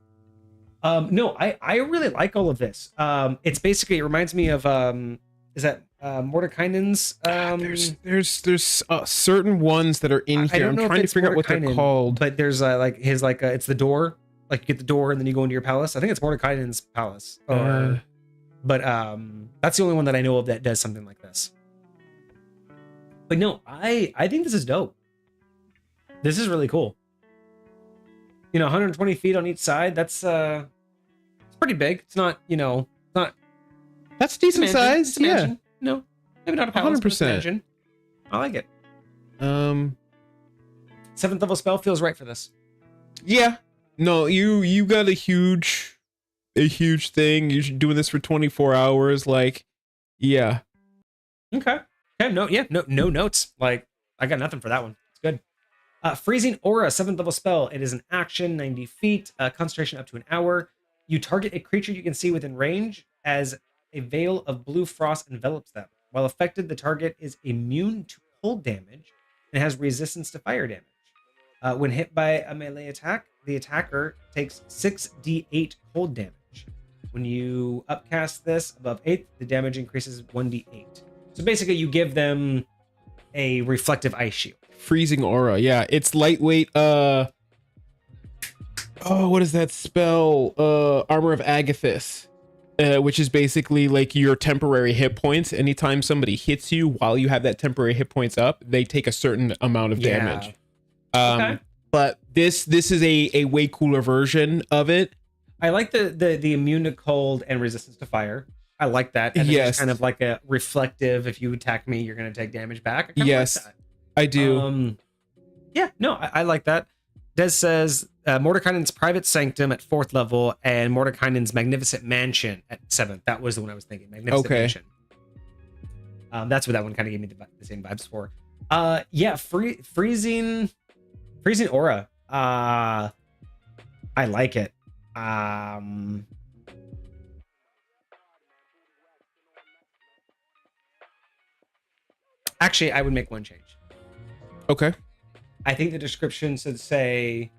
No, I really like all of this. It's basically, it reminds me of is that Mordekainen's there's certain ones that are in here. I'm trying to figure out what they're called, but there's it's the door, like you get the door and then you go into your palace. I think it's Mordekainen's palace, but that's the only one that I know of that does something like this. But no, I think this is dope. This is really cool. 120 feet on each side. That's it's pretty big. It's not not. That's decent size. Yeah. No, maybe not a palace. 100%. I like it. 7th level spell feels right for this. Yeah. No, you got a huge thing. You're doing this for 24 hours. Like, yeah. Okay. No notes. Like, I got nothing for that one. It's good. Freezing Aura, 7th level spell. It is an action, 90 feet, concentration up to an hour. You target a creature you can see within range as a veil of blue frost envelops them. While affected, the target is immune to cold damage and has resistance to fire damage. When hit by a melee attack, the attacker takes 6d8 cold damage. When you upcast this above 8th, the damage increases 1d8. So basically, you give them a reflective ice shield. Freezing Aura, yeah. It's lightweight. What is that spell? Armor of Agathis. Which is basically like your temporary hit points. Anytime somebody hits you while you have that temporary hit points up, they take a certain amount of damage. Okay. But this is a way cooler version of it. I like the immune to cold and resistance to fire. I like that. And yes. It's kind of like a reflective. If you attack me, you're going to take damage back. Yes, like that. I do. Yeah, no, I like that. Des says Mordekainen's Private Sanctum at 4th level and Mordekainen's Magnificent Mansion at 7th. That was the one I was thinking. Magnificent Mansion. That's what that one kind of gave me the same vibes for. Yeah, freezing Aura. I like it. Actually, I would make one change. Okay. I think the description should say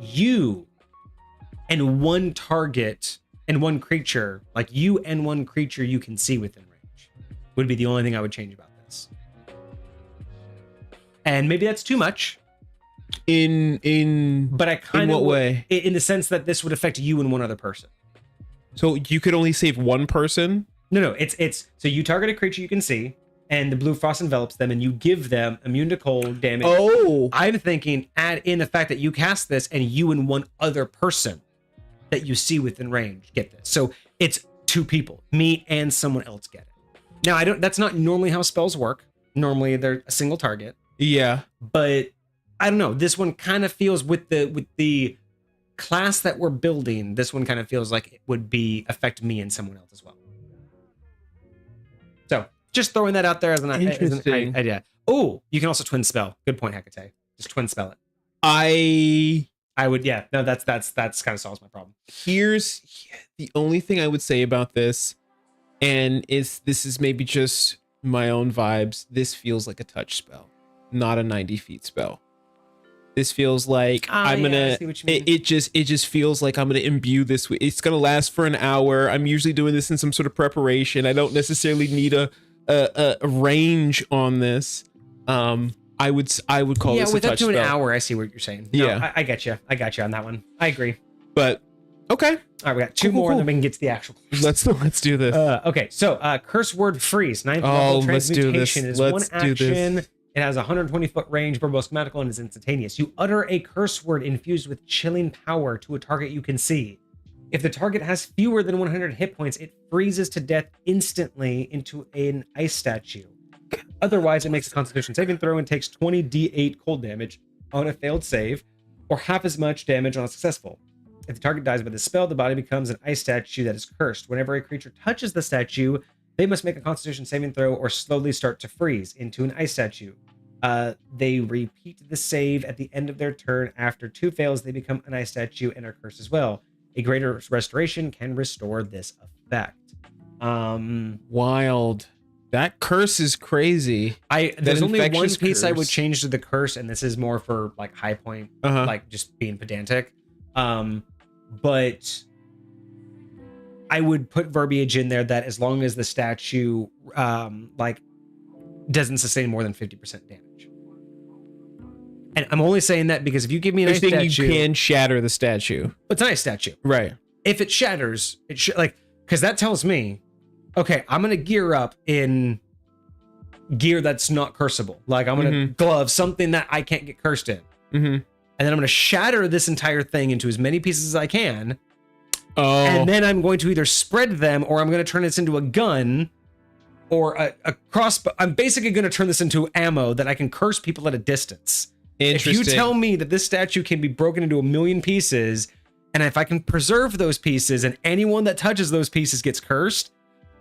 you and one target and one creature, like you and one creature you can see within range, would be the only thing I would change about this. And maybe that's too much. But I kind of what way? In the sense that this would affect you and one other person. So you could only save one person? No, it's so you target a creature you can see, and the blue frost envelops them, and you give them immune to cold damage. Oh, I'm thinking add in the fact that you cast this, and you and one other person that you see within range get this. So it's 2 people, me and someone else get it. Now that's not normally how spells work. Normally they're a single target. Yeah, but I don't know. This one kind of feels with the class that we're building. This one kind of feels like it would affect me and someone else as well. So just throwing that out there as an idea. Oh, you can also twin spell. Good point, Hecate. Just twin spell it. I would, yeah. No, that's kind of solves my problem. Here's the only thing I would say about this, and this is maybe just my own vibes. This feels like a touch spell, not a 90 feet spell. This feels like it just feels like I'm gonna imbue this. It's gonna last for an hour. I'm usually doing this in some sort of preparation. I don't necessarily need a range on this. I would call this a touch spell. Yeah, with up to an hour, I see what you're saying. No, yeah, I get you. I got you on that one. I agree. But okay. All right, we got two more, and then we can get to the actual questions. Let's do this. Okay, so curse word freeze. 9th level transmutation is one action. It has a 120-foot range, verbose magical, and is instantaneous. You utter a curse word infused with chilling power to a target you can see. If the target has fewer than 100 hit points, it freezes to death instantly into an ice statue. Otherwise, it makes a Constitution saving throw and takes 20 d8 cold damage on a failed save, or half as much damage on a successful. If the target dies by the spell, the body becomes an ice statue that is cursed. Whenever a creature touches the statue, they must make a Constitution saving throw or slowly start to freeze into an ice statue. They repeat the save at the end of their turn. After 2 fails, they become an ice statue and are cursed as well. A greater restoration can restore this effect. Wild. That curse is crazy. There's only one piece I would change to the curse, and this is more for like high point, like just being pedantic. But I would put verbiage in there that as long as the statue like doesn't sustain more than 50% damage. And I'm only saying that because if you give me an ice statue, you can shatter the statue. It's an ice statue, right? If it shatters, because that tells me, okay, I'm gonna gear up in gear that's not curseable. Like I'm gonna glove something that I can't get cursed in, and then I'm gonna shatter this entire thing into as many pieces as I can. And then I'm going to either spread them or I'm going to turn this into a gun or a crossbow. I'm basically going to turn this into ammo that I can curse people at a distance. If you tell me that this statue can be broken into 1,000,000 pieces, and if I can preserve those pieces and anyone that touches those pieces gets cursed,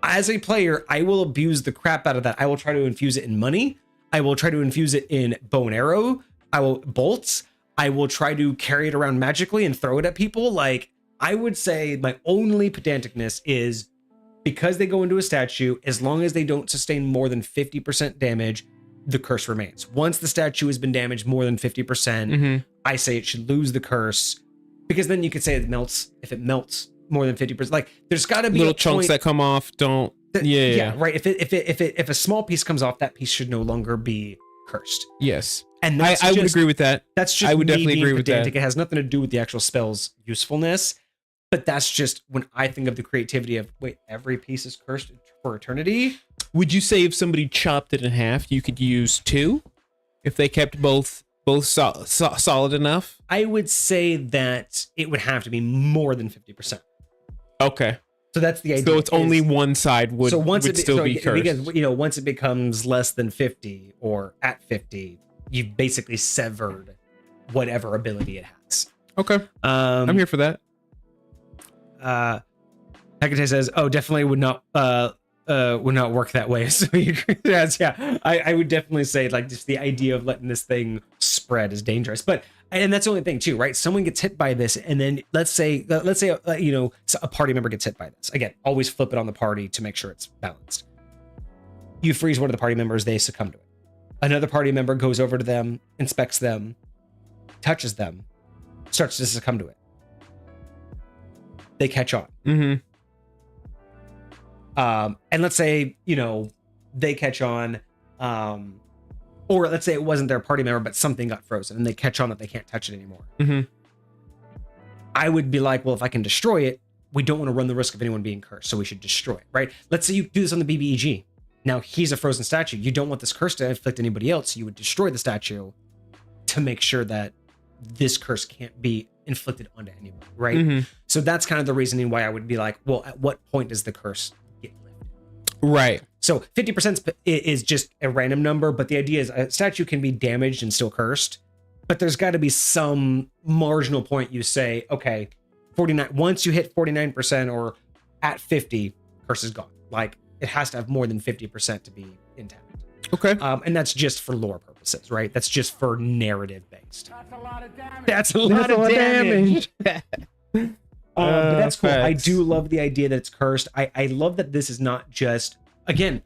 as a player, I will abuse the crap out of that. I will try to infuse it in money. I will try to infuse it in bow and arrow. I will bolts. I will try to carry it around magically and throw it at people. Like, I would say my only pedanticness is because they go into a statue, as long as they don't sustain more than 50% damage, the curse remains. Once the statue has been damaged more than 50%, I say it should lose the curse, because then you could say it melts. If it melts more than 50%, like there's got to be little chunks that come off. Yeah, right. If a small piece comes off, that piece should no longer be cursed. Yes, and I would agree with that. That's just I would definitely agree with pedantic. that. It has nothing to do with the actual spell's usefulness, but that's just when I think of the creativity of, wait, every piece is cursed for eternity. Would you say if somebody chopped it in half, you could use 2 if they kept both solid enough? I would say that it would have to be more than 50%. Okay. So that's the idea. So it's only one side would still be cursed. Because, once it becomes less than 50 or at 50, you've basically severed whatever ability it has. Okay. I'm here for that. Hecate says, "Oh, definitely would not work that way." So I would definitely say, like, just the idea of letting this thing spread is dangerous. But and that's the only thing too, right? Someone gets hit by this, and then let's say a party member gets hit by this. Again, always flip it on the party to make sure it's balanced. You freeze one of the party members, they succumb to it. Another party member goes over to them, inspects them, touches them, starts to succumb to it. They catch on. And let's say, they catch on, or let's say it wasn't their party member, but something got frozen and they catch on that they can't touch it anymore. I would be like, well, if I can destroy it, we don't want to run the risk of anyone being cursed, so we should destroy it, right? Let's say you do this on the BBEG. Now he's a frozen statue. You don't want this curse to inflict anybody else, so you would destroy the statue to make sure that this curse can't be inflicted onto anyone, right? So that's kind of the reasoning why I would be like, well, at what point does the curse get lifted? Right. So 50% is just a random number, but the idea is a statue can be damaged and still cursed, but there's got to be some marginal point you say, okay, 49. Once you hit 49% or at 50, curse is gone. Like, it has to have more than 50% to be intact. Okay. And that's just for lore purposes, right? That's just for narrative based. That's a lot of damage. That's a lot of damage. But that's cool. Facts. I do love the idea that it's cursed. I love that this is not just, again,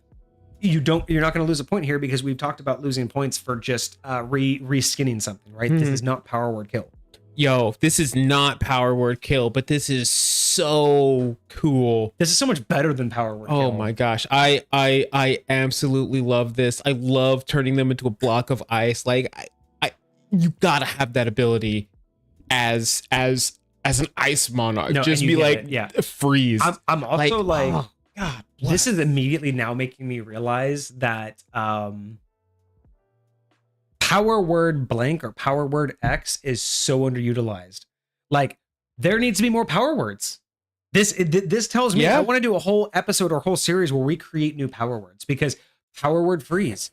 you're not going to lose a point here because we've talked about losing points for just reskinning something, right? This is not power word kill. Yo, this is not power word kill, but this is so cool. This is so much better than power word kill. Oh my gosh. I absolutely love this. I love turning them into a block of ice. Like, you gotta have that ability as an Ice Monarch. No, just be like, freeze. I'm also like oh, God, this is immediately now making me realize that power word blank or power word X is so underutilized. Like, there needs to be more power words. This tells me I want to do a whole episode or whole series where we create new power words, because power word freeze,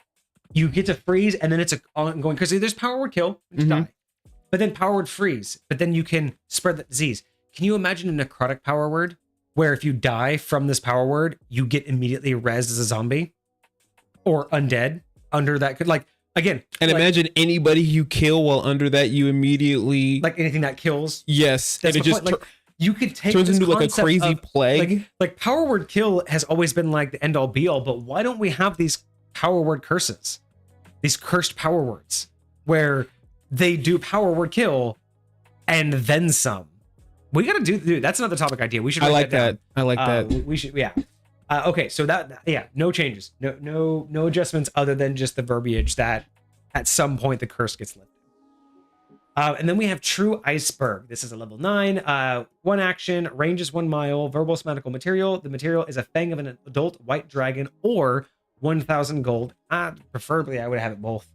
you get to freeze and then it's a ongoing, because there's power word kill, you die, but then power word freeze, but then you can spread the disease. Can you imagine a necrotic power word where if you die from this power word, you get immediately rezzed as a zombie or undead under that? Could, like, again, and like, imagine anybody you kill while under that, you immediately, like anything that kills. Yes. That's and it the just point. Like, you could take turns this into like a concept crazy of, plague. like power word kill has always been like the end all be all, but why don't we have these power word curses, these cursed power words, where they do power word kill and then some? We gotta do that's another topic idea. We should. I write like that. down. I like that. We should. Yeah. Okay. So no changes. No adjustments other than just the verbiage that at some point the curse gets lifted. And then we have True Iceberg. This is a level 9. 1 action, range is 1 mile, verbose magical material. The material is a fang of an adult white dragon or 1,000 gold. Preferably, I would have it both.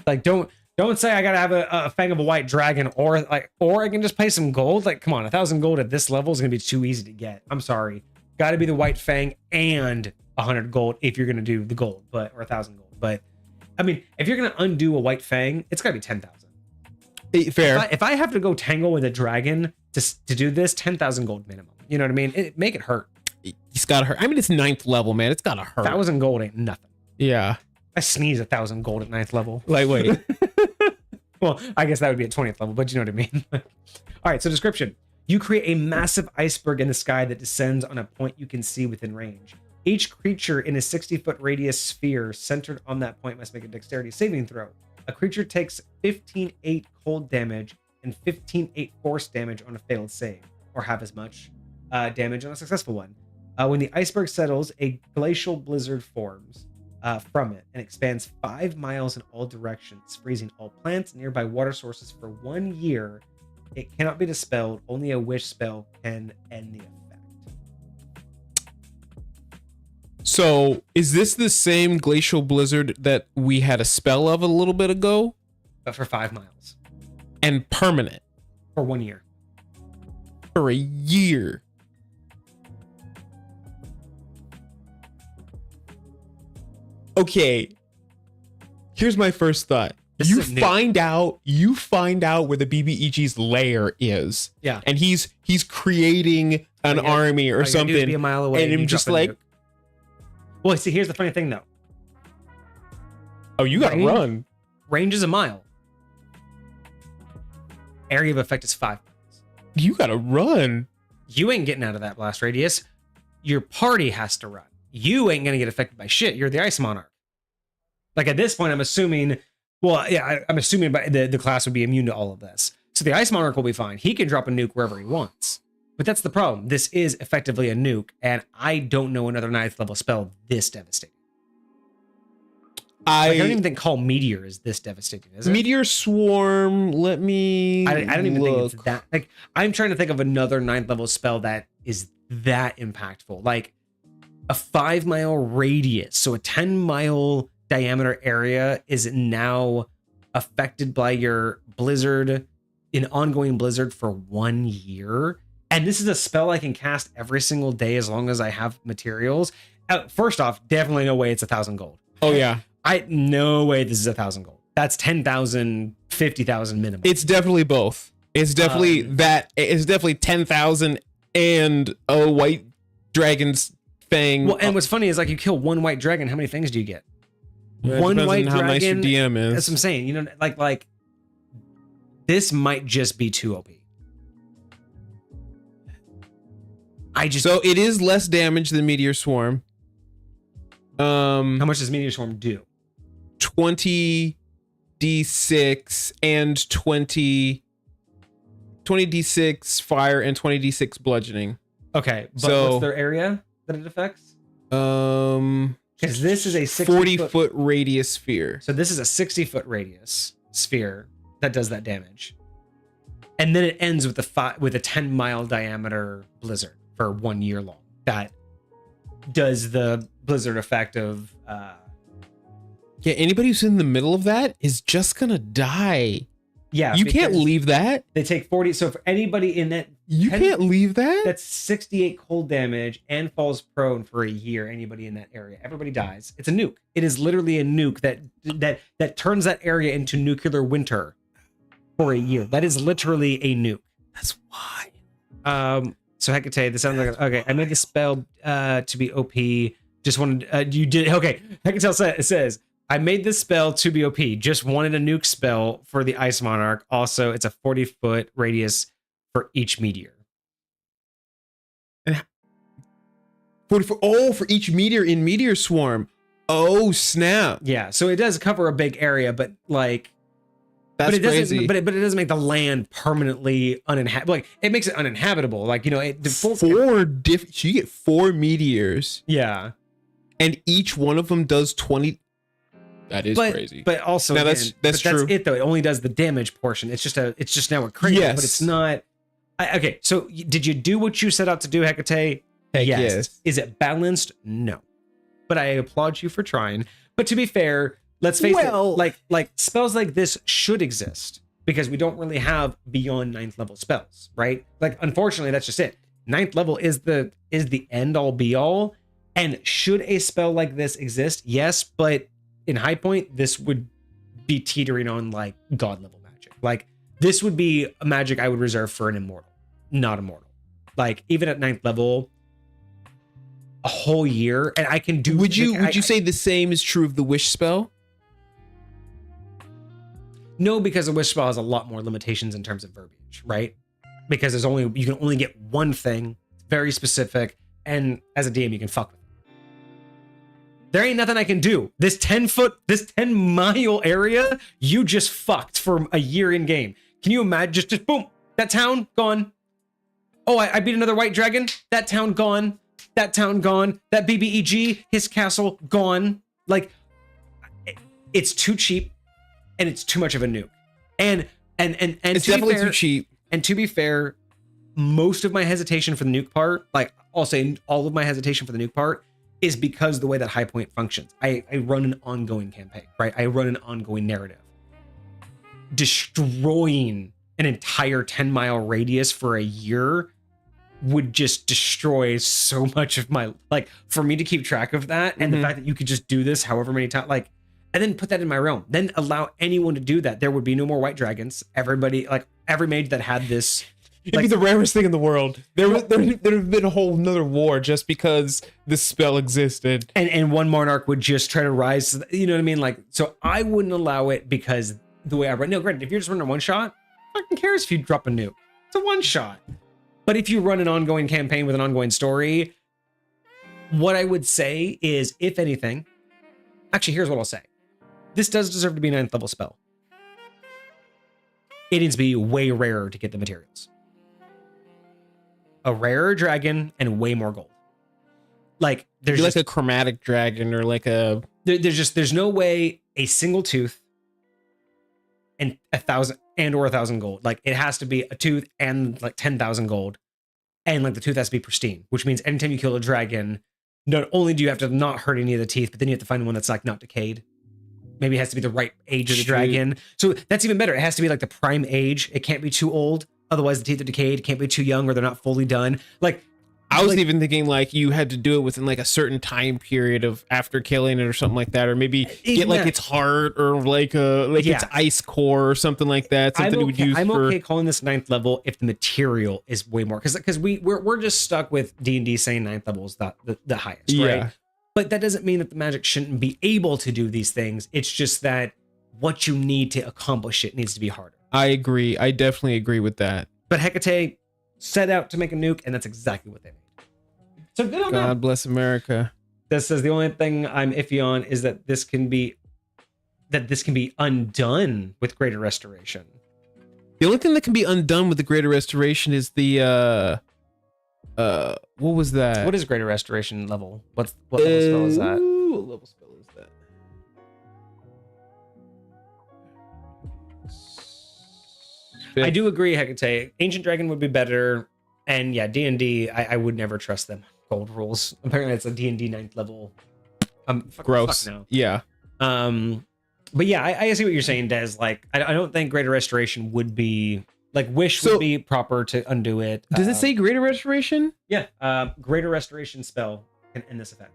Like, don't say I gotta have a fang of a white dragon or I can just pay some gold. Like, come on, 1,000 gold at this level is gonna be too easy to get. I'm sorry. got to be the White Fang and 100 gold if you're gonna do the gold, or 1,000 gold. But I mean, if you're gonna undo a White Fang, it's gotta be 10,000. Fair. If I have to go tangle with a dragon to do this, 10,000 gold minimum. You know what I mean? Make it hurt. It's gotta hurt. I mean, it's 9th level, man. It's gotta hurt. 1,000 gold ain't nothing. Yeah. I sneeze 1,000 gold at 9th level. Lightweight. Well, I guess that would be at 20th level, but you know what I mean. All right, so description. You create a massive iceberg in the sky that descends on a point you can see within range. Each creature in a 60-foot radius sphere centered on that point must make a dexterity saving throw. A creature takes 15-8 cold damage and 15-8 force damage on a failed save, or half as much damage on a successful one. When the iceberg settles, a glacial blizzard forms from it and expands 5 miles in all directions, freezing all plants, nearby water sources for 1 year. It cannot be dispelled. Only a wish spell can end the effect. So, is this the same glacial blizzard that we had a spell of a little bit ago? But for 5 miles. And permanent? For 1 year. For a year. Okay. Here's my first thought. You find out where the BBEG's lair is. Yeah. And he's creating an army or something. Be a mile away and I'm just like, nuke. Well, see, here's the funny thing though. Oh, you gotta run. Range is a mile. Area of effect is 5 miles. You gotta run. You ain't getting out of that blast radius. Your party has to run. You ain't gonna get affected by shit. You're the Ice Monarch. Like at this point, I'm assuming. Well, yeah, I'm assuming the class would be immune to all of this. So the Ice Monarch will be fine. He can drop a nuke wherever he wants. But that's the problem. This is effectively a nuke, and I don't know another 9th level spell this devastating. I don't even think Call Meteor is this devastating, is it? Meteor Swarm, let me I don't even think it's that. Like, I'm trying to think of another 9th level spell that is that impactful. Like a 5 mile radius, so a 10 mile diameter area is now affected by your blizzard, an ongoing blizzard for 1 year. And this is a spell I can cast every single day as long as I have materials. First off, definitely no way it's 1,000 gold. Oh yeah. No way this is 1,000 gold. That's 10,000, 50,000 minimum. It's definitely both. It's definitely that. It's definitely 10,000 and a white dragon's fang. Well, and what's funny is like you kill one white dragon, how many fangs do you get? Yeah, one white how dragon. nice your DM is. That's what I'm saying. You know, like this might just be too OP. So it is less damage than Meteor Swarm. How much does Meteor Swarm do? 20 d6 and 20 d6 fire and 20 d6 bludgeoning. Okay, but what's their area that it affects? Because this is a 40-foot radius sphere. So this is a 60-foot radius sphere that does that damage, and then it ends with a 10-mile diameter blizzard for 1 year long. That does the blizzard effect of. Yeah, anybody who's in the middle of that is just gonna die. Yeah, you can't leave that. They take 40. So for anybody in that, you can't leave that. That's 68 cold damage and falls prone for a year. Anybody in that area, everybody dies. It's a nuke. It is literally a nuke that turns that area into nuclear winter for a year. That is literally a nuke. That's why. So Hecate, this sounds like okay. I made the spell to be OP. Just wanted you did okay. Hecate says I made this spell to be OP. Just wanted a nuke spell for the Ice Monarch. Also, it's a 40-foot radius for each meteor. 44. Oh, for each meteor in Meteor Swarm. Oh snap! Yeah, so it does cover a big area, but like, that's crazy. But it doesn't make the land permanently uninhabitable. Like, it makes it uninhabitable. Like, you know, so you get 4 meteors. Yeah, and each one of them does 20. That is crazy. But also, now, that's true. That's it though. It only does the damage portion. It's just now a critical, but it's not. Okay, so did you do what you set out to do, Hecate? Yes. Is it balanced? No. But I applaud you for trying. But to be fair, let's face it, like spells like this should exist because we don't really have beyond 9th level spells, right? Like, unfortunately, that's just it. ninth level is the end all be all. And should a spell like this exist? Yes, but in high point, this would be teetering on like god level magic. Like this would be a magic I would reserve for an immortal, not immortal. Like even at ninth level, a whole year, and I can do. Would you say the same is true of the wish spell? No, because a wish spell has a lot more limitations in terms of verbiage, right? Because you can only get one thing, very specific, and as a DM you can fuck with it. There ain't nothing I can do. This 10 mile area, you just fucked for a year in game. Can you imagine? Just boom, that town gone. Oh, I beat another white dragon. That town gone. That town gone. That BBEG, his castle gone. Like, it's too cheap, and it's too much of a nuke. And it's definitely too cheap. And to be fair, most of my hesitation for the nuke part, like I'll say all of my hesitation for the nuke part, is because the way that High Point functions. I run an ongoing campaign, right? I run an ongoing narrative. Destroying an entire 10-mile radius for a year would just destroy so much of my, like, for me to keep track of that, and the fact that you could just do this however many times, like, and then put that in my realm, then allow anyone to do that. There would be no more white dragons. Everybody, like every mage that had this, it'd be the rarest thing in the world. There'd have been a whole nother war just because this spell existed. And one monarch would just try to rise. You know what I mean? Like, so I wouldn't allow it because the way I run. No, granted, if you're just running a one shot, who fucking cares if you drop a nuke? It's a one shot. But if you run an ongoing campaign with an ongoing story, what I would say is, if anything, actually, here's what I'll say. This does deserve to be a 9th level spell. It needs to be way rarer to get the materials. A rarer dragon and way more gold. Like there's like a chromatic dragon or like a there's no way a single tooth and 1,000 gold. Like it has to be a tooth and like 10,000 gold, and like the tooth has to be pristine, which means anytime you kill a dragon, not only do you have to not hurt any of the teeth, but then you have to find one that's like not decayed. Maybe it has to be the right age of the dragon. So that's even better. It has to be like the prime age. It can't be too old. Otherwise the teeth are decayed. It can't be too young or they're not fully done. Like I was even thinking like you had to do it within like a certain time period of after killing it or something like that, or maybe get like its heart or like its ice core or something like that. Something you would use. I'm okay calling this 9th level if the material is way more, because we're just stuck with D&D saying 9th level is the highest, right? But that doesn't mean that the magic shouldn't be able to do these things. It's just that what you need to accomplish it needs to be harder. I agree. I definitely agree with that. But Hecate set out to make a nuke, and that's exactly what they made. So good on them. God bless America. This says the only thing I'm iffy on is that this can be undone with Greater Restoration. The only thing that can be undone with the Greater Restoration is the what was that? What is Greater Restoration level? What level spell is that? What level spell is that? I do agree, Hecate. Ancient Dragon would be better, and yeah, D&D, I would never trust them. Gold rules. Apparently, it's a D&D 9th level. Gross. No. Yeah. But yeah, I see what you're saying, Des. Like, I don't think Greater Restoration would be like Wish would be proper to undo it. Does it say Greater Restoration? Yeah. Greater Restoration spell can end this effect.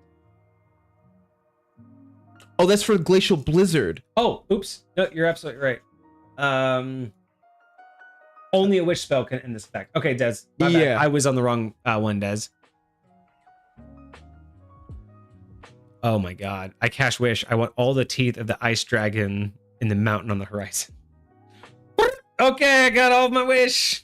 Oh, that's for Glacial Blizzard. Oh, oops. No, you're absolutely right. Only a Wish spell can end this effect. Okay, Des. My bad. I was on the wrong one, Des. Oh my god. I cast Wish. I want all the teeth of the ice dragon in the mountain on the horizon. Okay, I got all of my wish.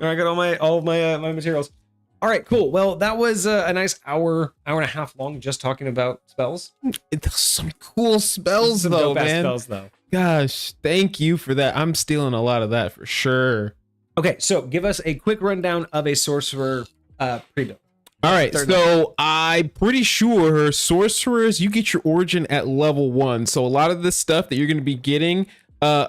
I got all of my my materials. All right, cool. Well, that was a nice hour and a half long just talking about spells. It's some cool spells some though, man. Man. Spells though. Gosh, thank you for that. I'm stealing a lot of that for sure. Okay, so give us a quick rundown of a sorcerer pre-build. All right, so I'm pretty sure sorcerers, you get your origin at level 1. So a lot of this stuff that you're going to be getting,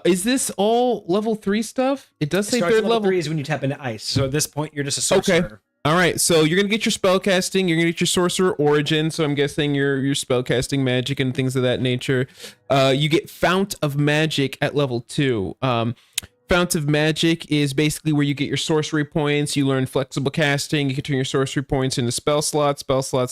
is this all level 3 stuff? It does say third level. 3 is when you tap into ice. So at this point, you're just a sorcerer. Okay. All right, so you're going to get your spell casting, you're going to get your sorcerer origin, so I'm guessing your spell casting magic and things of that nature. You get Fount of Magic at level 2. Fount Fount of Magic is basically where you get your sorcery points. You learn flexible casting. You can turn your sorcery points into spell slots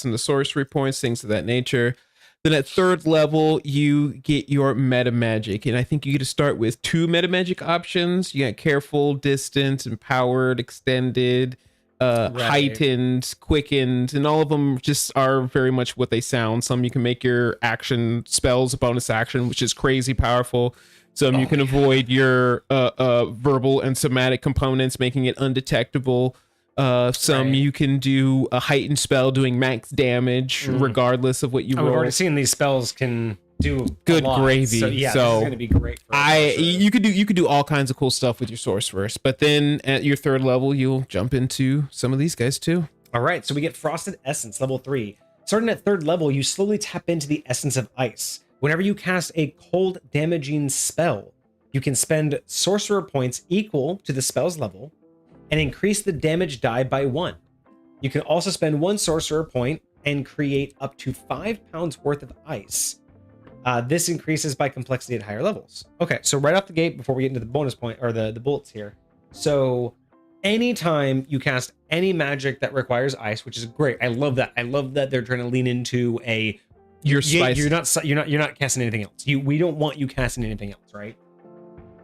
into sorcery points, things of that nature. Then at 3rd level, you get your meta magic. And I think you get to start with 2 meta magic options. You got careful, distant, empowered, extended, heightened, quickened, and all of them just are very much what they sound. Some you can make your action spells a bonus action, which is crazy powerful. Some you can avoid your verbal and somatic components, making it undetectable. Some you can do a heightened spell doing max damage regardless of what you roll. We've already seen these spells can do good a lot. gravy. So yeah, so this is going to be great. You could do all kinds of cool stuff with your sorcerers, but then at your 3rd level, you'll jump into some of these guys too. All right, so we get Frosted Essence, level 3. Starting at 3rd level, you slowly tap into the Essence of Ice. Whenever you cast a cold damaging spell, you can spend sorcerer points equal to the spell's level and increase the damage die by 1. You can also spend 1 sorcerer point and create up to 5 pounds worth of ice. This increases by complexity at higher levels. Okay, so right off the gate, before we get into the bonus point or the bullets here. So anytime you cast any magic that requires ice, which is great. I love that. I love that they're trying to lean into you're not casting anything else. We don't want you casting anything else, right?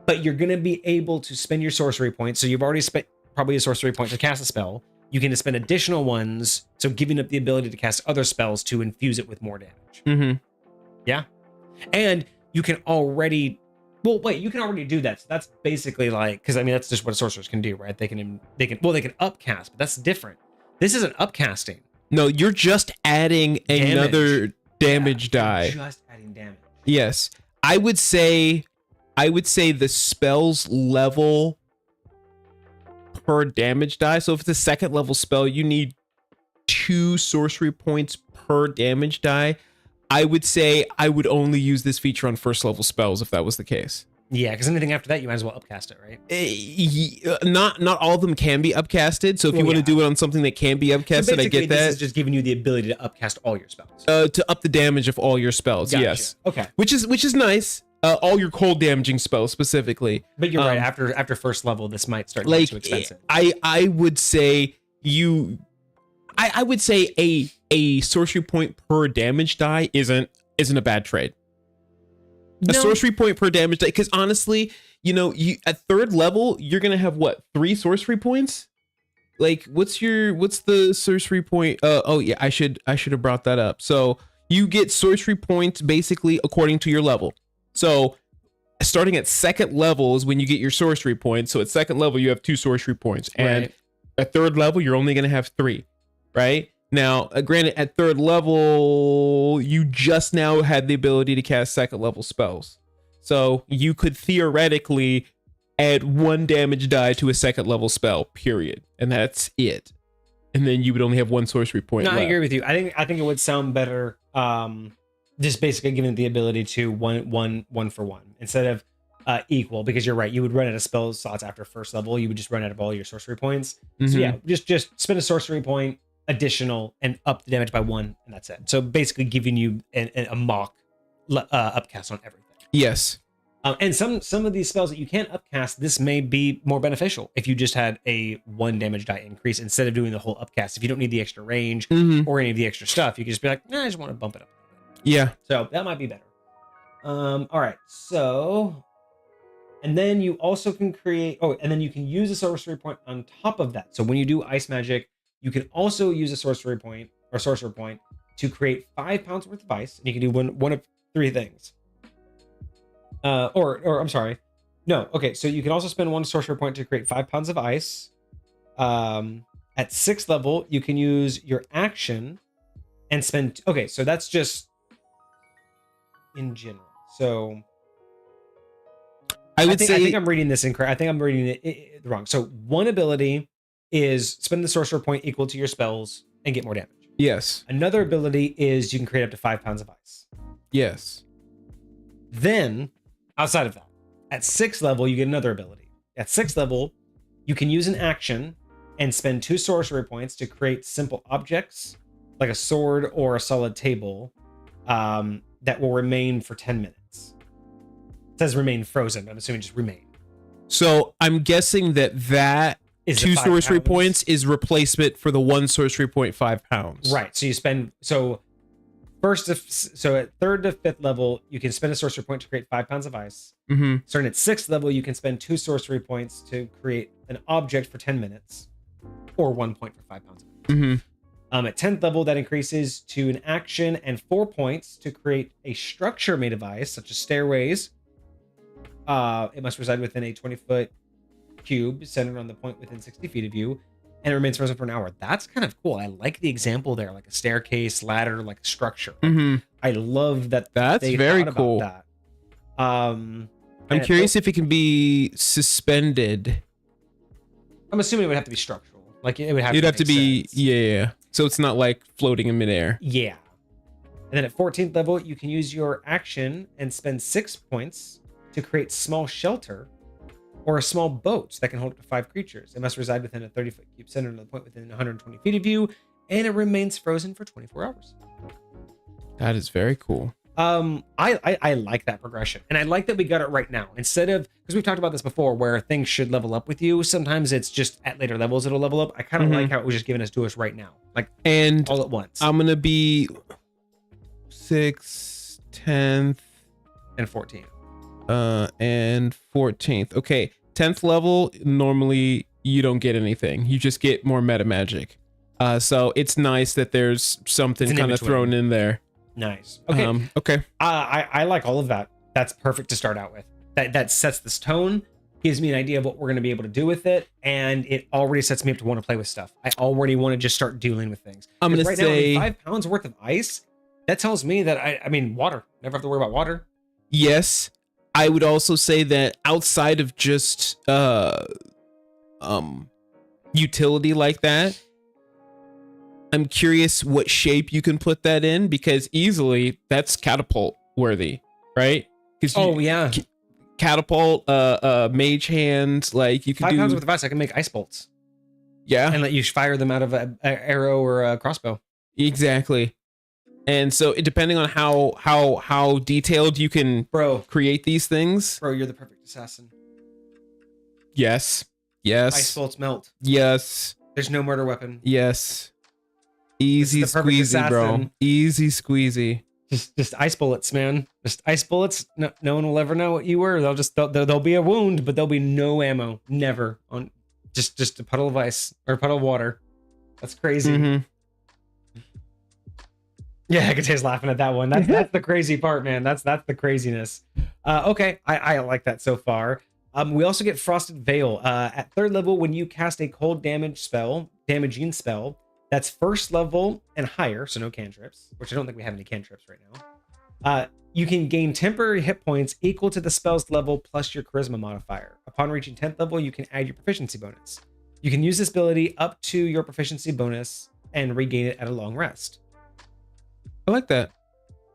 But you're going to be able to spend your sorcery points. So you've already spent probably a sorcery point to cast a spell. You can spend additional ones, so giving up the ability to cast other spells to infuse it with more damage. Yeah. And you can already do that. So that's basically like, because I mean that's just what sorcerers can do, right? They can upcast, but that's different. This isn't upcasting. No, you're just adding another damage die. Just adding damage. Yes. I would say the spell's level per damage die. So if it's a 2nd level spell, you need 2 sorcery points per damage die. I would say I would only use this feature on 1st level spells if that was the case. Yeah, because anything after that, you might as well upcast it, right? Not all of them can be upcasted. So if you want to do it on something that can be upcasted, so I get that. This is just giving you the ability to upcast all your spells. To up the damage of all your spells. Gotcha. Yes. Okay. Which is nice. All your cold damaging spells specifically. But you're right. After 1st level, this might start getting too expensive. I would say I would say a sorcery point per damage die isn't a bad trade. No. A sorcery point per damage die, because honestly, you at 3rd level you're gonna have what, 3 sorcery points? Like what's the sorcery point? Oh yeah, I should have brought that up. So you get sorcery points basically according to your level. So starting at 2nd level is when you get your sorcery points. So at 2nd level you have 2 sorcery points, and at 3rd level you're only gonna have 3. Right? Now, granted, at 3rd level, you just now had the ability to cast 2nd level spells. So you could theoretically add 1 damage die to a 2nd level spell, period. And that's it. And then you would only have 1 sorcery point left. I agree with you. I think it would sound better just basically giving it the ability to one for one instead of equal, because you're right. You would run out of spell slots after 1st level. You would just run out of all your sorcery points. So yeah, just spend a sorcery point additional and up the damage by 1, and that's it. So basically giving you a mock upcast on everything. Yes. And some of these spells that you can't upcast, this may be more beneficial if you just had a 1 damage die increase instead of doing the whole upcast. If you don't need the extra range or any of the extra stuff, you can just be like, I just want to bump it up. Yeah. So that might be better. All right. So, and then you also can create, and then you can use a sorcery point on top of that. So when you do ice magic, you can also use a sorcery point or sorcerer point to create 5 pounds worth of ice. And you can do one of 3 things. I'm sorry. No. Okay. So you can also spend 1 sorcerer point to create 5 pounds of ice. At 6th level, you can use your action and spend. Okay. So that's just in general. So I think I'm reading this incorrect. I think I'm reading it wrong. So one ability is spend the sorcerer point equal to your spells and get more damage. Yes. Another ability is you can create up to 5 pounds of ice. Yes. Then, outside of that, at 6th level, you get another ability. At 6th level, you can use an action and spend 2 sorcery points to create simple objects, like a sword or a solid table, that will remain for 10 minutes. It says remain frozen, but I'm assuming just remain. So I'm guessing that Is the 2 5 sorcery pounds. points is replacement for the 1 sorcery point 5 pounds. Right. So you spend at third to fifth level, you can spend a sorcery point to create 5 pounds of ice. Mm-hmm. Starting at sixth level, you can spend 2 sorcery points to create an object for 10 minutes, or 1 point for 5 pounds of ice. Mm-hmm. At 10th level, that increases to an action and 4 points to create a structure made of ice, such as stairways. It must reside within a 20-foot cube centered on the point within 60 feet of you, and it remains frozen for an hour. That's kind of cool. I like the example there, like a staircase, ladder, like a structure. Mm-hmm. I love that. That's they very thought cool. about that. I'm curious if it can be suspended. I'm assuming it would have to be structural. Like it would have. You'd to have to make be, sense. yeah. So it's not like floating in midair. Yeah. And then at 14th level, you can use your action and spend 6 points to create small shelter or a small boat that can hold up to 5 creatures. It must reside within a 30-foot cube centered on the point within 120 feet of you, and it remains frozen for 24 hours. That is very cool. I like that progression, and I like that we got it right now instead of, because we've talked about this before, where things should level up with you. Sometimes it's just at later levels it'll level up. I kind of like how it was just given us to us right now, like and all at once. I'm gonna be 6th, 10th, and 14th. And 14th. Okay, 10th level. Normally you don't get anything. You just get more meta magic. So it's nice that there's something kind of thrown in there. Nice. Okay. Okay. I like all of that. That's perfect to start out with. That sets this tone, gives me an idea of what we're going to be able to do with it, and it already sets me up to want to play with stuff. I already want to just start dealing with things. I'm going to right say now, 5 pounds worth of ice. That tells me that I mean water. Never have to worry about water. Yes. I would also say that outside of just utility like that, I'm curious what shape you can put that in, because easily that's catapult worthy, right? Oh yeah, catapult, mage hand, like you could 5 pounds worth of ice. I can make ice bolts. Yeah, and let you fire them out of an arrow or a crossbow. Exactly. And so, depending on how detailed you can create these things, you're the perfect assassin. Yes. Ice bolts melt. Yes. There's no murder weapon. Yes. Easy squeezy, bro. Easy squeezy. Just ice bullets, man. Just ice bullets. No one will ever know what you were. There'll be a wound, but there'll be no ammo. Never on. Just a puddle of ice or a puddle of water. That's crazy. Mm-hmm. Yeah, Hecate's laughing at that one. That's the crazy part, man. That's the craziness. Okay, I like that so far. We also get Frosted Veil. At 3rd level, when you cast a cold damaging spell, that's 1st level and higher, so no cantrips, which I don't think we have any cantrips right now. You can gain temporary hit points equal to the spell's level plus your charisma modifier. Upon reaching 10th level, you can add your proficiency bonus. You can use this ability up to your proficiency bonus and regain it at a long rest. I like that.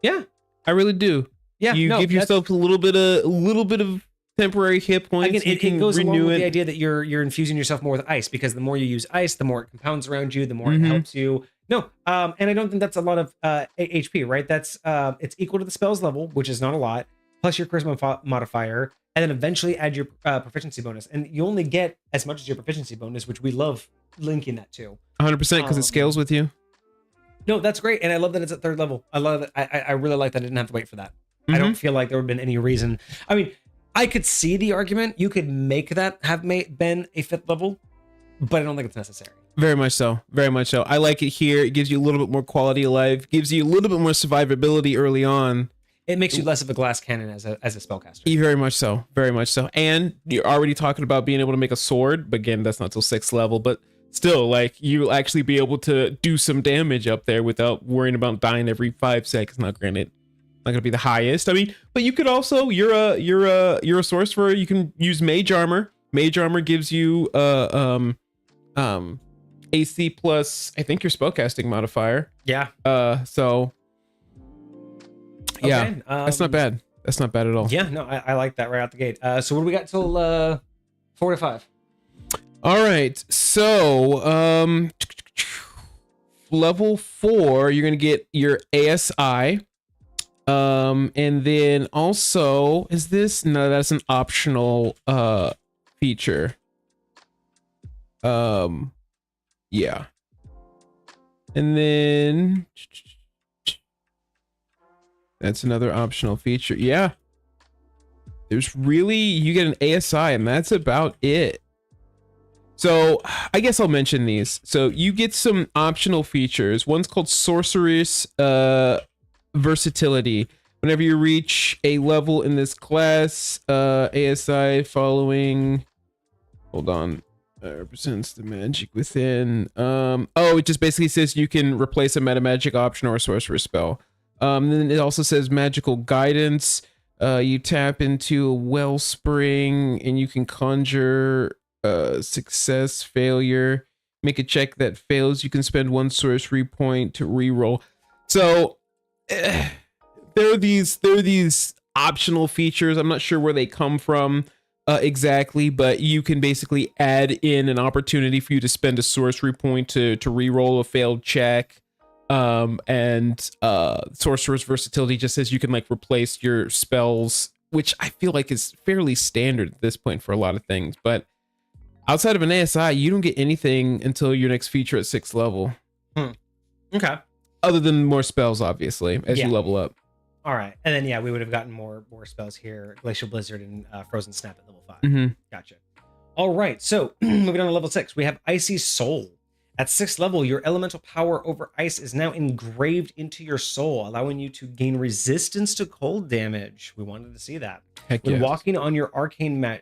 Yeah, I really do. Yeah, you give yourself a little bit of temporary hit points. Again, it goes along with the idea that you're infusing yourself more with ice, because the more you use ice, the more it compounds around you, the more it helps you. No, and I don't think that's a lot of HP, right? That's it's equal to the spell's level, which is not a lot, plus your charisma modifier, and then eventually add your proficiency bonus. And you only get as much as your proficiency bonus, which we love linking that to. 100% because it scales with you. No, that's great, and I love that it's at 3rd level. I love it. I really like that I didn't have to wait for that. I don't feel like there would have been any reason. I mean, I could see the argument. You could make that have been a 5th level, but I don't think it's necessary. Very much so. Very much so. I like it here. It gives you a little bit more quality of life. Gives you a little bit more survivability early on. It makes you less of a glass cannon as a spellcaster. Very much so. Very much so. And you're already talking about being able to make a sword. But again, that's not till 6th level. But still, like, you'll actually be able to do some damage up there without worrying about dying every 5 seconds. Now, granted, not gonna be the highest. I mean, but you could also, you're a sorcerer. You can use mage armor. Mage armor gives you AC plus, I think, your spellcasting modifier. Yeah. So yeah, okay. That's not bad. That's not bad at all. Yeah, no, I like that right out the gate. So what do we got till 4 to 5? All right. So level 4, you're gonna get your ASI. And then also, is this, no, that's an optional feature. Yeah. And then that's another optional feature. Yeah. There's really, you get an ASI and that's about it. So I guess I'll mention these. So you get some optional features. One's called Sorcerer's Versatility. Whenever you reach a level in this class, ASI following, hold on, represents the magic within. It just basically says you can replace a meta magic option or a sorcerer spell. Then it also says magical guidance. You tap into a wellspring and you can conjure success, failure, make a check that fails. You can spend 1 sorcery point to reroll. So there are these optional features. I'm not sure where they come from exactly, but you can basically add in an opportunity for you to spend a sorcery point to reroll a failed check. Sorcerer's Versatility just says you can like replace your spells, which I feel like is fairly standard at this point for a lot of things. But outside of an ASI, you don't get anything until your next feature at 6th level. Okay. Other than more spells, obviously, as you level up. All right. And then, yeah, we would have gotten more spells here. Glacial Blizzard and Frozen Snap at level 5. Mm-hmm. Gotcha. All right. So moving on to level 6, we have Icy Soul. At 6th level, your elemental power over ice is now engraved into your soul, allowing you to gain resistance to cold damage. We wanted to see that. Heck when yes. walking on your arcane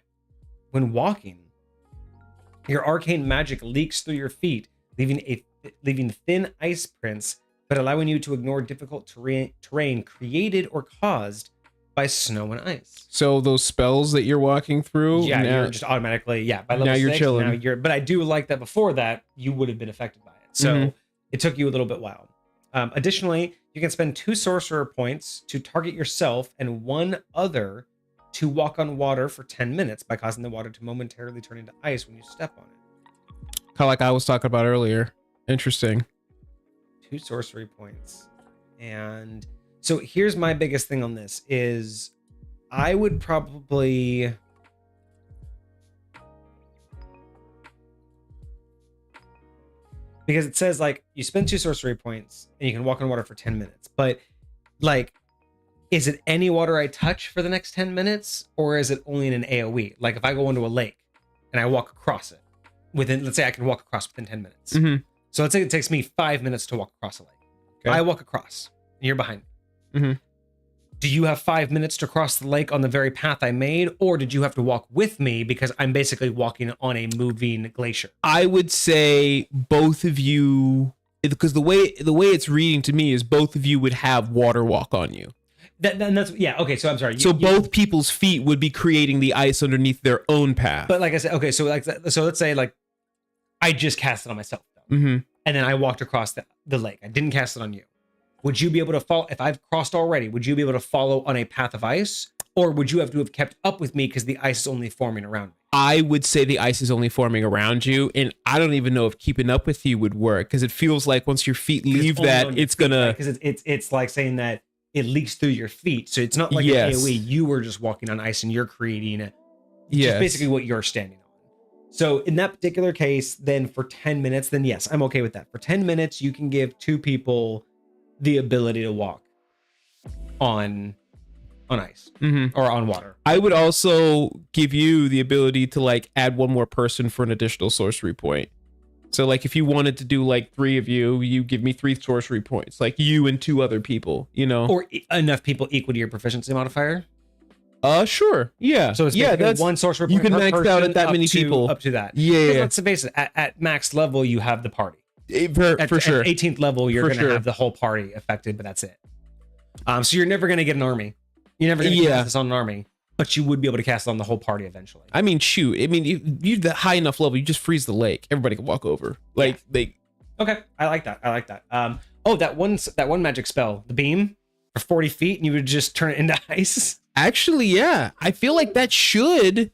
your arcane magic leaks through your feet, leaving thin ice prints, but allowing you to ignore difficult terrain created or caused by snow and ice. So those spells that you're walking through, you're just automatically, by level now 6, you're chilling. but I do like that before that you would have been affected by it. So it took you a little bit while. Additionally, you can spend 2 sorcerer points to target yourself and 1 other to walk on water for 10 minutes by causing the water to momentarily turn into ice when you step on it. Kind of like I was talking about earlier. Interesting. 2 sorcery points. And so here's my biggest thing on this is I would probably because it says like you spend 2 sorcery points and you can walk on water for 10 minutes, but like, is it any water I touch for the next 10 minutes or is it only in an AoE? Like if I go into a lake and I walk across it let's say I can walk across within 10 minutes. So let's say it takes me 5 minutes to walk across a lake. Okay. I walk across and you're behind me. Do you have 5 minutes to cross the lake on the very path I made, or did you have to walk with me because I'm basically walking on a moving glacier? I would say both of you, because the way it's reading to me is both of you would have water walk on you. That's okay. So I'm sorry. Both people's feet would be creating the ice underneath their own path. But like I said, okay. So let's say like I just cast it on myself, though, and then I walked across the lake. I didn't cast it on you. Would you be able to follow if I've crossed already? Would you be able to follow on a path of ice, or would you have to have kept up with me because the ice is only forming around me? I would say the ice is only forming around you, and I don't even know if keeping up with you would work because it feels like once your feet leave that, it's gonna. Because it's like saying that it leaks through your feet, so it's not like an AoE. You were just walking on ice and you're creating it. Just basically what you're standing on. So in that particular case, then for 10 minutes, then yes, I'm okay with that. For 10 minutes, you can give 2 people the ability to walk on ice or on water. I would also give you the ability to like add 1 more person for an additional sorcery point. So like if you wanted to do like 3 of you, you give me 3 sorcery points, like you and 2 other people, or enough people equal to your proficiency modifier. Sure, yeah. So it's that's 1 sorcery point. You can max out at that many people up to that. Yeah. Let's face it, at max level, you have the party. For sure. At 18th level, you're going to have the whole party affected, but that's it. So you're never going to get an army. You're never going to cast this on an army, but you would be able to cast it on the whole party eventually. I mean, shoot. I mean, you the high enough level, you just freeze the lake. Everybody can walk over. Okay, I like that. That one magic spell, the beam for 40 feet, and you would just turn it into ice. Actually, yeah. I feel like that should.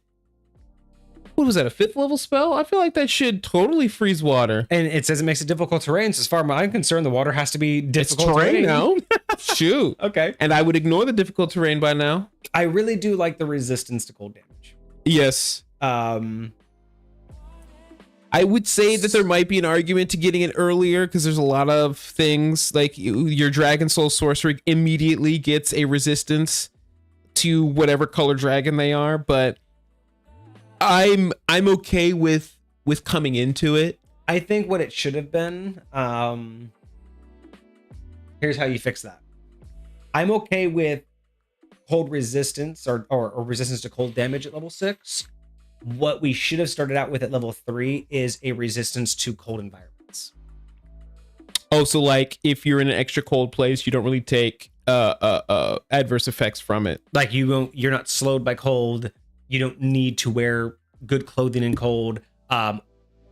What was that, a 5th level spell? I feel like that should totally freeze water. And it says it makes it difficult terrain. So as far as I'm concerned, the water has to be difficult terrain now. Shoot. Okay. And I would ignore the difficult terrain by now. I really do like the resistance to cold damage. Yes. I would say that there might be an argument to getting it earlier because there's a lot of things like your Dragon Soul Sorcerer immediately gets a resistance to whatever color dragon they are, but I'm okay with coming into it. I think what it should have been, here's how you fix that. I'm okay with cold resistance or resistance to cold damage at level 6. What we should have started out with at level 3 is a resistance to cold environments. Oh, so like if you're in an extra cold place, you don't really take adverse effects from it. Like you're not slowed by cold. You don't need to wear good clothing in cold.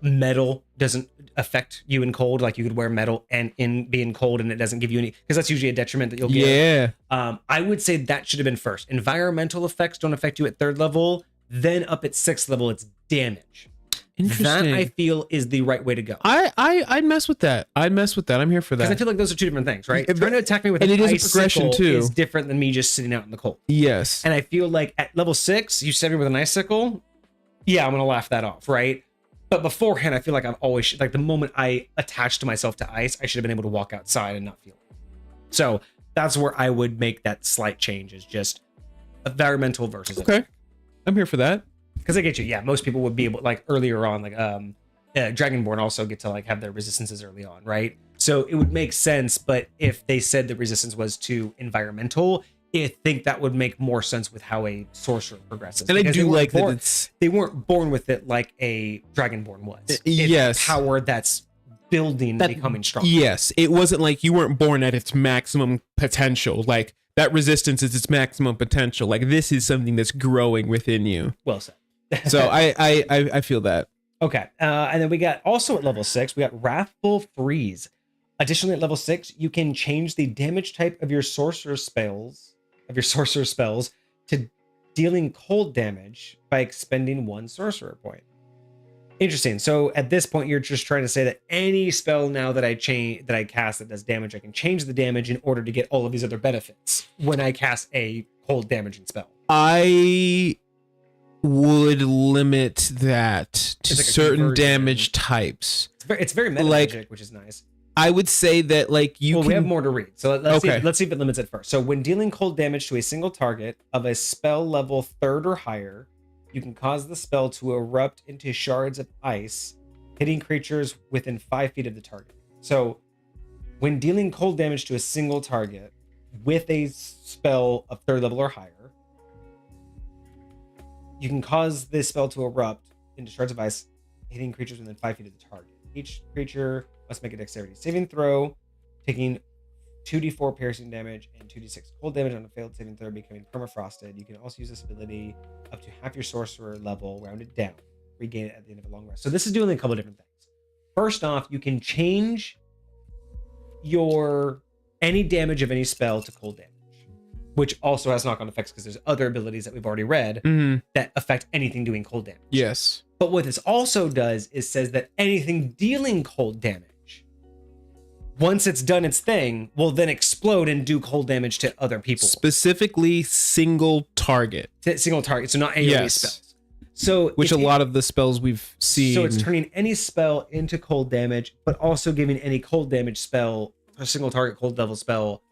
Metal doesn't affect you in cold. Like you could wear metal and in being cold and it doesn't give you any, because that's usually a detriment that you'll get. Yeah. I would say that should have been first. Environmental effects don't affect you at 3rd level. Then up at 6th level, it's damage. Interesting. That I feel is the right way to go. I'd mess with that. I'm here for that. Because I feel like those are two different things, right? Trying to attack me with and an it is a ice progression sickle too. Is different than me just sitting out in the cold. Yes. And I feel like at level 6, you stab me with an icicle. Yeah, I'm gonna laugh that off, right? But beforehand, I feel like I've always like the moment I attached myself to ice, I should have been able to walk outside and not feel it. So that's where I would make that slight change, is just environmental versus okay. I'm here for that. Because I get you. Yeah, most people would be able, like earlier on, like Dragonborn also get to like have their resistances early on, right? So it would make sense. But if they said the resistance was to environmental, I think that would make more sense with how a sorcerer progresses. And I do like born, that they weren't born with it like a Dragonborn was. It's yes, power that's building, becoming strong. Yes, it wasn't like you weren't born at its maximum potential. Like that resistance is its maximum potential. Like this is something that's growing within you. Well said. So I feel that. Okay. And then we got also at level 6, we got Wrathful Freeze. Additionally, at level 6, you can change the damage type of your sorcerer spells to dealing cold damage by expending 1 sorcerer point. Interesting. So at this point, you're just trying to say that any spell now that I cast that does damage, I can change the damage in order to get all of these other benefits when I cast a cold damaging spell. I would limit that to like certain damage types. It's very meta magic, which is nice. I would say that like we have more to read. So let's see if it limits it first. So when dealing cold damage to a single target of a spell level 3rd or higher, you can cause the spell to erupt into shards of ice, hitting creatures within 5 feet of the target. So when dealing cold damage to a single target with a spell of 3rd level or higher, you can cause this spell to erupt into shards of ice, hitting creatures within 5 feet of the target. Each creature must make a dexterity saving throw, taking 2d4 piercing damage and 2d6 cold damage on a failed saving throw, becoming permafrosted. You can also use this ability up to half your sorcerer level, rounded down. Regain it at the end of a long rest. So this is doing a couple of different things. First off, you can change any damage of any spell to cold damage, which also has knock-on effects because there's other abilities that we've already read that affect anything doing cold damage. Yes. But what this also does is says that anything dealing cold damage, once it's done its thing, will then explode and do cold damage to other people. Specifically single target. Single target, so not AoE spells. So which a lot of the spells we've seen. So it's turning any spell into cold damage, but also giving any cold damage spell, a single target cold level spell,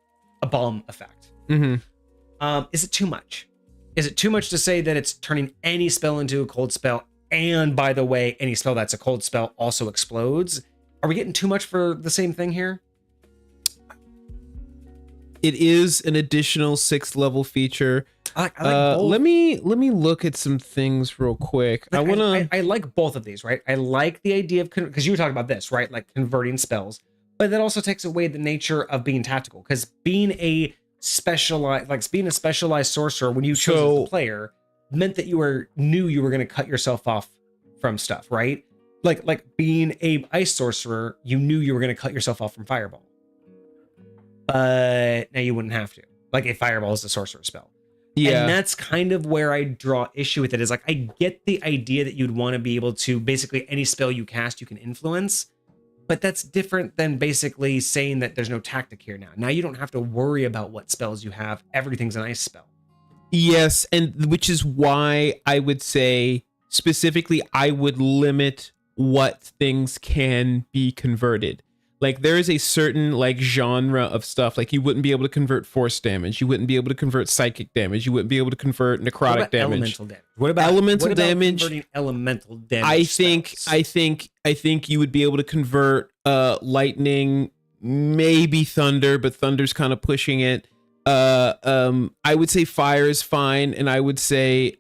a bomb effect. Is it too much? Is it too much to say that it's turning any spell into a cold spell? And by the way, any spell that's a cold spell also explodes. Are we getting too much for the same thing here? It is an additional 6th level feature. I like both. Let me look at some things real quick. I like both of these, right? I like the idea of, because you were talking about this, right? Like converting spells, but that also takes away the nature of being tactical. Because being a specialized sorcerer when you chose as a player meant that you knew you were going to cut yourself off from stuff, right? Like being a ice sorcerer, you knew you were going to cut yourself off from fireball, but now you wouldn't have to. Like a fireball is a sorcerer spell. Yeah. And that's kind of where I draw issue with it, is like, I get the idea that you'd want to be able to basically any spell you cast, you can influence, but that's different than basically saying that there's no tactic here now. Now you don't have to worry about what spells you have. Everything's an ice spell. Yes. And which is why I would say specifically, I would limit what things can be converted. Like there is a certain like genre of stuff. Like you wouldn't be able to convert force damage. You wouldn't be able to convert psychic damage. You wouldn't be able to convert necrotic damage. Elemental damage. What about damage? Converting elemental damage. I think you would be able to convert lightning, maybe thunder, but thunder's kind of pushing it. I would say fire is fine, and I would say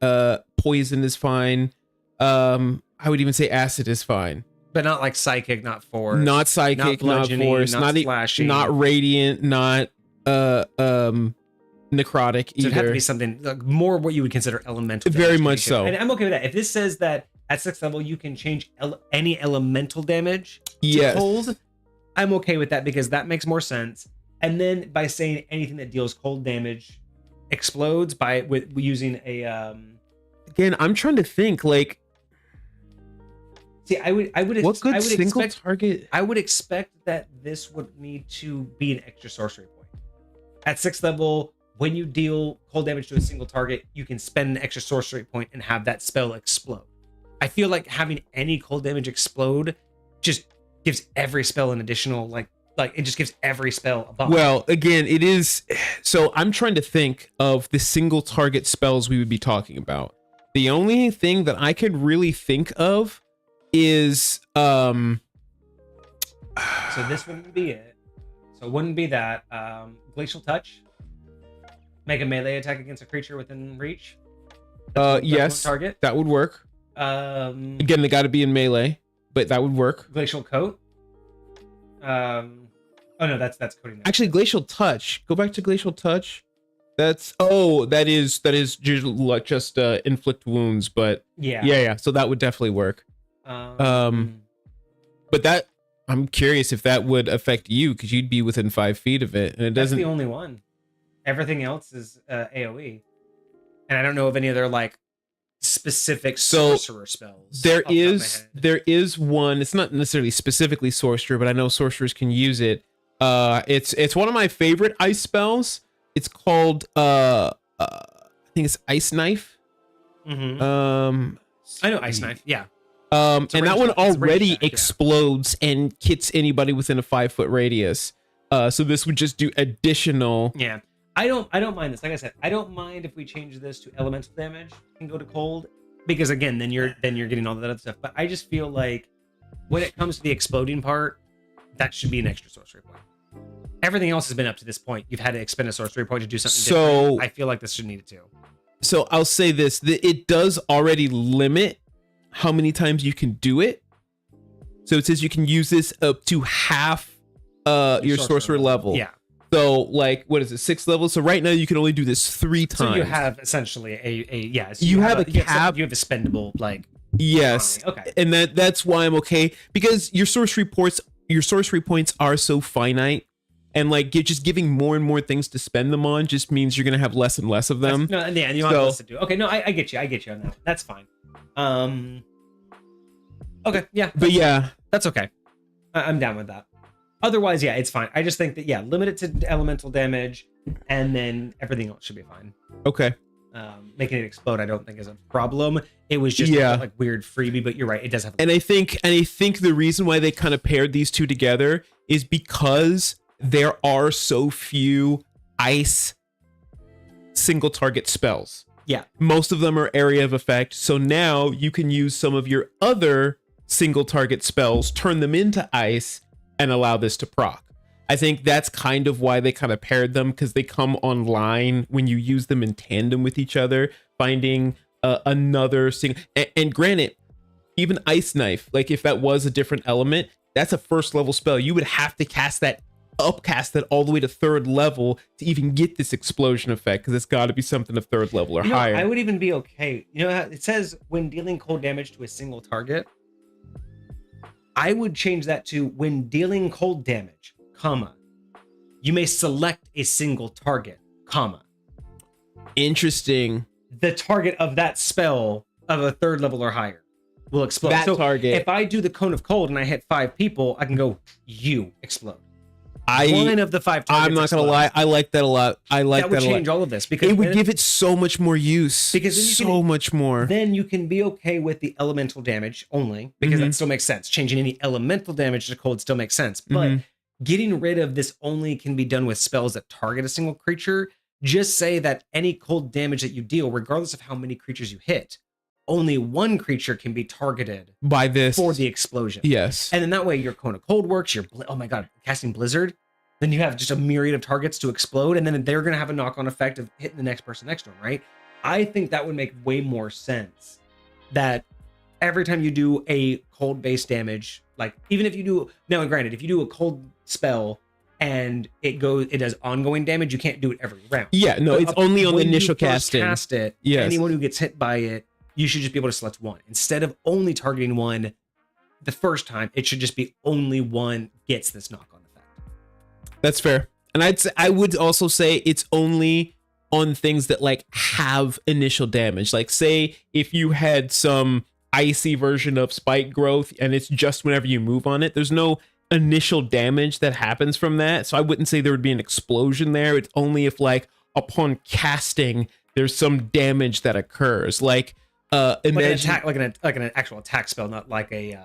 poison is fine. I would even say acid is fine. But not like psychic, not force. Not psychic, not force, not slashing, not radiant, not necrotic so either. it'd have to be something like more what you would consider elemental. Very damage much so. And I'm okay with that. If this says that at 6th level you can change any elemental damage to Yes. cold, I'm okay with that because that makes more sense. And then by saying anything that deals cold damage explodes with using a Again, I'm trying to think like. See, I would What good single target? I would expect that this would need to be an extra sorcery point. At 6th level, when you deal cold damage to a single target, you can spend an extra sorcery point and have that spell explode. I feel like having any cold damage explode just gives every spell an additional like it just gives every spell a buff. Well, again, it is. So I'm trying to think of the single target spells we would be talking about. The only thing that I could really think of is so this wouldn't be it. So it wouldn't be that. Glacial Touch. Make a melee attack against a creature within reach. Yes, target. That would work. Again, they got to be in melee, but that would work. Glacial Coat. Oh no, that's coating. Actually, Glacial Touch. Go back to Glacial Touch. That is just inflict wounds, but yeah. So that would definitely work. But that I'm curious if that would affect you because you'd be within 5 feet of it, and it doesn't. That's the only one. Everything else is AOE, and I don't know of any other like specific sorcerer spells. There is one. It's not necessarily specifically sorcerer, but I know sorcerers can use it. It's one of my favorite ice spells. It's called I think it's Ice Knife. Mm-hmm. I know Ice Knife. Yeah. And that one already explodes and hits anybody within a 5 foot radius. So this would just do additional. Yeah. I don't mind this. Like I said, I don't mind if we change this to elemental damage and go to cold, because again, then you're getting all that other stuff. But I just feel like when it comes to the exploding part, that should be an extra sorcery point. Everything else has been up to this point. You've had to expend a sorcery point to do something different. I feel like this should need it too. So I'll say this: it does already limit how many times you can do it. So it says you can use this up to half your sorcerer level. Yeah. So like, what is it, 6th level? So right now you can only do this 3 times. So you have essentially so you have a cap. You have a spendable like. Yes. Economy. Okay. And that's why I'm okay, because your sorcery points are so finite, and like just giving more and more things to spend them on just means you're gonna have less and less of them. And you have less to do. Okay, no, I get you on that. That's fine. Okay, yeah. But yeah, that's okay. I'm down with that. Otherwise, yeah, it's fine. I just think that limit it to elemental damage, and then everything else should be fine. Okay. Making it explode, I don't think is a problem. It was just like weird freebie, but you're right, it does have. And I think the reason why they kind of paired these two together is because there are so few ice single target spells. Yeah. Most of them are area of effect. So now you can use some of your other single target spells, turn them into ice, and allow this to proc. I think that's kind of why they kind of paired them, because they come online when you use them in tandem with each other, finding another single. And granted, even Ice Knife, like if that was a different element, that's a 1st level spell. You would have to cast that all the way to 3rd level to even get this explosion effect, because it's got to be something of 3rd level or higher. I would even be okay. You know how it says when dealing cold damage to a single target? I would change that to when dealing cold damage, comma, you may select a single target, comma. Interesting. The target of that spell of a 3rd level or higher will explode. That target. If I do the Cone of Cold and I hit 5 people, I can go, you explode. one of the 5 targets. I'm not gonna lie, I like that a lot. I like that would a lot. change all of this because it would give it so much more use. Because much more. Then you can be okay with the elemental damage only, because that still makes sense. Changing any elemental damage to cold still makes sense. But getting rid of this only can be done with spells that target a single creature. Just say that any cold damage that you deal, regardless of how many creatures you hit, only one creature can be targeted by this for the explosion. Yes. And then that way your Cone of Cold works. Oh my God, casting Blizzard. Then you have just a myriad of targets to explode. And then they're going to have a knock-on effect of hitting the next person next to them, right? I think that would make way more sense. That every time you do a cold-based damage, like even if you do, now granted, if you do a cold spell and it does ongoing damage, you can't do it every round. Yeah, no, But it's only on the initial casting. Cast it, yes. Anyone who gets hit by it, you should just be able to select one. Instead of only targeting one the first time, it should just be only one gets this knock-on effect. That's fair. And I would also say it's only on things that like have initial damage. Like say if you had some icy version of spike growth and it's just whenever you move on it, there's no initial damage that happens from that. So I wouldn't say there would be an explosion there. It's only if like upon casting there's some damage that occurs. Like imagine like an attack, like an actual attack spell, not like a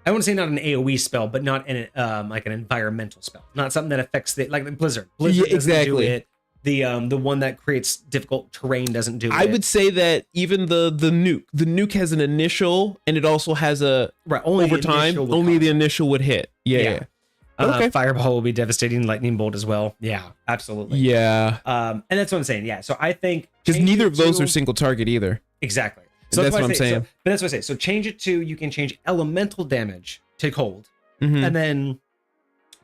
I want to say not an AoE spell, but not in like an environmental spell, not something that affects the like Blizzard. Blizzard yeah, exactly. Doesn't do it. The one that creates difficult terrain doesn't do it. I would say that even the nuke has an initial, and it also has a only over time. Only the initial would hit. Yeah. Okay. Fireball will be devastating. Lightning bolt as well. Yeah, absolutely. Yeah. And that's what I'm saying. Yeah. So I think because neither of those are single target either. Exactly. So that's what I'm saying. but that's what I say. So change it to, you can change elemental damage to cold, and then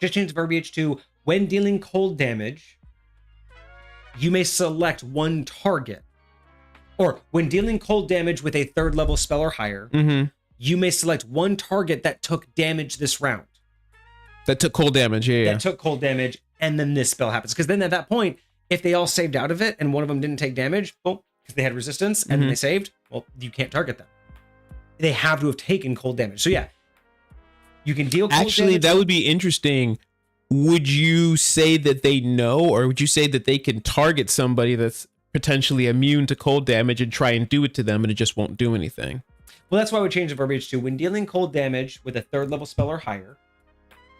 just change the verbiage to when dealing cold damage, you may select one target, or when dealing cold damage with a 3rd level spell or higher, you may select one target that took damage this round. That took cold damage, yeah. That took cold damage, and then this spell happens. Because then at that point, if they all saved out of it and one of them didn't take damage, well, because they had resistance and then they saved, well, you can't target them. They have to have taken cold damage. So yeah, you can deal cold damage. That would be interesting. Would you say that they know, or would you say that they can target somebody that's potentially immune to cold damage and try and do it to them and it just won't do anything? Well, that's why I would change the verbiage to when dealing cold damage with a 3rd level spell or higher,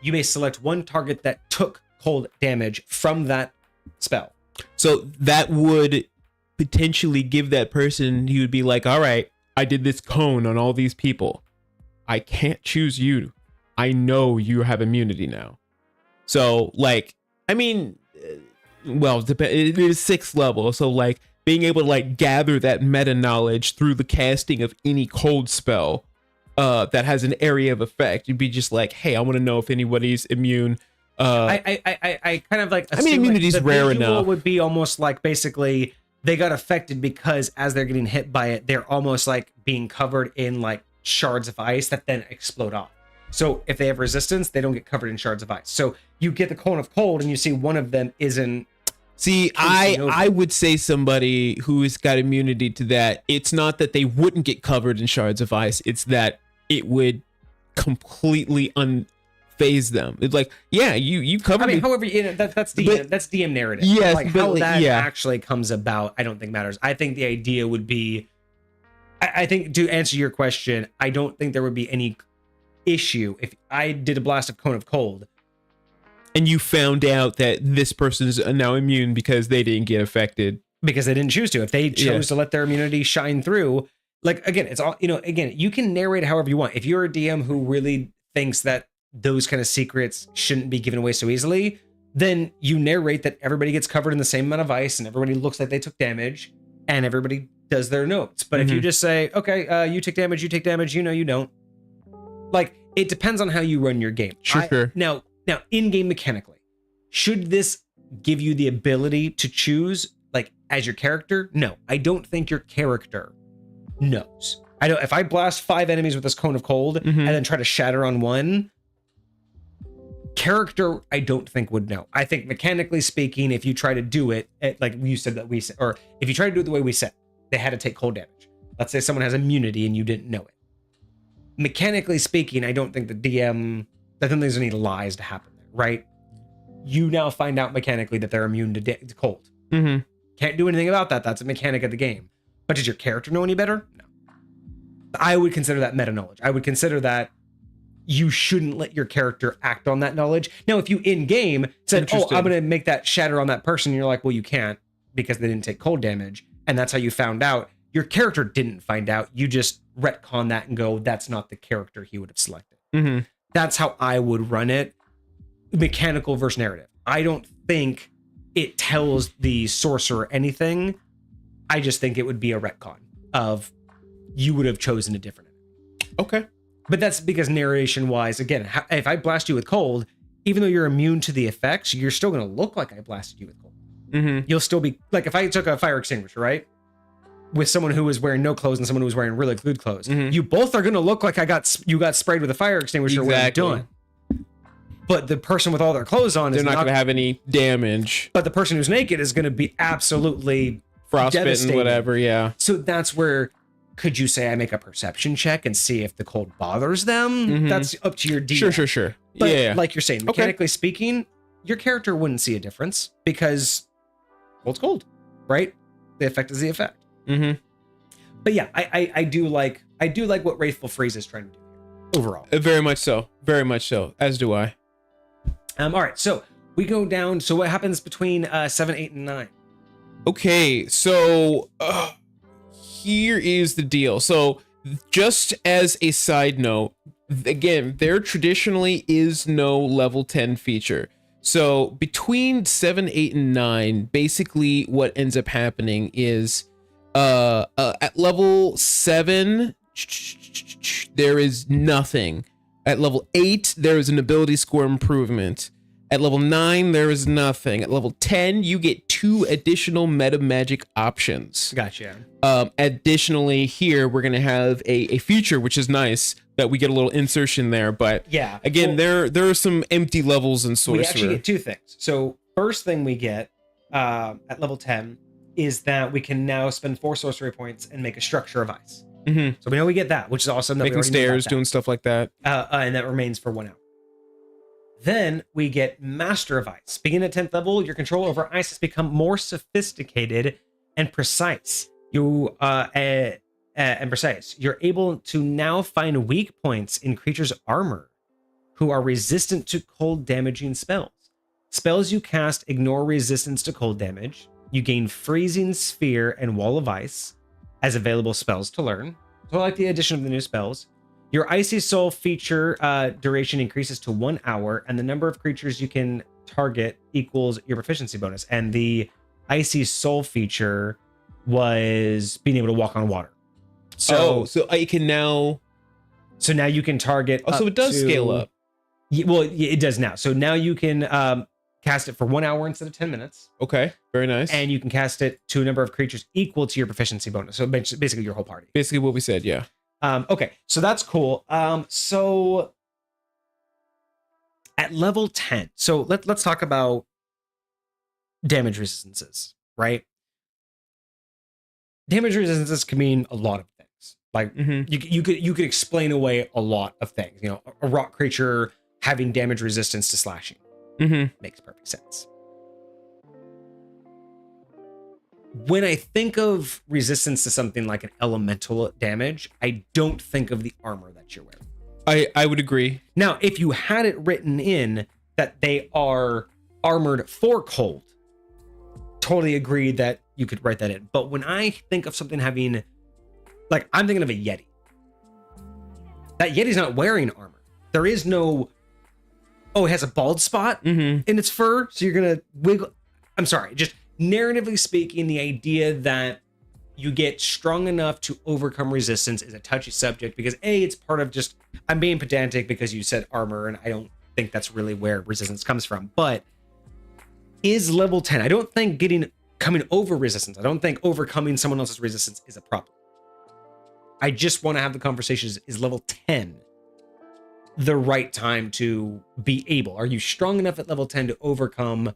you may select one target that took cold damage from that spell. So that would potentially give that person, he would be like, all right, I did this cone on all these people. I can't choose you. I know you have immunity now. So like, I mean, well, it is 6th level. So like being able to like gather that meta knowledge through the casting of any cold spell that has an area of effect, you'd be just like, hey, I want to know if anybody's immune. I kind of like, I mean, immunity's like rare enough. Would be almost like basically they got affected because as they're getting hit by it, they're almost like being covered in like shards of ice that then explode off. So if they have resistance, they don't get covered in shards of ice. So you get the Cone of Cold and you see one of them isn't. See, I would say somebody who has got immunity to that, it's not that they wouldn't get covered in shards of ice, it's that it would completely unphase them. It's like, yeah, you covered. I mean, however, you know, that's DM narrative. Yes, like how that actually comes about, I don't think matters. I think the idea would be, I think to answer your question, I don't think there would be any issue if I did a blast of Cone of Cold and you found out that this person is now immune because they didn't get affected because they didn't choose to. If they chose to let their immunity shine through, like, again, it's all, you know, again, you can narrate however you want. If you're a DM who really thinks that those kind of secrets shouldn't be given away so easily, then you narrate that everybody gets covered in the same amount of ice and everybody looks like they took damage and everybody does their notes. But if you just say, okay, you take damage, you know, you don't. Like, it depends on how you run your game. Sure. Now, in-game mechanically, should this give you the ability to choose, like, as your character? No, I don't think your character knows. I don't. If I blast 5 enemies with this Cone of Cold and then try to shatter on one, character, I don't think would know. I think mechanically speaking, if you try to do it, like you said that we said, or if you try to do it the way we said, they had to take cold damage. Let's say someone has immunity and you didn't know it. Mechanically speaking, I don't think the DM, I don't think there's any lies to happen there, right? you now find out mechanically that they're immune to cold. Mm-hmm. Can't do anything about that. That's a mechanic of the game. But does your character know any better? No. I would consider that meta knowledge. I would consider that you shouldn't let your character act on that knowledge. Now, if you in-game said, oh, I'm going to make that shatter on that person, and you're like, well, you can't because they didn't take cold damage. And that's how you found out. Your character didn't find out. You just retcon that and go, that's not the character he would have selected. Mm-hmm. That's how I would run it. Mechanical versus narrative. I don't think it tells the sorcerer anything. I just think it would be a retcon of you would have chosen a different enemy. Okay. But that's because narration wise, again, if I blast you with cold, even though you're immune to the effects, you're still going to look like I blasted you with cold. Mm-hmm. You'll still be like, if I took a fire extinguisher, right? With someone who was wearing no clothes and someone who was wearing really good clothes, you both are going to look like you got sprayed with a fire extinguisher when you're done. But the person with all their clothes on they're is not going to have any damage. But the person who's naked is going to be absolutely frostbitten, whatever. Yeah. So that's where, could you say I make a perception check and see if the cold bothers them? Mm-hmm. That's up to your DM. Sure. But yeah. like you're saying, mechanically speaking, your character wouldn't see a difference because cold's cold, right? The effect is the effect. Mm-hmm. But yeah, I do like what Wraithful Freeze is trying to do here, overall. Very much so. Very much so. As do I. All right, so we go down. So what happens between 7, 8, and 9? Okay, so here is the deal. So just as a side note, again, there traditionally is no level 10 feature. So between 7, 8, and 9, basically what ends up happening is at level 7, there is nothing. At level 8, there is an ability score improvement. At level 9, there is nothing. At level 10, you get 2 additional meta magic options. Gotcha. Additionally, here we're gonna have a feature, which is nice that we get a little insertion there. But yeah, again, there are some empty levels in Sorcerer. We actually get 2 things. So first thing we get at level 10 is that we can now spend 4 sorcery points and make a structure of ice. Mm-hmm. So we know we get that, which is awesome. That making stairs, doing stuff like that. And that remains for 1 hour. Then we get Master of Ice. Beginning at 10th level, your control over ice has become more sophisticated and precise. You're able to now find weak points in creatures' armor who are resistant to cold damaging spells. Spells you cast ignore resistance to cold damage. You gain Freezing Sphere and Wall of Ice as available spells to learn. So I like the addition of the new spells. Your Icy Soul feature duration increases to 1 hour, and the number of creatures you can target equals your proficiency bonus. And the Icy Soul feature was being able to walk on water. So I can now. So now you can target. Oh, so it does scale up. Well, it does now. So now you can cast it for 1 hour instead of 10 minutes. Okay, very nice. And you can cast it to a number of creatures equal to your proficiency bonus. So basically your whole party. Basically what we said, yeah. Okay, so that's cool. So at level 10, so let's talk about damage resistances, right? Damage resistances can mean a lot of things. Like you could explain away a lot of things. You know, a rock creature having damage resistance to slashing makes perfect sense. When I think of resistance to something like an elemental damage, I don't think of the armor that you're wearing. I would agree. Now, if you had it written in that they are armored for cold, totally agree that you could write that in. But when I think of something having, like, I'm thinking of a Yeti. That Yeti's not wearing armor. There is no, it has a bald spot in its fur, so you're gonna wiggle. I'm sorry, just narratively speaking, the idea that you get strong enough to overcome resistance is a touchy subject because it's part of just, I'm being pedantic because you said armor and I don't think that's really where resistance comes from, but is level 10. I don't think coming over resistance. I don't think overcoming someone else's resistance is a problem. I just want to have the conversation. Is level 10 the right time to be able? Are you strong enough at level 10 to overcome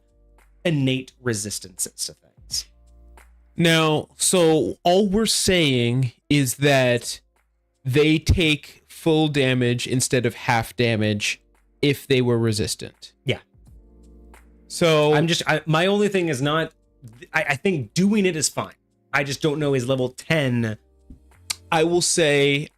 innate resistances to things? Now, so all we're saying is that they take full damage instead of half damage if they were resistant. Yeah. So my only thing is not, I think doing it is fine. I just don't know is level 10. I will say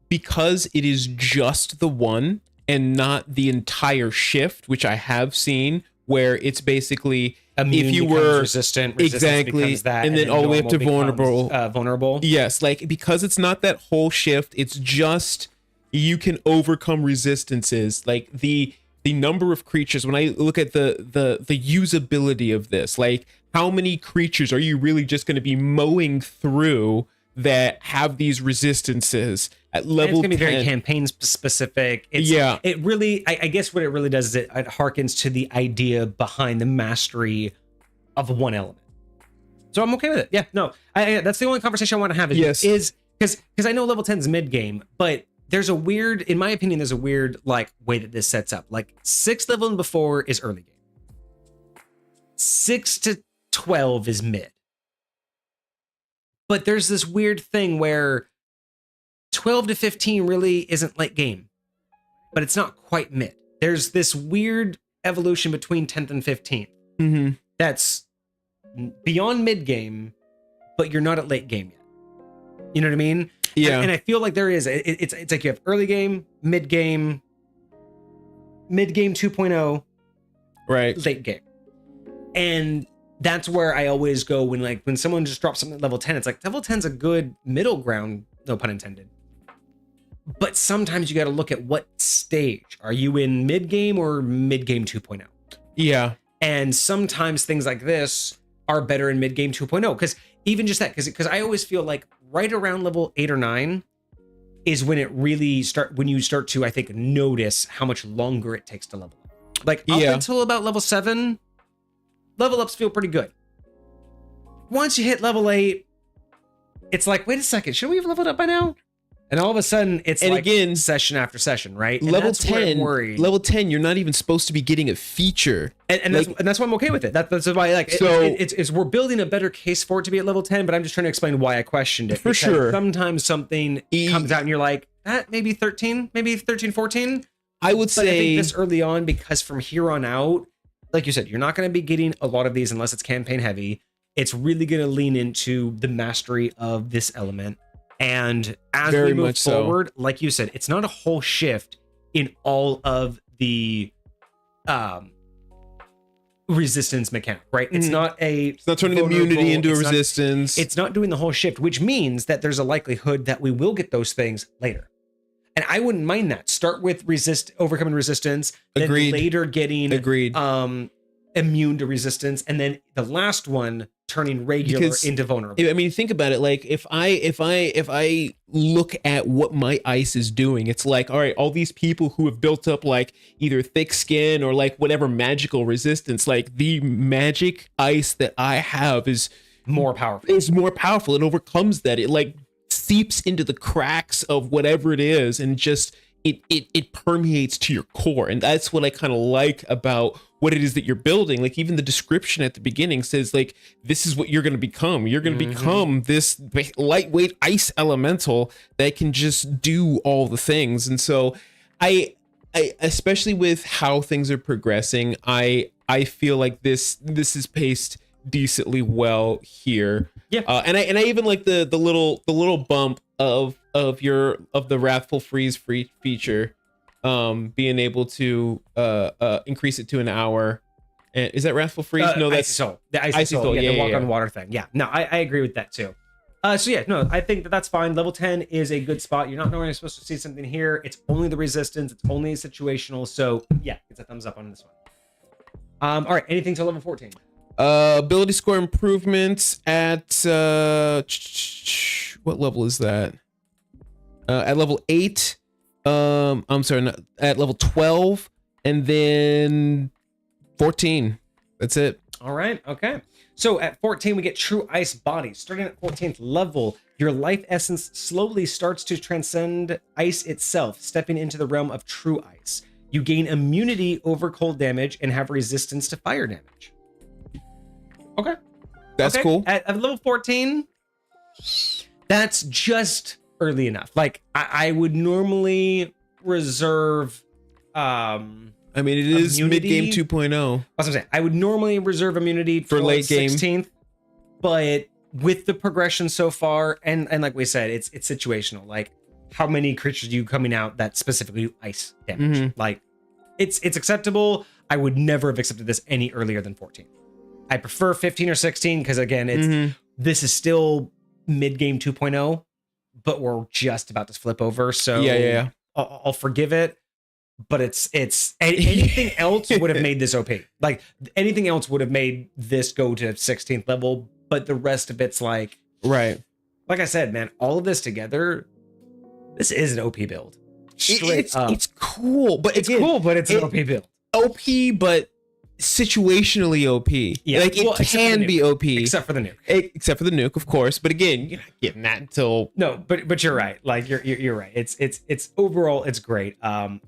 because it is just the one and not the entire shift, which I have seen, where it's basically Immune if you becomes were resistant exactly becomes that, and then all the way up to normal vulnerable. Vulnerable. Yes, like because it's not that whole shift, it's just you can overcome resistances. Like the number of creatures, when I look at the usability of this, like how many creatures are you really just going to be mowing through that have these resistances at level 10? It's gonna be very campaign specific. It really, I guess what it really does is it harkens to the idea behind the mastery of one element. So I'm okay with it. Yeah, no, I that's the only conversation I want to have. Is because I know level 10 is mid game, but there's a weird, in my opinion, there's a weird like way that this sets up. Like 6th level and before is early game. 6 to 12 is mid. But there's this weird thing where 12 to 15 really isn't late game, but it's not quite mid. There's this weird evolution between 10th and 15th that's beyond mid game, but you're not at late game yet. You know what I mean? Yeah. And I feel like there is. It's like you have early game, mid game 2.0, right, late game. And that's where I always go when someone just drops something at level 10, it's like level 10's a good middle ground, no pun intended. But sometimes you got to look at what stage. Are you in mid game or mid game 2.0? Yeah. And sometimes things like this are better in mid game 2.0 because even just that, because I always feel like right around level 8 or 9 is when it really when you start to, I think, notice how much longer it takes to level up. Like up until about level 7, level ups feel pretty good. Once you hit level 8, it's like, wait a second, should we have leveled up by now? And all of a sudden, it's again session after session, right? And level 10, you're not even supposed to be getting a feature, and that's why I'm okay with it. That's why it's we're building a better case for it to be at level 10. But I'm just trying to explain why I questioned it. For sure, sometimes something comes out and you're like, maybe 13, 14. I would say I think this early on, because from here on out, like you said, you're not going to be getting a lot of these unless it's campaign heavy. It's really going to lean into the mastery of this element. And as we move forward, like you said, it's not a whole shift in all of the resistance mechanic, right? It's not turning immunity into a resistance. It's not doing the whole shift, which means that there's a likelihood that we will get those things later. And I wouldn't mind that. Start with overcoming resistance, then later getting immune to resistance, and then the last one turning regular into vulnerable. I mean, think about it. Like if I look at what my ice is doing, it's like, all right, all these people who have built up like either thick skin or like whatever magical resistance, like the magic ice that I have is more powerful. It overcomes that. It like seeps into the cracks of whatever it is, and just it permeates to your core. And that's what I kind of like about what it is that you're building. Like even the description at the beginning says like, this is what you're going to become. You're going to become this lightweight ice elemental that can just do all the things. And so I especially with how things are progressing, I feel like this is paced decently well here. Yeah. And I even like the little bump of the Wrathful Freeze feature, being able to increase it to an hour. And is that Wrathful Freeze? No, that's Soul. The Icy Soul. Yeah, the walk on water thing. Yeah, no, I agree with that too. So yeah, no, I think that's fine. Level 10 is a good spot. You're not normally supposed to see something here. It's only the resistance. It's only situational. So yeah, it's a thumbs up on this one. All right, anything to level 14? Ability score improvements at what level is that? At level 8. I'm sorry, at level 12, and then 14. That's it. All right. Okay. So at 14, we get True Ice Body. Starting at 14th level, your life essence slowly starts to transcend ice itself, stepping into the realm of True Ice. You gain immunity over cold damage and have resistance to fire damage. Okay. That's cool. At level 14, that's just early enough. Like I would normally reserve I mean, it is mid-game 2.0. That's what I'm saying. I would normally reserve immunity For late game. 16th, but with the progression so far, and like we said, it's situational. Like, how many creatures are you coming out that specifically do ice damage? Like, it's acceptable. I would never have accepted this any earlier than 14. I prefer 15 or 16 because, again, this is still mid-game 2.0, but we're just about to flip over. So yeah. I'll forgive it. But it's anything else would have made this OP. Like, anything else would have made this go to 16th level, but the rest of it's like, right. Like I said, man, all of this together, this is an OP build. Straight up. It's cool, but It's cool, but it's an OP build. OP, but situationally OP. Yeah. Like, it can be OP. Except for the nuke. Except for the nuke, of course. But again, you're not getting that until... No, but you're right. Like, you're right. It's overall, it's great. I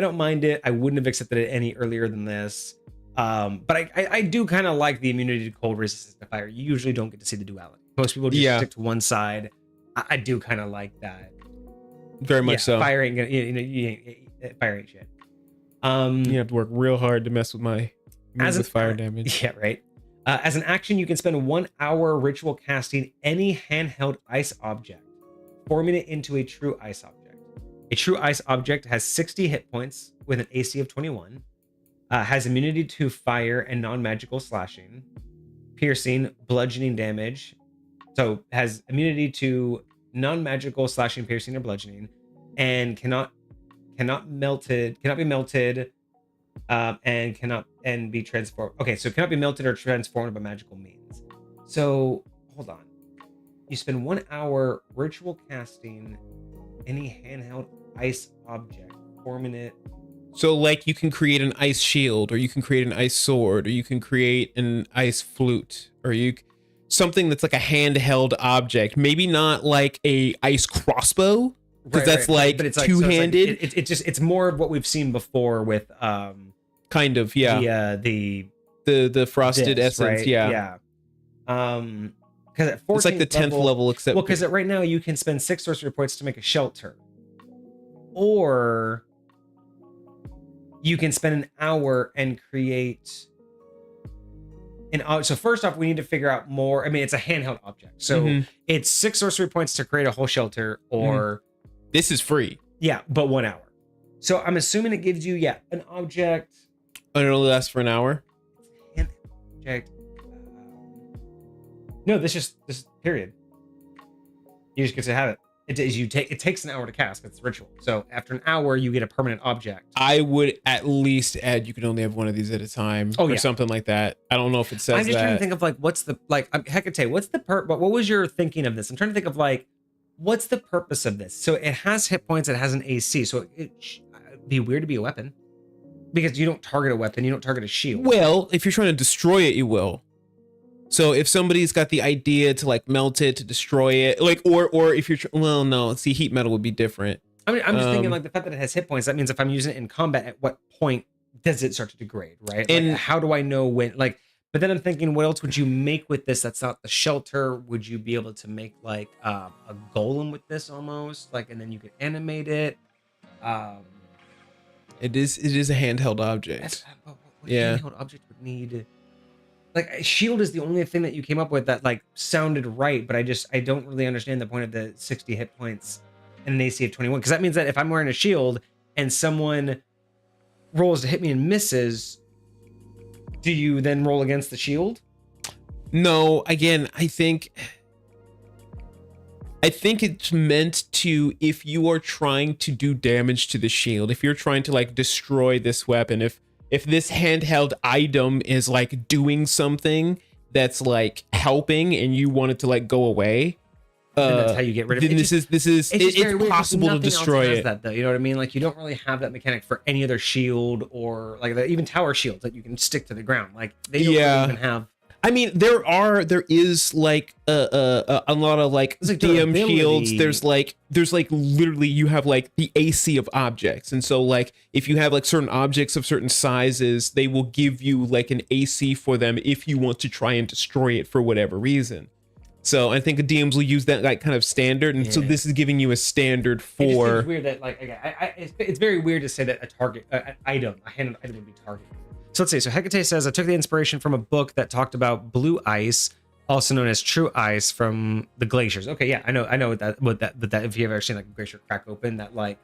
don't mind it. I wouldn't have accepted it any earlier than this. But I do kind of like the immunity to cold, resistance to fire. You usually don't get to see the duality. Most people just stick to one side. I do kind of like that. Very much so. Fire ain't gonna, fire ain't shit. You have to work real hard to mess with my with fire damage. Yeah, right. As an action, you can spend 1 hour ritual casting any handheld ice object, forming it into a true ice object. A true ice object has 60 hit points with an AC of 21, has immunity to fire and non-magical slashing, piercing, bludgeoning damage. So has immunity to non-magical slashing, piercing, or bludgeoning, and cannot be melted, and be transformed. Okay, so cannot be melted or transformed by magical means. So hold on. You spend 1 hour ritual casting any handheld ice object, forming it. So, like, you can create an ice shield, or you can create an ice sword, or you can create an ice flute, or something that's like a handheld object. Maybe not like a ice crossbow, because that's like two-handed. It's more of what we've seen before with kind of, yeah, the frosted essence, right? yeah. Because at 14th it's like the 10th level, except well, because right now you can spend 6 sorcery points to make a shelter, or you can spend an hour and create so first off, we need to figure out more. I mean, it's a handheld object, so it's 6 sorcery points to create a whole shelter, or this is free. Yeah, but 1 hour. So I'm assuming it gives you an object. And it only lasts for an hour. An object. No, this period. You just get to have it. It takes an hour to cast. It's ritual. So after an hour, you get a permanent object. I would at least add you can only have one of these at a time, or something like that. I don't know if it says that. I'm just trying to think of what's the Hecate, what's the what was your thinking of this? I'm trying to think of what's the purpose of this? So it has hit points, it has an AC, so it'd be weird to be a weapon. Because you don't target a weapon, you don't target a shield. Well, if you're trying to destroy it, you will. So if somebody's got the idea to melt it, to destroy it, or if you're, well, no, see, heat metal would be different. I mean, I'm just thinking the fact that it has hit points, that means if I'm using it in combat, at what point does it start to degrade, right? And how do I know when, but then I'm thinking, what else would you make with this that's not the shelter? Would you be able to make a golem with this almost? And then you could animate it. It is a handheld object. What handheld object would need? A shield is the only thing that you came up with that sounded right, but I don't really understand the point of the 60 hit points and an AC of 21, because that means that if I'm wearing a shield and someone rolls to hit me and misses, do you then roll against the shield? No, again, I think it's meant to, if you are trying to do damage to the shield, if you're trying to destroy this weapon, if this handheld item is doing something that's helping and you want it to go away, that's how you get rid of it. It's possible to destroy it. That, though, you know what I mean? You don't really have that mechanic for any other shield, or even tower shields that you can stick to the ground. They don't really even have. I mean, there is a lot of DM shields. There's literally you have the AC of objects, and so if you have certain objects of certain sizes, they will give you an AC for them if you want to try and destroy it for whatever reason. So I think the DMs will use that like kind of standard, and so this is giving you a standard It just for. seems weird that like it's very weird to say that a target an item, a handheld item would be targeted. So let's see. So Hecate says, I took the inspiration from a book that talked about blue ice, also known as true ice, from the glaciers. Okay, yeah, I know what that if you've ever seen like a glacier crack open, that like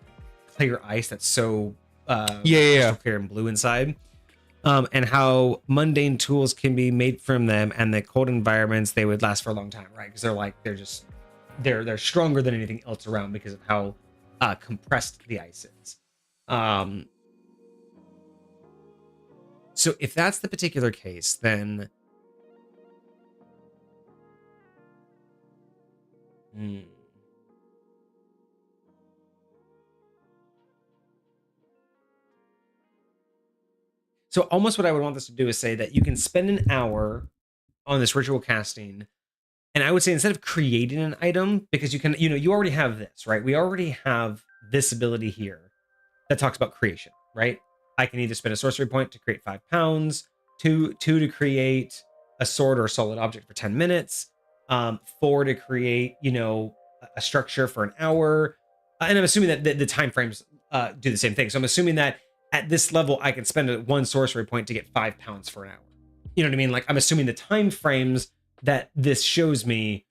clear ice that's so crystal clear and blue inside. And how mundane tools can be made from them, and the cold environments they would last for a long time, right? Because they're stronger than anything else around because of how compressed the ice is. So if that's the particular case, then so almost what I would want this to do is say that you can spend an hour on this ritual casting. And I would say instead of creating an item, because you can, you already have this, right? We already have this ability here that talks about creation, right? I can either spend a sorcery point to create 5 pounds, two to create a sword or a solid object for 10 minutes, 4 to create, a structure for an hour. And I'm assuming that the time frames do the same thing. So I'm assuming that at this level, I can spend 1 sorcery point to get 5 pounds for an hour. You know what I mean? Like I'm assuming the time frames that this shows me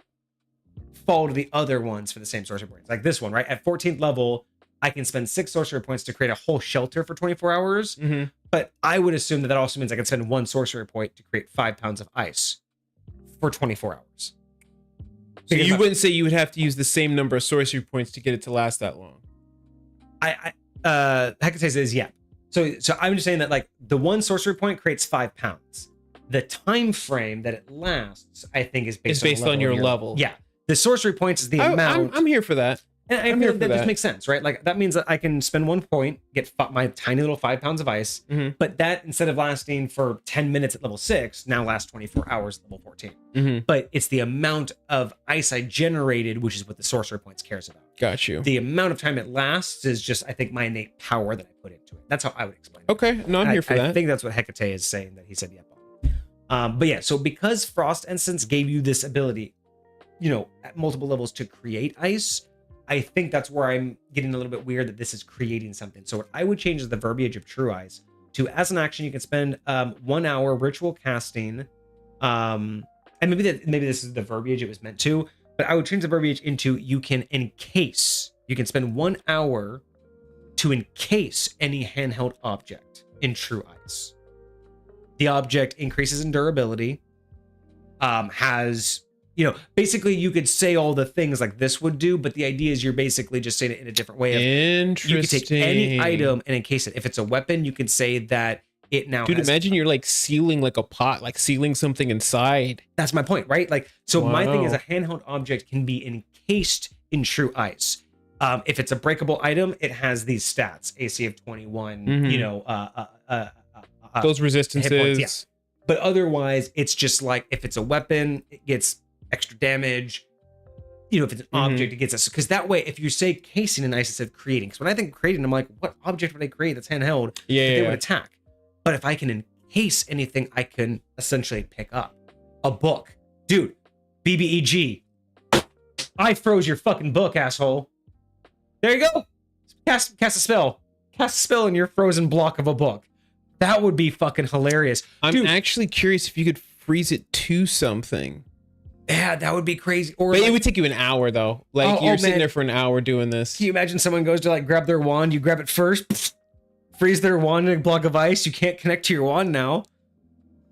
fall to the other ones for the same sorcery points. Like this one, right? At 14th level, I can spend 6 sorcery points to create a whole shelter for 24 hours. Mm-hmm. But I would assume that also means I can spend 1 sorcery point to create 5 pounds of ice for 24 hours. So you wouldn't say you would have to use the same number of sorcery points to get it to last that long? Hecate says, yeah. So I'm just saying that like the 1 sorcery point creates 5 pounds. The time frame that it lasts, I think, is based on your level. Yeah, the sorcery points is the amount. I'm here for that. And I feel like that just makes sense, right? Like that means that I can spend 1 point, get my tiny little 5 pounds of ice, but that instead of lasting for 10 minutes at level 6, now lasts 24 hours at level 14. But it's the amount of ice I generated, which is what the sorcery points cares about. Got you. The amount of time it lasts is just, I think, my innate power that I put into it. That's how I would explain it. Okay, no, I'm here for that. I think that's what Hecate is saying that he said yep on. But yeah, so because Frost Essence gave you this ability, at multiple levels to create ice, I think that's where I'm getting a little bit weird that this is creating something. So what I would change is the verbiage of True Ice to, as an action, you can spend 1 hour ritual casting. And maybe this is the verbiage it was meant to, but I would change the verbiage into you can spend 1 hour to encase any handheld object in True Ice. The object increases in durability, has, basically you could say all the things like this would do, but the idea is you're basically just saying it in a different way. Interesting. You can take any item and encase it. If it's a weapon, you can say that it now Dude, imagine you're like sealing like a pot, like sealing something inside. That's my point, right? Like, so my thing is a handheld object can be encased in True Ice. If it's a breakable item, it has these stats, AC of 21, those resistances. Points, yeah. But otherwise, it's just like if it's a weapon, it gets extra damage. If it's an object, it gets us. Because that way, if you say casing in ice instead of creating, because when I think creating, I'm like, what object would I create that's handheld? They would attack. But if I can encase anything, I can essentially pick up a book. Dude, BBEG. I froze your fucking book, asshole. There you go. Cast a spell. Cast a spell in your frozen block of a book. That would be fucking hilarious. I'm actually curious if you could freeze it to something. Yeah, that would be crazy. Or but it would take you an hour though. Like you're sitting there for an hour doing this. Can you imagine someone goes to like grab their wand, you grab it first, freeze their wand in a block of ice, you can't connect to your wand now.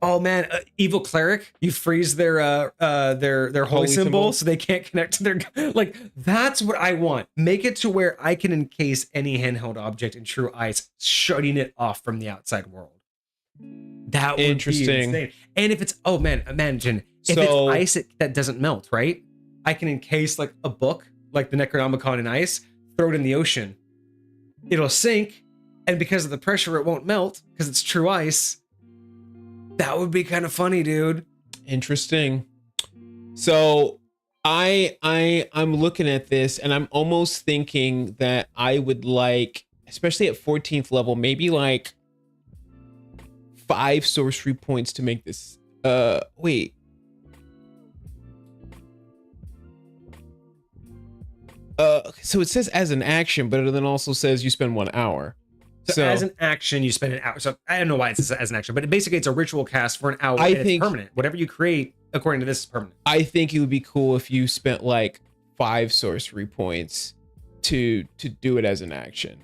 Oh man, evil cleric, you freeze their holy symbol so they can't connect to their like that's what I want. Make it to where I can encase any handheld object in True Ice, shutting it off from the outside world. That would be insane. And if it's imagine if it's ice that doesn't melt, right? I can encase like a book, like the Necronomicon in ice, throw it in the ocean. It'll sink, and because of the pressure, it won't melt because it's True Ice. That would be kind of funny, dude. Interesting. So I'm looking at this and I'm almost thinking that I would like, especially at 14th level, maybe like 5 sorcery points to make this. Wait. So it says as an action, but it then also says you spend 1 hour. So as an action, you spend an hour. So I don't know why it says as an action, but basically it's a ritual cast for an hour. I and think it's permanent. Whatever you create, according to this, is permanent. I think it would be cool if you spent like 5 sorcery points to do it as an action.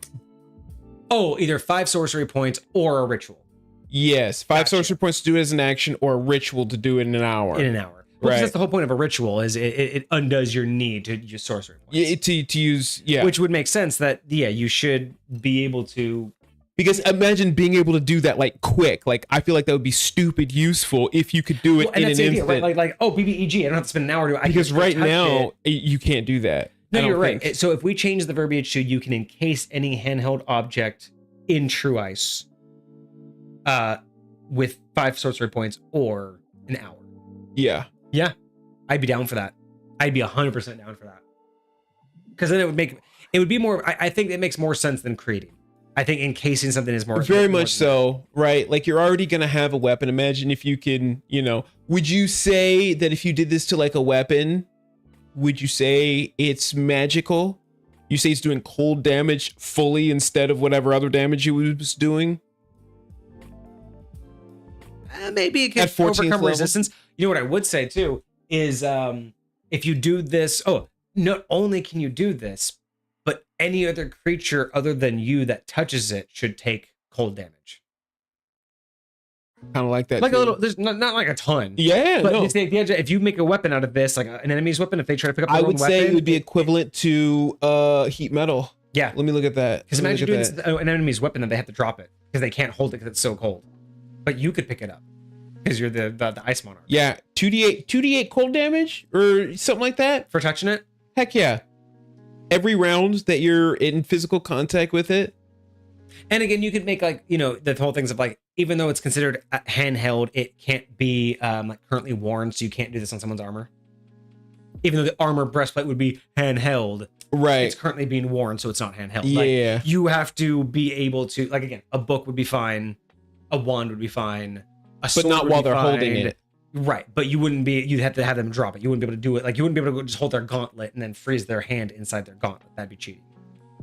Oh, either 5 sorcery points or a ritual. Yes, 5 sorcery points to do it as an action, or a ritual to do it in an hour. In an hour. Well, Right. that's the whole point of a ritual, is it undoes your need to use sorcery points. Yeah, to use, yeah. Which would make sense that, yeah, you should be able to. Because imagine being able to do that like quick. Like, I feel like that would be stupid useful if you could do it in an instant. Right? Like, oh, BBEG, I don't have to spend an hour to do it. Because right now, you can't do that. No, you're right. So if we change the verbiage to you can encase any handheld object in True Ice with 5 sorcery points or an hour. Yeah. Yeah, I'd be down for that. I'd be 100% down for that. Because then it would be more, I think it makes more sense than creating. I think encasing something is more. Very much so, right? Like, you're already going to have a weapon. Imagine if you can, would you say that if you did this to like a weapon, would you say it's magical? You say it's doing cold damage fully instead of whatever other damage you was doing? Maybe it can overcome resistance. You know what I would say too is if you do this, not only can you do this, but any other creature other than you that touches it should take cold damage. Kind of like that. Like too. a little, there's not like a ton. Yeah, but no. it's the idea, if you make a weapon out of this, like an enemy's weapon, if they try to pick up their I own would weapon, say it would be equivalent to heat metal. Yeah. Let me look at that. Because imagine doing this to an enemy's weapon and they have to drop it because they can't hold it because it's so cold. But you could pick it up because you're the Ice Monarch. Yeah, 2d8 cold damage or something like that For touching it? Heck yeah. Every round that you're in physical contact with it. And again, you could make like, the whole things of like, even though it's considered handheld, it can't be like currently worn, so you can't do this on someone's armor. Even though the armor breastplate would be handheld, right? It's currently being worn, so it's not handheld. Yeah. Like, you have to be able to, like, again, a book would be fine, a wand would be fine, a sword but not would while be they're fine. holding it. Right, but you'd have to have them drop it. You wouldn't be able to do it. Like, you wouldn't be able to just hold their gauntlet and then freeze their hand inside their gauntlet. That'd be cheating.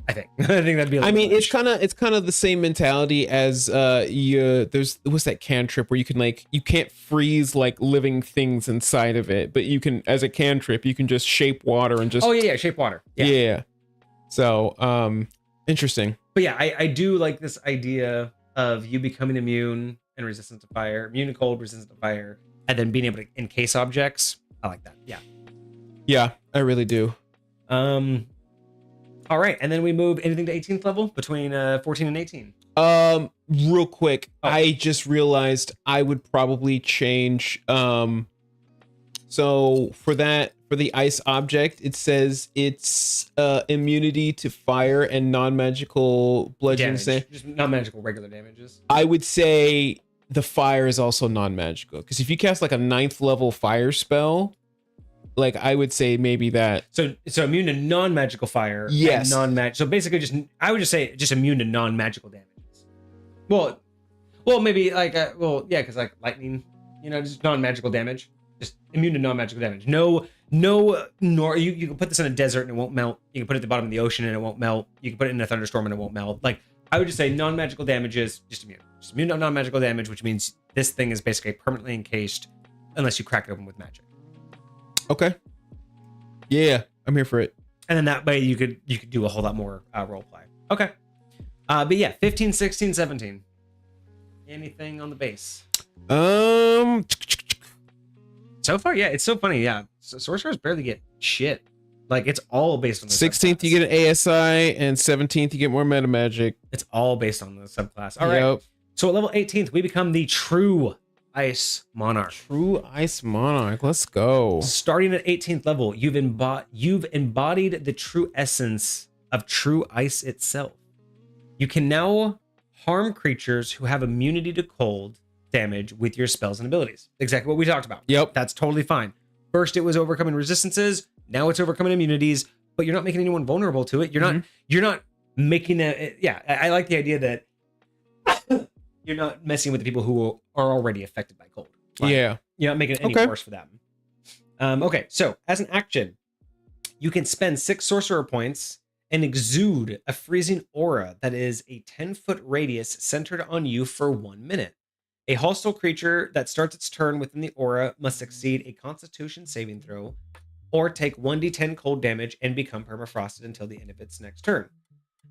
I think. I think that'd be. It's kind of the same mentality as there's what's that cantrip where you can you can't freeze like living things inside of it, but you can, as a cantrip, you can just shape water and just. Oh yeah, shape water. Yeah. So interesting. But yeah, I do like this idea of you becoming immune and resistant to fire, immune to cold, resistant to fire, and then being able to encase objects. I like that. Yeah. Yeah, I really do. All right, and then we move anything to 18th level between 14 and 18. Real quick, I just realized I would probably change. So for the ice object, it says it's immunity to fire and non-magical bludgeoning. Just non-magical regular damages. I would say the fire is also non-magical, because if you cast like a 9th level fire spell, like I would say maybe that. So immune to non-magical fire. Yes. Non-magic. So basically, I would just say immune to non-magical damages. Well, maybe like because like lightning, just non-magical damage. Just immune to non-magical damage. No. You can put this in a desert and it won't melt. You can put it at the bottom of the ocean and it won't melt. You can put it in a thunderstorm and it won't melt. Like, I would just say non-magical damages, just immune. Just immune to non-magical damage, which means this thing is basically permanently encased unless you crack it open with magic. Okay. Yeah, I'm here for it. And then that way you could do a whole lot more role play. Okay. But yeah, 15, 16, 17. Anything on the base? So far, yeah, it's so funny. Yeah, so sorcerers barely get shit. Like, it's all based on the 16th, you get an ASI, and 17th, you get more meta magic. It's all based on the subclass. All right. So at level 18th, we become the true Ice Monarch. True Ice Monarch. Let's go. Starting at 18th level, you've embodied the true essence of true ice itself. You can now harm creatures who have immunity to cold damage with your spells and abilities. Exactly what we talked about. Yep. That's totally fine. First, it was overcoming resistances. Now it's overcoming immunities, but you're not making anyone vulnerable to it. You're not making that. Yeah, I like the idea that you're not messing with the people who are already affected by cold. Fine. Yeah. You're not making it any worse for them. Okay, so as an action, You can spend 6 sorcerer points and exude a freezing aura that is a 10-foot radius centered on you for 1 minute. A hostile creature that starts its turn within the aura must succeed a Constitution saving throw or take 1d10 cold damage and become permafrosted until the end of its next turn.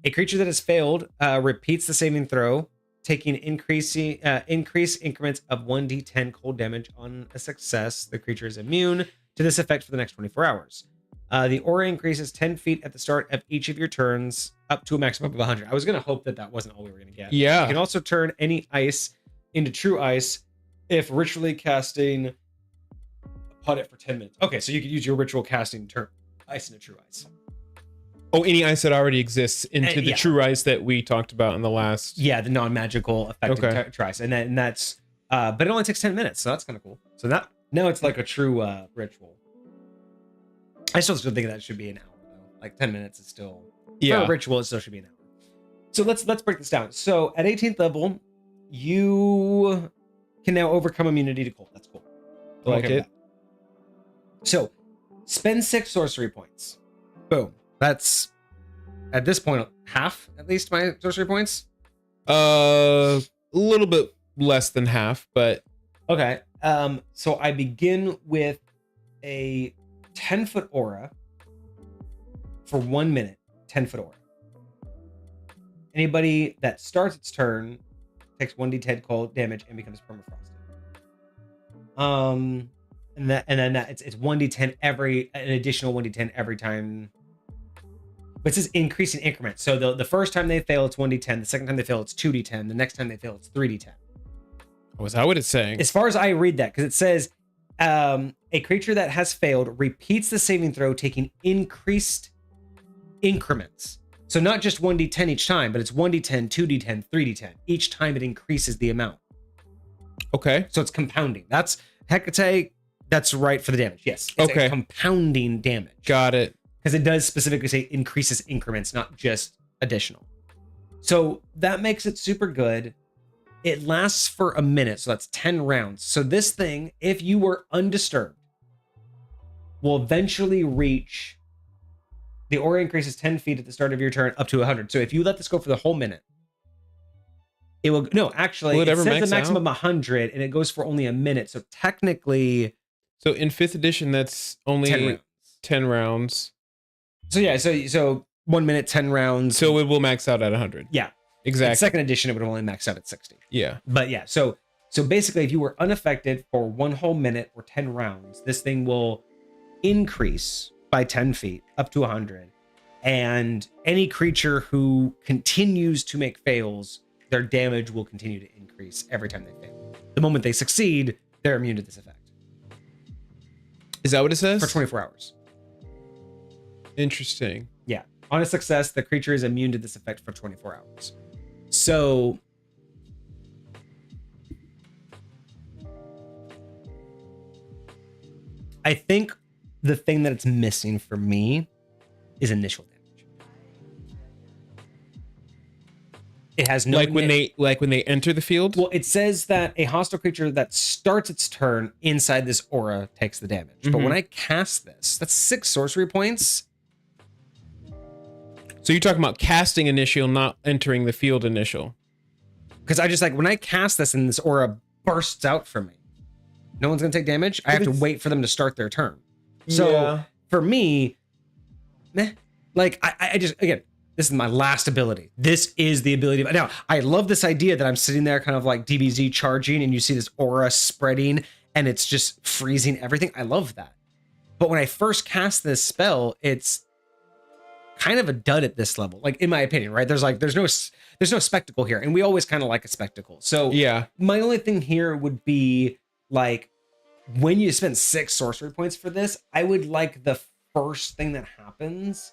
A creature that has failed repeats the saving throw, taking increased increments of 1d10 cold damage on a success. The creature is immune to this effect for the next 24 hours. The aura increases 10 feet at the start of each of your turns, up to a maximum of 100. I was going to hope that wasn't all we were going to get. Yeah. You can also turn any ice into true ice if ritually casting upon it for 10 minutes. Okay, so you could use your ritual casting to turn ice into true ice. Oh, any ice that already exists into the yeah. true ice that we talked about in the last. Yeah, the non-magical effective Okay. true ice. And that's, but it only takes 10 minutes, so that's kind of cool. So now it's like a true ritual. I still think that should be an hour though. Like 10 minutes is still, for a ritual, it still should be an hour. So let's break this down. So at 18th level, you can now overcome immunity to cold. That's cool. I like it. So spend 6 sorcery points. Boom. That's at this point half at least my sorcery points. A little bit less than half, but okay. So I begin with a 10-foot aura for 1 minute. 10-foot aura. Anybody that starts its turn takes 1d10 cold damage and becomes permafrosted. And then it's 1d10 an additional 1d10 every time. But it says increasing increments. So the first time they fail, it's 1d10. The second time they fail, it's 2d10. The next time they fail, it's 3d10. Was that what it's saying? As far as I read that, because it says a creature that has failed repeats the saving throw, taking increased increments. So not just 1d10 each time, but it's 1d10, 2d10, 3d10. Each time it increases the amount. Okay. So it's compounding. That's Hecate. That's right for the damage. Yes. It's okay. A compounding damage. Got it. Because it does specifically say increases increments, not just additional. So that makes it super good. It lasts for a minute, so that's 10 rounds. So this thing, if you were undisturbed, will eventually reach, the aura increases 10 feet at the start of your turn up to 100. So if you let this go for the whole minute, it will, no, actually, it says the maximum 100 and it goes for only a minute. So technically. So in 5th edition, that's only 10 rounds. So yeah, so 1 minute, 10 rounds. So it will max out at 100. Yeah. Exactly. In 2nd edition, it would only max out at 60. Yeah. But yeah, so basically, if you were unaffected for 1 whole minute or 10 rounds, this thing will increase by 10 feet up to 100. And any creature who continues to make fails, their damage will continue to increase every time they fail. The moment they succeed, they're immune to this effect. Is that what it says? For 24 hours. Interesting. Yeah. On a success, the creature is immune to this effect for 24 hours. So I think the thing that it's missing for me is initial damage. It has no when they enter the field. Well, it says that a hostile creature that starts its turn inside this aura takes the damage. But when I cast this, that's 6 sorcery points. So you're talking about casting initial, not entering the field initial. Because I just when I cast this and this aura bursts out from me, no one's gonna take damage. I have to wait for them to start their turn. So for me, I just, again, this is my last ability. This is the ability. Now, I love this idea that I'm sitting there kind of like DBZ charging and you see this aura spreading and it's just freezing everything. I love that. But when I first cast this spell, it's kind of a dud at this level, like in my opinion, right? There's no spectacle here, and we always kind of like a spectacle. So yeah, my only thing here would be like when you spend 6 sorcery points for this, I would like the first thing that happens,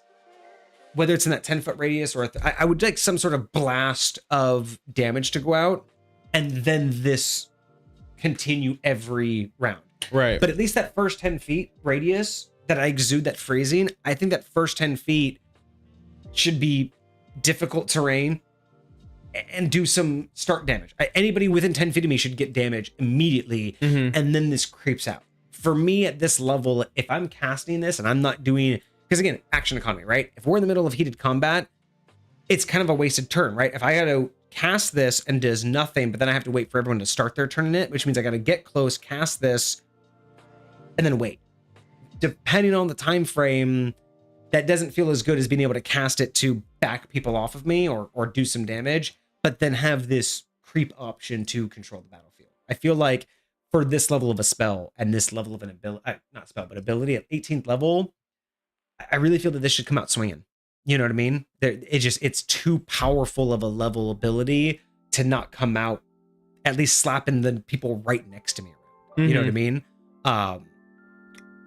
whether it's in that 10-foot radius or I would like some sort of blast of damage to go out, and then this continue every round. Right. But at least that first 10 feet radius that I exude that freezing, I think that first 10 feet should be difficult terrain and do some start damage. Anybody within 10 feet of me should get damage immediately, and then this creeps out. For me at this level, if I'm casting this and I'm not doing, because again, action economy, right? If we're in the middle of heated combat, it's kind of a wasted turn, right? If I got to cast this and does nothing, but then I have to wait for everyone to start their turn in it, which means I got to get close, cast this, and then wait. Depending on the time frame, that doesn't feel as good as being able to cast it to back people off of me or do some damage, but then have this creep option to control the battlefield. I feel like for this level of a spell and this level of an ability, not spell, but ability at 18th level, I really feel that this should come out swinging. You know what I mean? It's too powerful of a level ability to not come out at least slapping the people right next to me around. You know what I mean?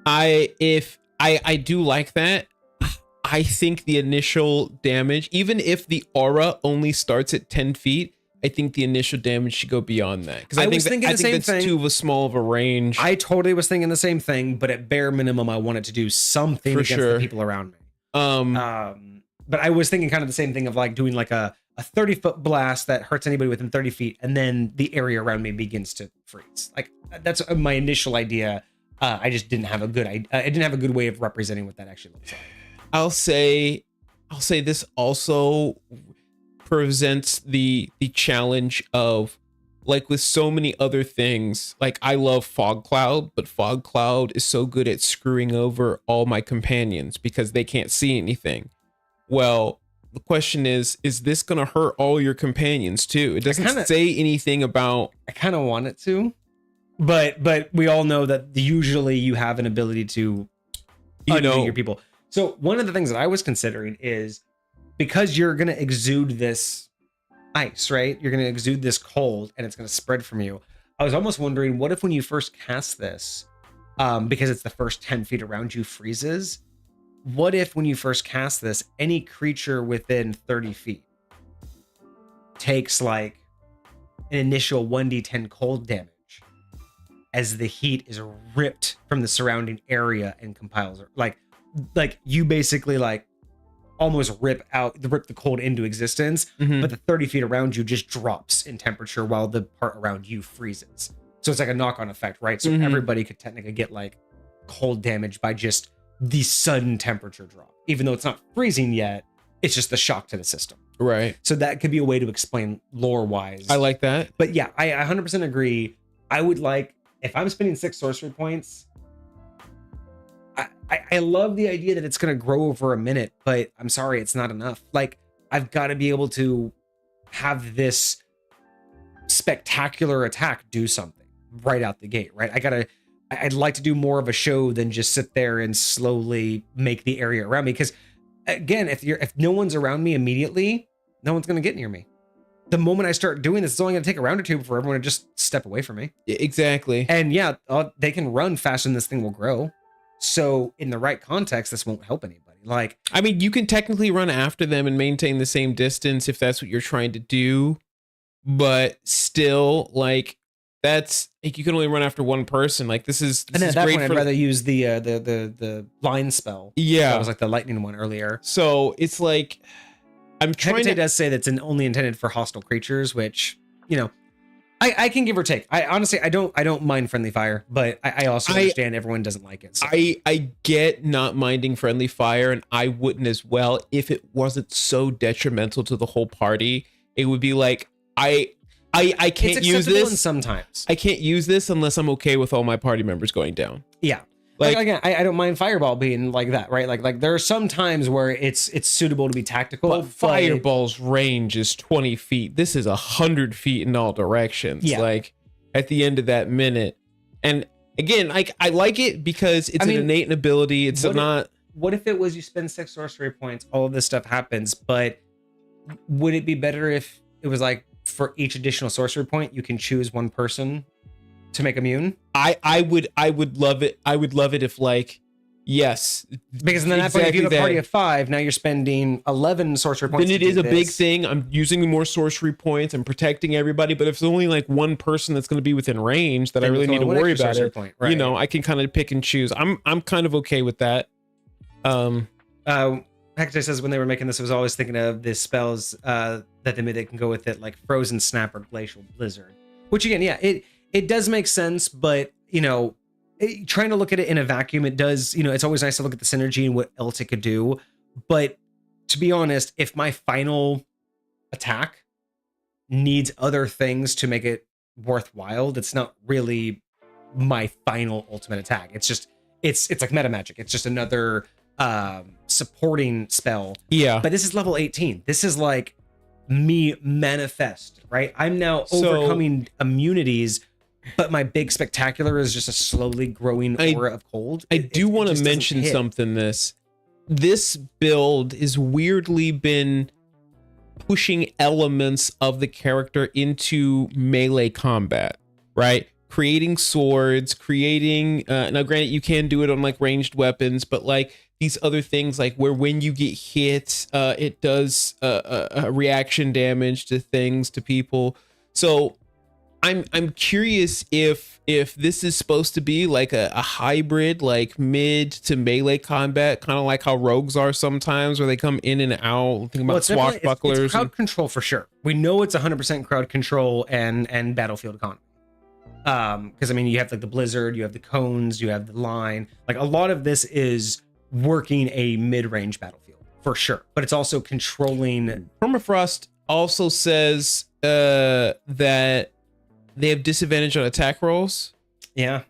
I do like that. I think the initial damage, even if the aura only starts at 10 feet, I think the initial damage should go beyond that. Because I think that's too small of a range. I totally was thinking the same thing, but at bare minimum, I wanted to do something against the people around me. But I was thinking kind of the same thing of like doing like a 30-foot blast that hurts anybody within 30 feet, and then the area around me begins to freeze. Like that's my initial idea. I just didn't have a good I didn't have a good way of representing what that actually looks like. I'll say this also presents the challenge of, like with so many other things, like I love Fog Cloud, but Fog Cloud is so good at screwing over all my companions because they can't see anything. Well, the question is this going to hurt all your companions too? It doesn't say anything about... I kind of want it to, but we all know that usually you have an ability to undo your people. So one of the things that I was considering is, because you're going to exude this ice, right? You're going to exude this cold and it's going to spread from you. I was almost wondering, what if when you first cast this, because it's the first 10 feet around you freezes, what if when you first cast this, any creature within 30 feet takes like an initial 1d10 cold damage as the heat is ripped from the surrounding area and compiles, like you basically like almost rip the cold into existence, but the 30 feet around you just drops in temperature while the part around you freezes. So it's like a knock-on effect, right? So everybody could technically get like cold damage by just the sudden temperature drop. Even though it's not freezing yet, it's just the shock to the system. Right. So that could be a way to explain lore-wise. I like that. But yeah, I 100% agree. I would like, if I'm spending 6 sorcery points, I love the idea that it's going to grow over a minute, but I'm sorry, it's not enough. Like, I've got to be able to have this spectacular attack do something right out the gate, right? I'd like to do more of a show than just sit there and slowly make the area around me. Because again, if no one's around me immediately, no one's going to get near me. The moment I start doing this, it's only going to take a round or two for everyone to just step away from me. Exactly. And yeah, they can run faster than this thing will grow. So in the right context, this won't help anybody. Like, I mean, you can technically run after them and maintain the same distance if that's what you're trying to do, but still, like, that's like, you can only run after one person. Like, this is and at that point, I'd rather use the line spell. Yeah, that was like the lightning one earlier. So it's like, I'm trying Hecate to... does say that's only intended for hostile creatures, which, you know, I can give or take. I honestly, I don't mind friendly fire, but I also understand everyone doesn't like it. So. I get not minding friendly fire, and I wouldn't as well if it wasn't so detrimental to the whole party. It would be like, I can't use this sometimes. I can't use this unless I'm okay with all my party members going down. Yeah. Like again, I don't mind fireball being like that, right? Like there are some times where it's suitable to be tactical. But fireball's range is 20 feet. This is 100 feet in all directions. Yeah. Like at the end of that minute. And again, I like it because it's an innate ability. It's not... What if it was you spend 6 sorcery points, all of this stuff happens, but would it be better if it was like for each additional sorcery point, you can choose one person to make immune? I would love it. I would love it if, like, yes, because then that point, if you have a party of 5, now you're spending 11 sorcery points. Then it is a big thing. I'm using more sorcery points. I'm protecting everybody. But if it's only like one person that's going to be within range that I really need to worry about it, point, right? You know, I can kind of pick and choose. I'm kind of okay with that. Hector says when they were making this, I was always thinking of the spells that they made that can go with it, like Frozen Snap or Glacial Blizzard. Which again, yeah, it does make sense, but you know, trying to look at it in a vacuum, it does, it's always nice to look at the synergy and what else it could do. But to be honest, if my final attack needs other things to make it worthwhile, that's not really my final ultimate attack. It's just, it's like meta magic. It's just another supporting spell. Yeah. But this is level 18. This is like me manifest, right? I'm now overcoming immunities, but my big spectacular is just a slowly growing aura of cold. I do want to mention something. This build is weirdly been pushing elements of the character into melee combat, right? Creating swords, creating now granted you can do it on like ranged weapons, but like these other things like where when you get hit it does reaction damage to things, to people. So I'm curious if this is supposed to be like a hybrid, like mid to melee combat, kind of like how rogues are sometimes, where they come in and out. Think about swashbucklers. It's crowd control for sure. We know it's 100% crowd control and battlefield economy. Because I mean, you have like the blizzard, you have the cones, you have the line. Like a lot of this is working a mid-range battlefield for sure, but it's also controlling. Permafrost also says that they have disadvantage on attack rolls. Yeah,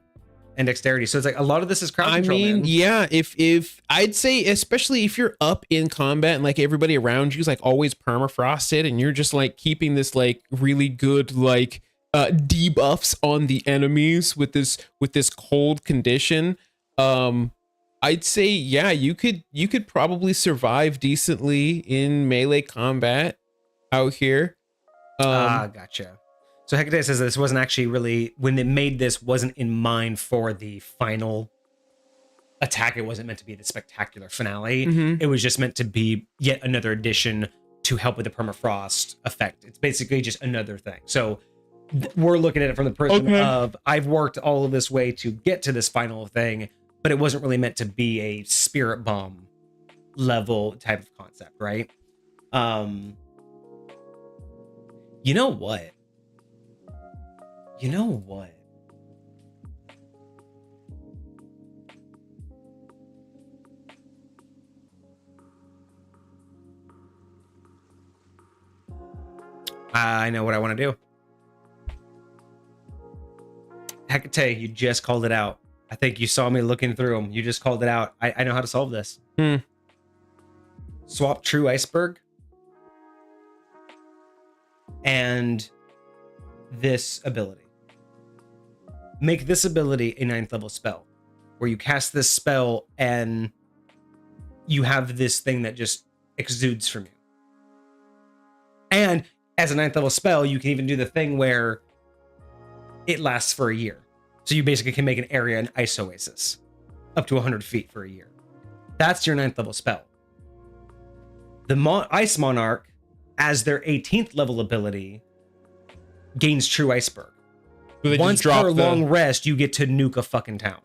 and dexterity. So it's like a lot of this is crowd control. I mean, man. yeah, if I'd say, especially if you're up in combat and like everybody around you is like always permafrosted, and you're just like keeping this like really good like debuffs on the enemies with this cold condition. I'd say, yeah, you could probably survive decently in melee combat out here. Gotcha. So Hecate says this wasn't actually really, when they made this, wasn't in mind for the final attack. It wasn't meant to be the spectacular finale. Mm-hmm. It was just meant to be yet another addition to help with the permafrost effect. It's basically just another thing. So we're looking at it from the person of, I've worked all of this way to get to this final thing, but it wasn't really meant to be a spirit bomb level type of concept, right? You know what? I know what I want to do. Hecate, you just called it out. I think you saw me looking through them. You just called it out. I know how to solve this. Swap True Iceberg and this ability. Make this ability a 9th level spell, where you cast this spell and you have this thing that just exudes from you. And as a 9th level spell, you can even do the thing where it lasts for a year. So you basically can make an area an ice oasis up to 100 feet for a year. That's your 9th level spell. The Ice Monarch, as their 18th level ability, gains True Iceberg. So once per long rest, you get to nuke a fucking town.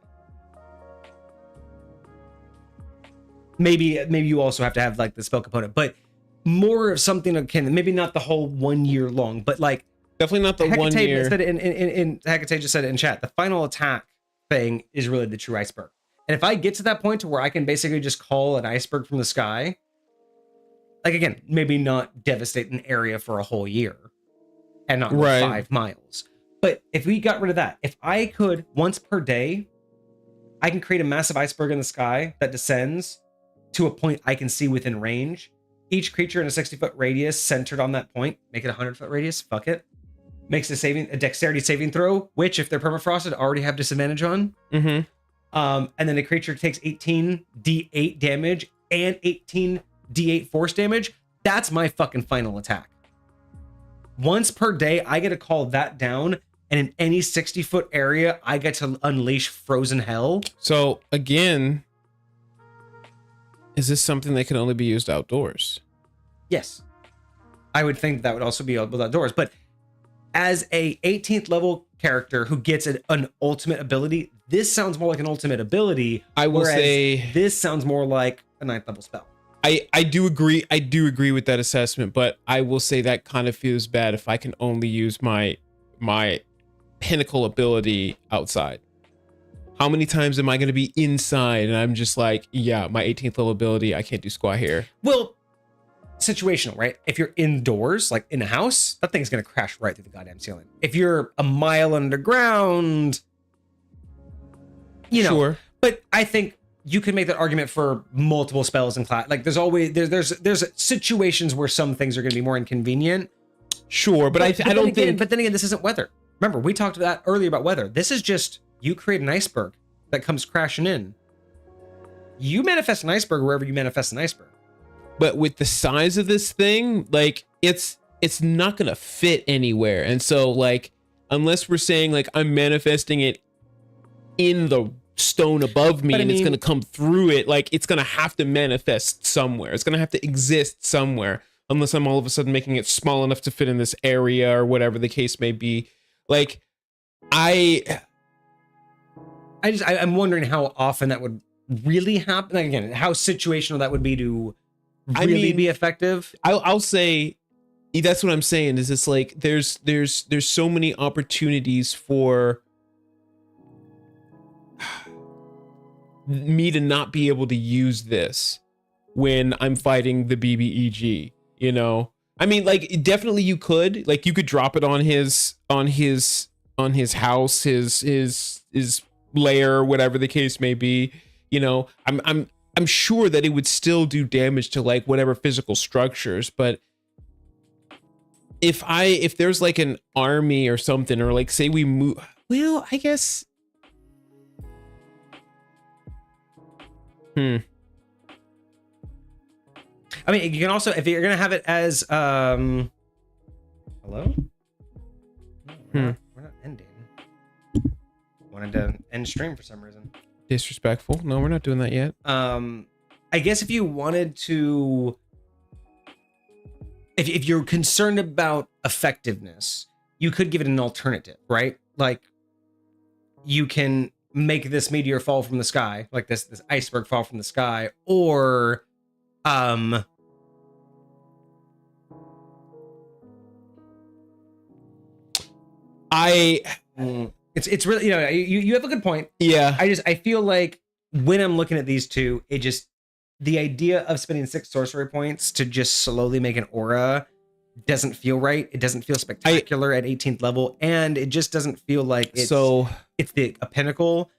Maybe you also have to have like the spell component, but more of something akin, maybe not the whole 1 year long, but like definitely not the Hecate 1 year. Said it in Hecate just said it in chat. The final attack thing is really the True Iceberg. And if I get to that point to where I can basically just call an iceberg from the sky, like again, maybe not devastate an area for a whole year and not 5 miles. But if we got rid of that, if I could once per day, I can create a massive iceberg in the sky that descends to a point I can see within range. Each creature in a 60-foot radius centered on that point, make it a 100-foot radius, fuck it. Makes a dexterity saving throw, which if they're permafrosted, already have disadvantage on. Mm-hmm. And then the creature takes 18 d8 damage and 18 d8 force damage. That's my fucking final attack. Once per day, I get to call that down, and in any 60-foot area, I get to unleash frozen hell. So again, is this something that can only be used outdoors? Yes. I would think that would also be outdoors, but as a 18th level character who gets an ultimate ability, this sounds more like an ultimate ability. I will say this sounds more like a 9th level spell. I do agree. I do agree with that assessment, but I will say that kind of feels bad if I can only use my pinnacle ability outside. How many times am I going to be inside and I'm just like, yeah, my 18th level ability, I can't do squat here. Well, situational, right? If you're indoors, like in a house, that thing's gonna crash right through the goddamn ceiling. If you're a mile underground, you know. Sure. But I think you can make that argument for multiple spells in class. Like there's always there's situations where some things are gonna be more inconvenient. Sure, but I don't think. But then again, this isn't weather. Remember, we talked about earlier about weather. This is just you create an iceberg that comes crashing in. You manifest an iceberg wherever you manifest an iceberg. But with the size of this thing, like it's not gonna fit anywhere. And so like, unless we're saying like I'm manifesting it in the stone above me and it's gonna come through it, like it's gonna have to manifest somewhere. It's gonna have to exist somewhere. Unless I'm all of a sudden making it small enough to fit in this area or whatever the case may be. Like I'm wondering how often that would really happen. Like, again, how situational that would be to really be effective. I'll say that's what I'm saying is it's like there's so many opportunities for me to not be able to use this when I'm fighting the BBEG, you know? I mean, like definitely you could drop it on his house, his lair, whatever the case may be. You know, I'm sure that it would still do damage to like whatever physical structures, but if there's like an army or something, or like say we move, well, I guess. I mean, you can also, if you're gonna have it as hello? No, we're not ending. Wanted to end stream for some reason. Disrespectful. No, we're not doing that yet. I guess if you wanted to, if you're concerned about effectiveness, you could give it an alternative, right? Like you can make this meteor fall from the sky, like this iceberg fall from the sky, or it's really, you know, you have a good point. Yeah. I feel like when I'm looking at these two, it just, the idea of spending 6 sorcery points to just slowly make an aura doesn't feel right. It doesn't feel spectacular at 18th level, and it just doesn't feel like it's a pinnacle.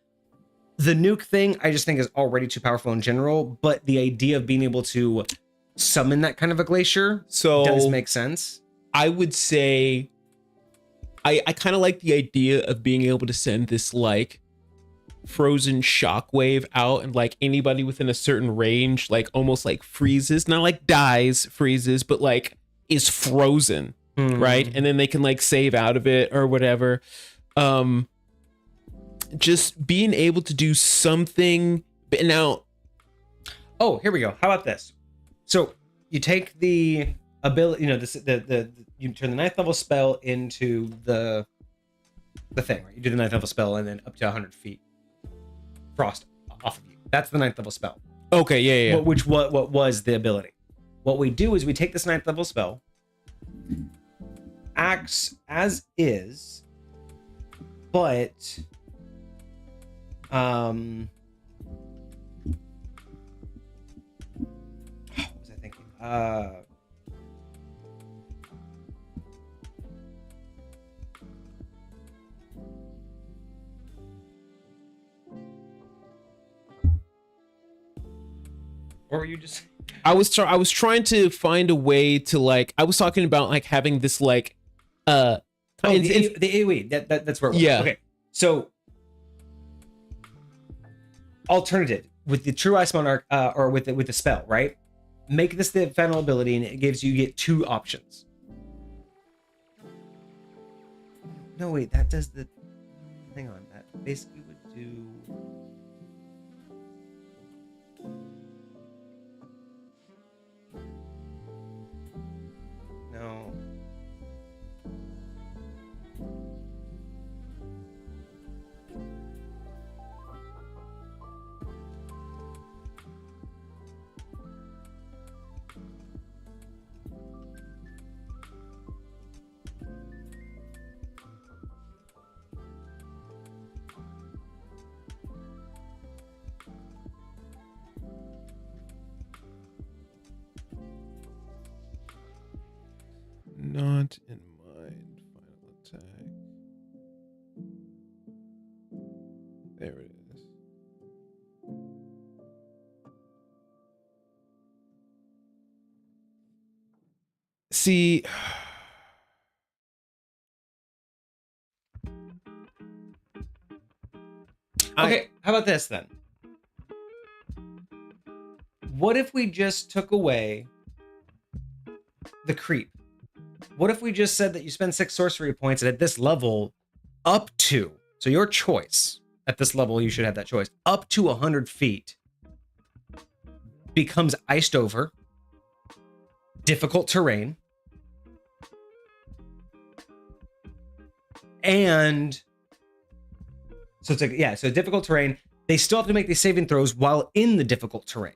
The nuke thing I just think is already too powerful in general, but the idea of being able to summon that kind of a glacier does make sense. I would say I kind of like the idea of being able to send this like frozen shockwave out, and like anybody within a certain range like almost like freezes, not like dies, freezes, but like is frozen, right? And then they can like save out of it or whatever. Just being able to do something. But now, oh, here we go. How about this? So you take the ability, you know, you turn the 9th level spell into the thing, right? You do the 9th level spell and then up to 100 feet frost off of you. That's the 9th level spell. Okay, yeah. What was the ability? What we do is we take this 9th level spell, acts as is, but what was I thinking? Or were you just? I was trying to find a way to like. I was talking about like having this like, the AoE. That's where it was. Yeah. Okay. So, alternative with the true Ice Monarch, or with the spell, right? Make this the final ability, and it gives you get 2 options. No, wait. That does the. Hang on. That basically would do. No. front in mind. Final attack. There it is. See, Okay, how about this then? What if we just took away the creep? What if we just said that you spend 6 sorcery points and at this level, up to, so your choice, at this level you should have that choice, up to 100 feet becomes iced over, difficult terrain, and so it's like, yeah, so difficult terrain. They still have to make these saving throws while in the difficult terrain.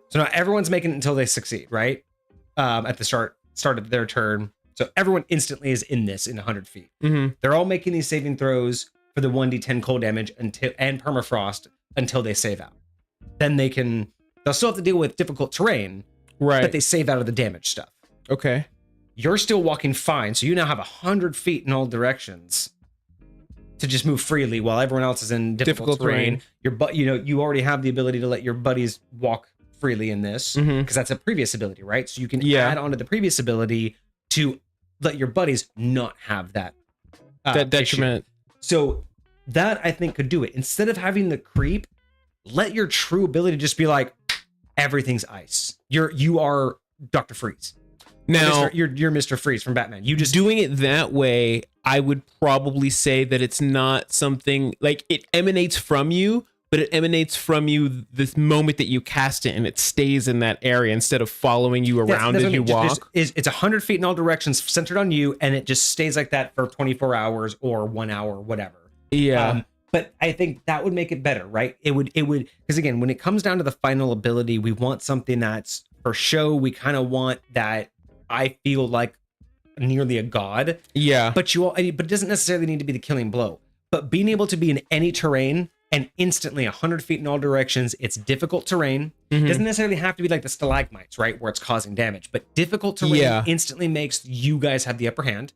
So now everyone's making it until they succeed, right? At the start of their turn. So everyone instantly is in this in 100 feet. mm-hmm. They're all making these saving throws for the 1d10 cold damage until and permafrost until they save out. Then they'll still have to deal with difficult terrain, Right. but they save out of the damage stuff. Okay. You're still walking fine, so you now have 100 feet in all directions to just move freely while everyone else is in difficult terrain. You already have the ability to let your buddies walk freely in this because that's a previous ability, right? So you can add onto the previous ability to let your buddies not have that detriment. issue. So that I think could do it. Instead of having the creep, let your true ability just be like everything's ice. You are Dr. Freeze. Now you're Mr. Freeze from Batman. You just doing it that way, I would probably say that it's not something like it emanates from you, but it emanates from you this moment that you cast it, and it stays in that area instead of following you around as you walk. It's 100 feet in all directions, centered on you, and it just stays like that for 24 hours or 1 hour, whatever. Yeah. But I think that would make it better, right? It would because again, when it comes down to the final ability, we want something that's for show. We kind of want that. I feel like nearly a god. Yeah. But it doesn't necessarily need to be the killing blow. But being able to be in any terrain and instantly 100 feet in all directions, it's difficult terrain. Doesn't necessarily have to be like the stalagmites, right? Where it's causing damage. But difficult terrain instantly makes you guys have the upper hand.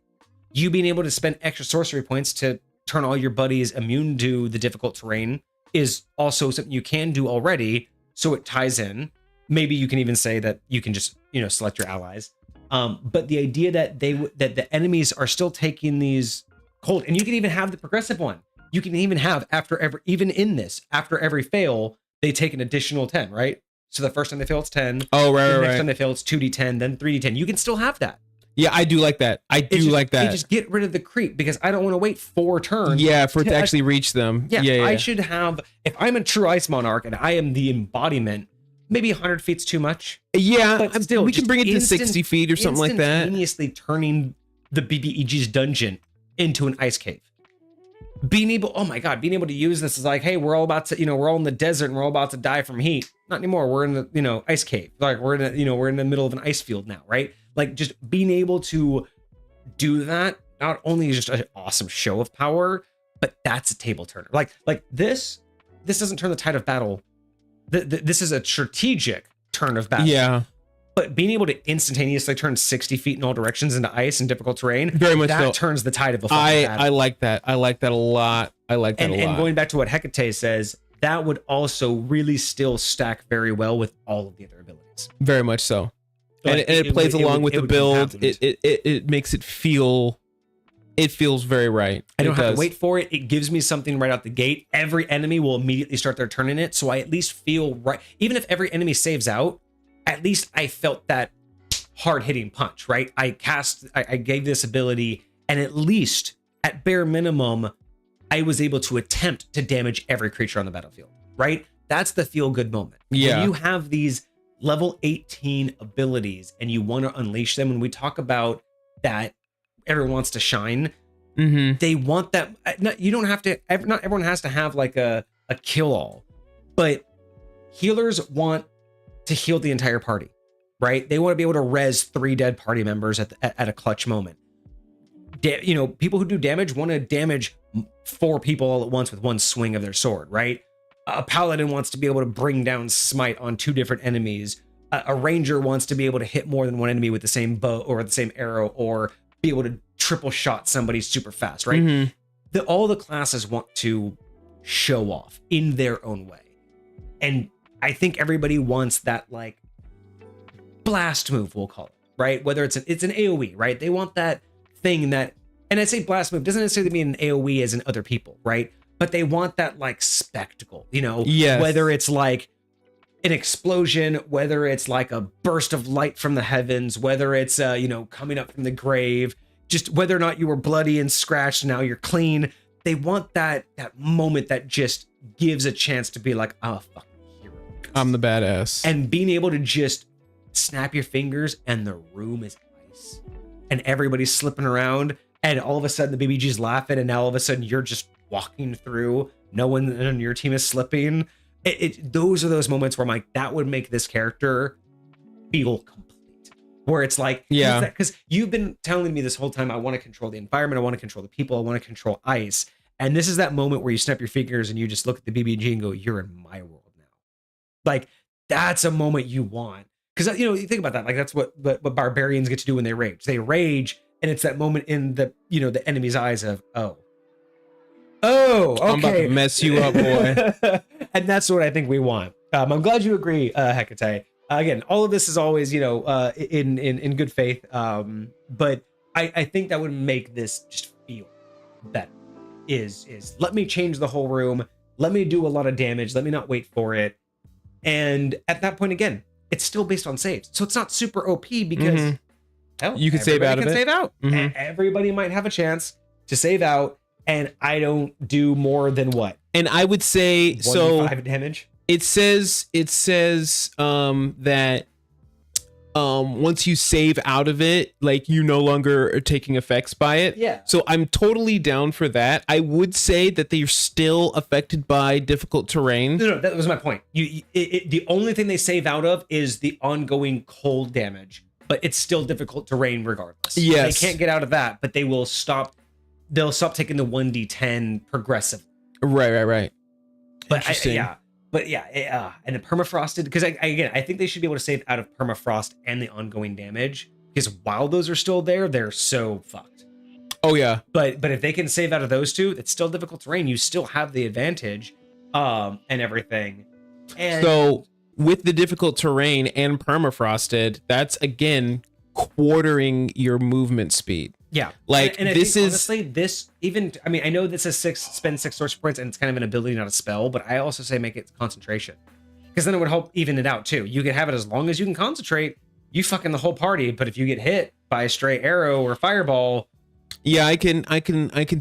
You being able to spend extra sorcery points to turn all your buddies immune to the difficult terrain is also something you can do already. So it ties in. Maybe you can even say that you can just, select your allies. But the idea that that the enemies are still taking these cold, and you can even have the progressive one. You can even have after every fail, they take an additional 10, right? So the first time they fail, it's 10. Oh, right, the right. next time they fail, it's 2d10, then 3d10. You can still have that. Yeah, I do like that. You just get rid of the creep because I don't want to wait 4 turns. Yeah, for it to actually reach them. Yeah. I should have, if I'm a true Ice Monarch and I am the embodiment, maybe 100 feet's too much. Yeah, but still, we can bring it to 60 feet or something like that. Instantaneously turning the BBEG's dungeon into an ice cave. Being able to use this is like, hey, we're all about to, we're all in the desert and we're all about to die from heat. Not anymore. We're in the, ice cave. Like we're in the middle of an ice field now, right? Like just being able to do that not only is just an awesome show of power, but that's a table turner. Like this doesn't turn the tide of battle. This is a strategic turn of battle. Yeah. But being able to instantaneously turn 60 feet in all directions into ice and difficult terrain, very much that so. turns the tide of the fucking battle. I like that. I like that a lot. And going back to what Hecate says, that would also really still stack very well with all of the other abilities. Very much so. And it plays along with the build. It makes it feel. It feels very right. I don't have to wait for it. It gives me something right out the gate. Every enemy will immediately start their turn in it. So I at least feel right. Even if every enemy saves out, at least I felt that hard hitting punch, right? I gave this ability, and at least at bare minimum, I was able to attempt to damage every creature on the battlefield, right? That's the feel good moment. Yeah. When you have these level 18 abilities and you want to unleash them, when we talk about that, everyone wants to shine. They want that. You don't have to. Not everyone has to have like a kill all, but healers want to heal the entire party, right? They want to be able to res 3 dead party members at a clutch moment. People who do damage want to damage 4 people all at once with one swing of their sword, right? A paladin wants to be able to bring down smite on 2 different enemies. A ranger wants to be able to hit more than one enemy with the same bow or the same arrow, or be able to triple shot somebody super fast, right? All the classes want to show off in their own way. And I think everybody wants that like blast move, we'll call it, right? Whether it's an AoE, right? They want that thing that, and I say blast move doesn't necessarily mean an AoE as in other people, right? But they want that like spectacle, you know, whether it's like an explosion, whether it's like a burst of light from the heavens, whether it's you know, coming up from the grave, just whether or not you were bloody and scratched, now you're clean. They want that moment that just gives a chance to be like, oh, fucking hero. I'm the badass. And being able to just snap your fingers and the room is ice. And everybody's slipping around. And all of a sudden the BBG's laughing. And now all of a sudden you're just walking through. No one on your team is slipping. Those are those moments where I'm like, that would make this character feel complete. Where it's like, because you've been telling me this whole time, I want to control the environment, I want to control the people, I want to control ice. And this is that moment where you snap your fingers and you just look at the BBG and go, you're in my world now. Like, that's a moment you want. Because, you know, you think about that, like that's what barbarians get to do when they rage. They rage, and it's that moment in the, you know, the enemy's eyes of, oh, okay. I'm about to mess you up, boy. And that's what I think we want. I'm glad you agree, Hecate. Again, all of this is always, you know, in good faith. But I think that would make this just feel better. Is let me change the whole room. Let me do a lot of damage. Let me not wait for it. And at that point, again, it's still based on saves. So it's not super OP because hell, you can save out of it. Save out. Everybody might have a chance to save out. And I don't do more than what? And I would say, so 5 damage. It says that once you save out of it, like you no longer are taking effects by it. Yeah. So I'm totally down for that. I would say that they're still affected by difficult terrain. No, that was my point. The only thing they save out of is the ongoing cold damage, but it's still difficult terrain regardless. Yes. They can't get out of that, but they will stop. They'll stop taking the 1d10 progressive. Right. But Interesting. And the permafrosted, because I think they should be able to save out of permafrost and the ongoing damage, because while those are still there, they're so fucked. Oh yeah. But if they can save out of those two, it's still difficult terrain. You still have the advantage, and everything. And so with the difficult terrain and permafrosted, that's again quartering your movement speed. Yeah, like and this think, is honestly this even. I mean, I know this is spend 6 sorcerer points, and it's kind of an ability, not a spell. But I also say make it concentration, because then it would help even it out too. You can have it as long as you can concentrate. You fucking the whole party. But if you get hit by a stray arrow or fireball, yeah, I can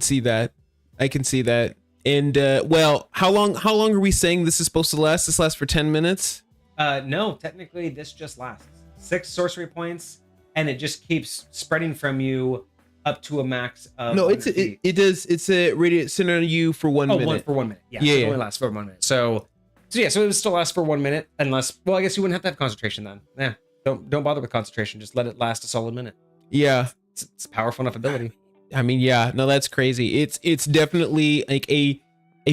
see that. I can see that. And well, how long are we saying this is supposed to last? This lasts for 10 minutes? No, technically this just lasts 6 sorcery points, and it just keeps spreading from you up to a max of it does. It's a radiant center on you for 1 minute. For 1 minute. Yeah, it only lasts for 1 minute. So it would still last for 1 minute, unless, well, I guess you wouldn't have to have concentration then. Yeah, don't bother with concentration. Just let it last a solid minute. Yeah, it's a powerful enough ability. I mean, yeah, no, that's crazy. It's definitely like a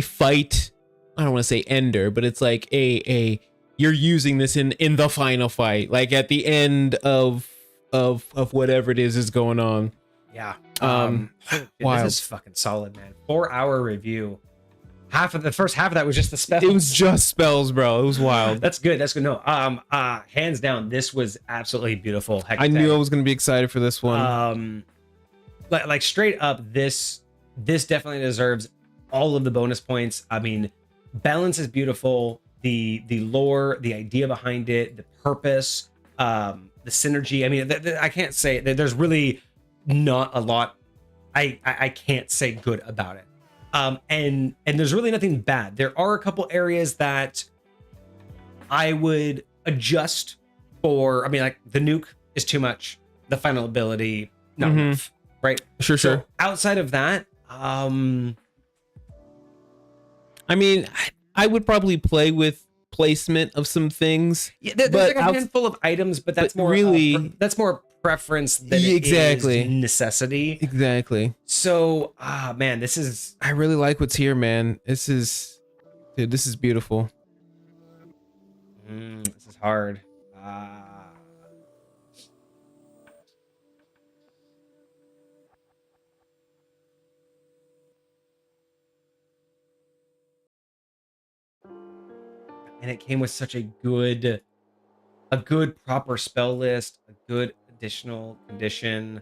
fight. I don't want to say ender, but it's like a you're using this in the final fight, like at the end of whatever it is going on. Yeah. Wow. This is fucking solid, man. 4-hour review. The first half of that was just the spells. It was just spells, bro. It was wild. That's good. No, hands down, this was absolutely beautiful. I knew I was gonna be excited for this one. Like straight up, this definitely deserves all of the bonus points. I mean, balance is beautiful. The lore, the idea behind it, the purpose, the synergy. I mean, I can't say that there's really not a lot I can't say good about it. And there's really nothing bad. There are a couple areas that I would adjust for. I mean, like the nuke is too much. The final ability, not enough. Right? Sure. So outside of that, I mean, I would probably play with placement of some things. Yeah, there's like a handful of items, but that's more really that's more preference than it is necessity. Exactly. So, man, this is. I really like what's here, man. This is beautiful. This is hard. and it came with such a good proper spell list, a good additional condition.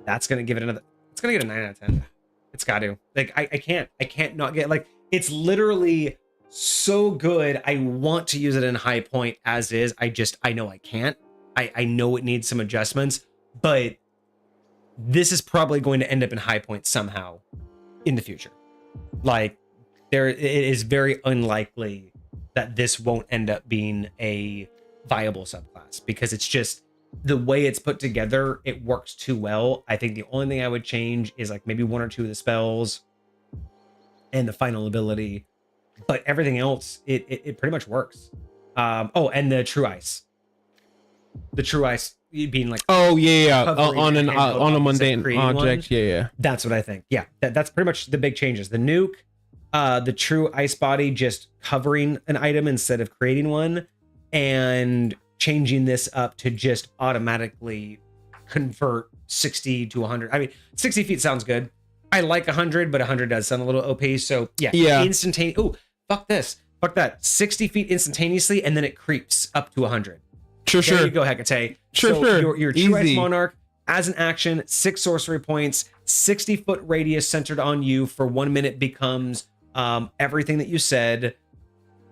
That's gonna give it another. It's gonna get a 9 out of 10. It's got to. Like I can't not get, like, it's literally so good. I want to use it in high point as is. I know I can't. I know it needs some adjustments, but this is probably going to end up in high point somehow in the future. Like, it is very unlikely that this won't end up being a viable subclass, because it's just the way it's put together. It works too well. I think the only thing I would change is like maybe 1 or 2 of the spells and the final ability, but everything else, it pretty much works. Oh, and the true ice being like, oh yeah, on a mundane object. One. Yeah. That's what I think. Yeah, that's pretty much the big changes. The nuke, the true ice body just covering an item instead of creating one, and changing this up to just automatically convert 60 to 100. I mean, 60 feet sounds good. I like 100, but 100 does sound a little OP. So yeah. Instantaneous. Oh, fuck this. Fuck that. 60 feet instantaneously, and then it creeps up to 100. Sure. There you go, Hecate. Sure. Your true Ice Monarch, as an action, 6 sorcery points, 60-foot radius centered on you for 1 minute becomes everything that you said.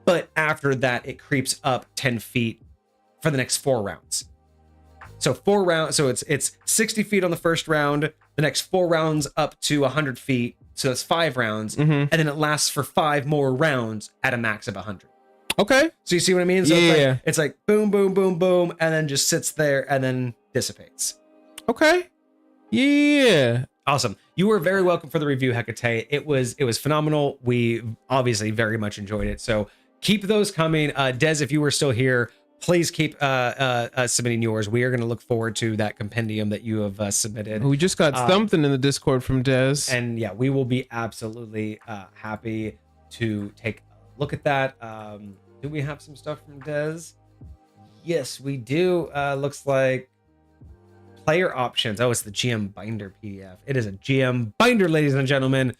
But after that, it creeps up 10 feet for the next 4 rounds. So 4 rounds. So it's 60 feet on the first round. The next 4 rounds up to 100 feet. So that's 5 rounds. Mm-hmm. And then it lasts for 5 more rounds at a max of 100. Okay. So you see what I mean? So yeah. It's like boom, boom, boom, boom, and then just sits there and then dissipates. Okay. Yeah. Awesome. You were very welcome for the review, Hecate. It was phenomenal. We obviously very much enjoyed it. So keep those coming. Des, if you were still here, please keep submitting yours. We are going to look forward to that compendium that you have submitted. We just got something in the Discord from Des. And yeah, we will be absolutely happy to take a look at that. Do we have some stuff from Des? Yes, we do. Looks like player options. Oh, it's the GM binder PDF. It is a GM binder, ladies and gentlemen.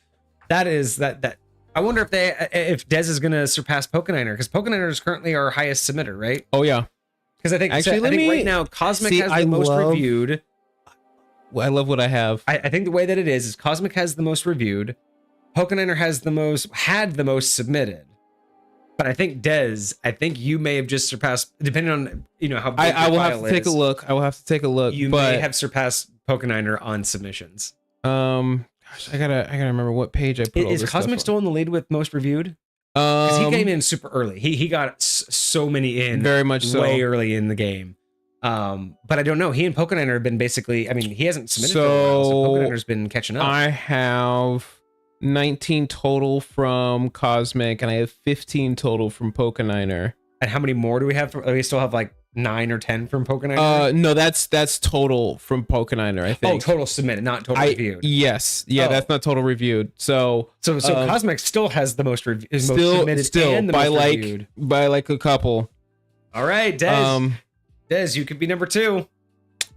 That is that. I wonder if Des is going to surpass Pokeniner, because Pokeniner is currently our highest submitter, right? Oh yeah. Because I think right now Cosmic has the most reviewed. I love what I have. I think the way that it is Cosmic has the most reviewed. Pokeniner had the most submitted. But I think Des, you may have just surpassed, depending on how big I will have to take a look. You may have surpassed Pokeniner on submissions. Gosh, I gotta remember what page I put. Is Cosmic still in the lead with most reviewed? Because he came in super early. He got so many in, very much so, way early in the game. But I don't know. He and Pokeniner have been basically. I mean, he hasn't submitted. So, for a while, so Pokeniner's been catching up. I have 19 total from Cosmic, and I have 15 total from Pokeniner. And how many more do we have? We still have like 9 or 10 from Pokeniner? No, that's total from Pokeniner, I think. Oh, total submitted, not total reviewed. Yes. Yeah, that's not total reviewed. So Cosmic still has the most reviewed, still and the by most like reviewed. by like a couple. All right, Des. Des, you could be number 2.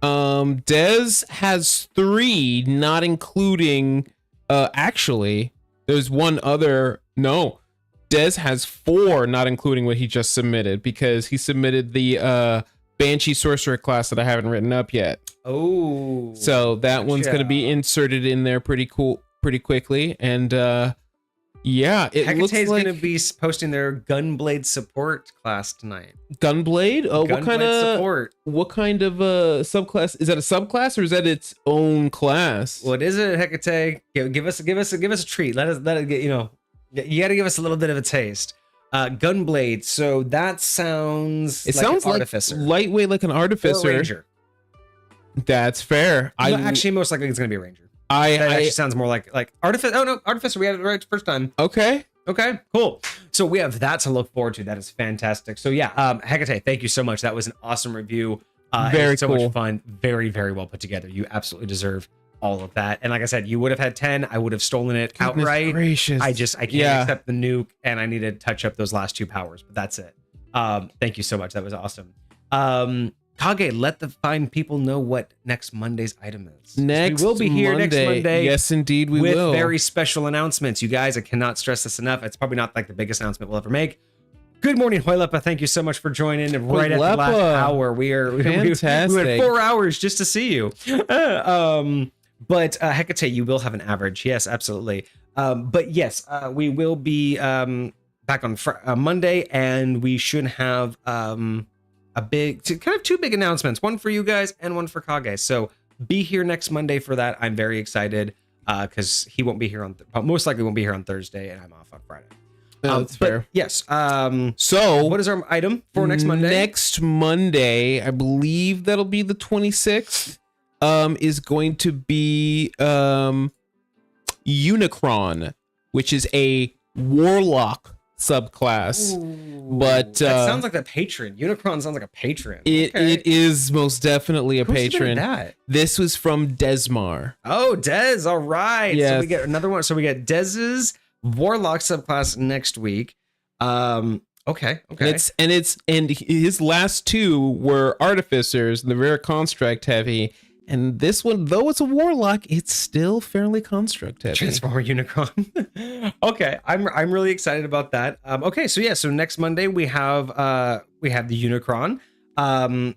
Des has 3, not including actually there's one other. No, Des has 4, not including what he just submitted, because he submitted the Banshee Sorcerer class that I haven't written up yet. Oh, so that one's going to be inserted in there pretty quickly. And yeah, it looks like going to be posting their Gunblade support class tonight. Gunblade? Oh, what kind of support? What kind of subclass? Is that a subclass or is that its own class? What is it, Hecate? Give us a treat. Let it get, you got to give us a little bit of a taste. Gunblade. So that sounds. It sounds an like artificer, lightway, like an artificer. Or a ranger. That's fair. Actually, most likely it's going to be a ranger. That actually sounds more like artificer. Oh no, artificer. We had it right first time. Okay, cool. So we have that to look forward to. That is fantastic. So yeah, Hecate, thank you so much. That was an awesome review. Very so cool. much fun. Very, very well put together. You absolutely deserve all of that. And like I said, you would have had 10. I would have stolen it outright. Gracious. I can't accept the nuke, and I need to touch up those last 2 powers. But that's it. Thank you so much. That was awesome. Kage, let the fine people know what next Monday's item is. We will be here next Monday. Yes, indeed, we will. With very special announcements. You guys, I cannot stress this enough. It's probably not like the biggest announcement we'll ever make, Good morning, Hoylepa. Thank you so much for joining. Right at the last hour, we fantastic. We went 4 hours just to see you. But Hecate, you will have an average. Yes, absolutely. But yes, we will be back on Monday, and we should have a big, kind of two big announcements, one for you guys and one for Kage. So be here next Monday for that. I'm very excited because he won't be here on, most likely won't be here on Thursday, and I'm off on Friday. That's fair. Yes. So what is our item for next Monday? Next Monday, I believe that'll be the 26th, is going to be Unicron, which is a warlock subclass. Ooh, but that sounds like a patron. Unicron sounds like a patron. It is most definitely a patron. That? This was from Desmar. Oh, Dez. All right. Yes. So we get another one. So we get Dez's warlock subclass next week. Okay. And his last two were artificers and the rare construct heavy. And this one, though it's a warlock, it's still fairly construct heavy. Transformer Unicron. Okay, I'm really excited about that. Okay, so next Monday we have the Unicron.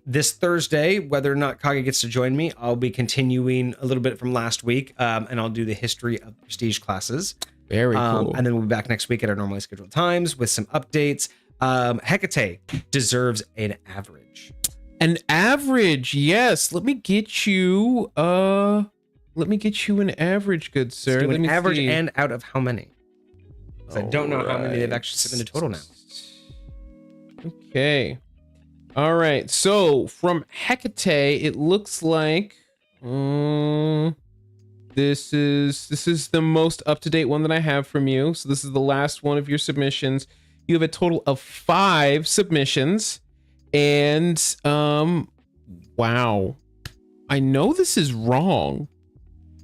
This Thursday, whether or not Kage gets to join me, I'll be continuing a little bit from last week, and I'll do the history of prestige classes. Very cool. And then we'll be back next week at our normally scheduled times with some updates. Hecate deserves an average. An average, yes. Let me get you an average, good sir. Let me me average see. and out of how many? I don't know how many they've actually submitted total now. Okay. All right. So from Hecate, it looks like this is the most up-to-date one that I have from you. So this is the last one of your submissions. You have a total of 5 submissions. And wow. I know this is wrong.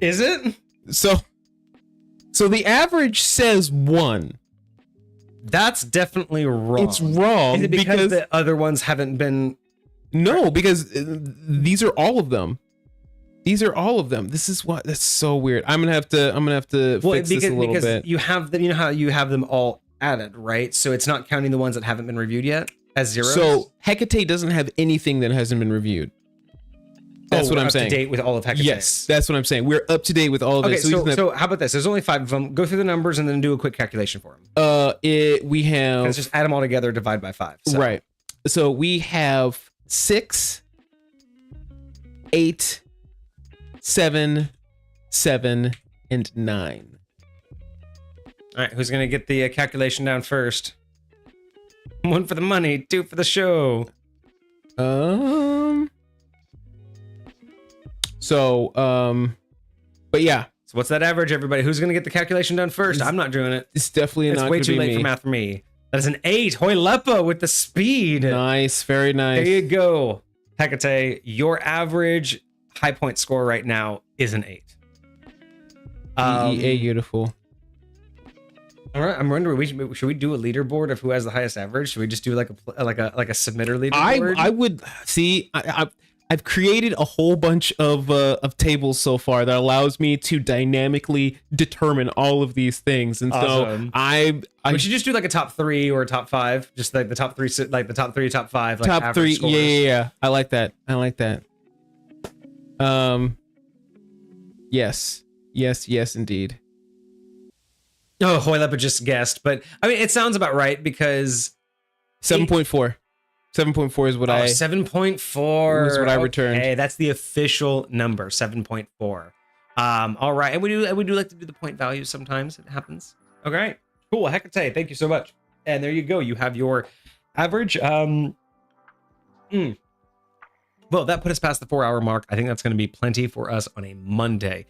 Is it? So the average says 1. That's definitely wrong. It's wrong. Is it because the other ones haven't been? No, because these are all of them. These are all of them. This is what, that's so weird. I'm gonna have to fix this a little bit. You have them. You know how you have them all added, right? So it's not counting the ones that haven't been reviewed yet as zeros. So Hecate doesn't have anything that hasn't been reviewed. That's what I'm saying. Up to date with all of Hecate. Yes, that's what I'm saying. We're up to date with all of okay, it. So how about this? There's only 5 of them. Go through the numbers and then do a quick calculation for them. We have. Let's just add them all together, divide by 5. So. Right. So we have 6, 8, 7, 7, and 9. All right, who's gonna get the calculation down first? 1 for the money, 2 for the show. But yeah. So what's that average, everybody? Who's gonna get the calculation done first? I'm not doing it. It's definitely not. It's way too late for math for me. That is an 8. Hoylepa with the speed. Nice, very nice. There you go, Hecate. Your average high point score right now is an 8. Beautiful. All right, I'm wondering, should we do a leaderboard of who has the highest average? Should we just do like a submitter leaderboard? I would see. I've created a whole bunch of tables so far that allows me to dynamically determine all of these things, and awesome. so we should just do like a top 3 or a top 5, just like the top 3, like the top 3, top 5, like top 3. scores. Yeah. I like that. Yes, indeed. Oh, Hoylepa just guessed, but I mean, it sounds about right because 7.4. 7.4 is what 7.4 is what I returned. Hey, that's the official number, 7.4. All right, and we do like to do the point value sometimes. It happens. Okay, cool. Hecate, thank you so much. And there you go. You have your average. Well, that put us past the 4-hour mark. I think that's going to be plenty for us on a Monday.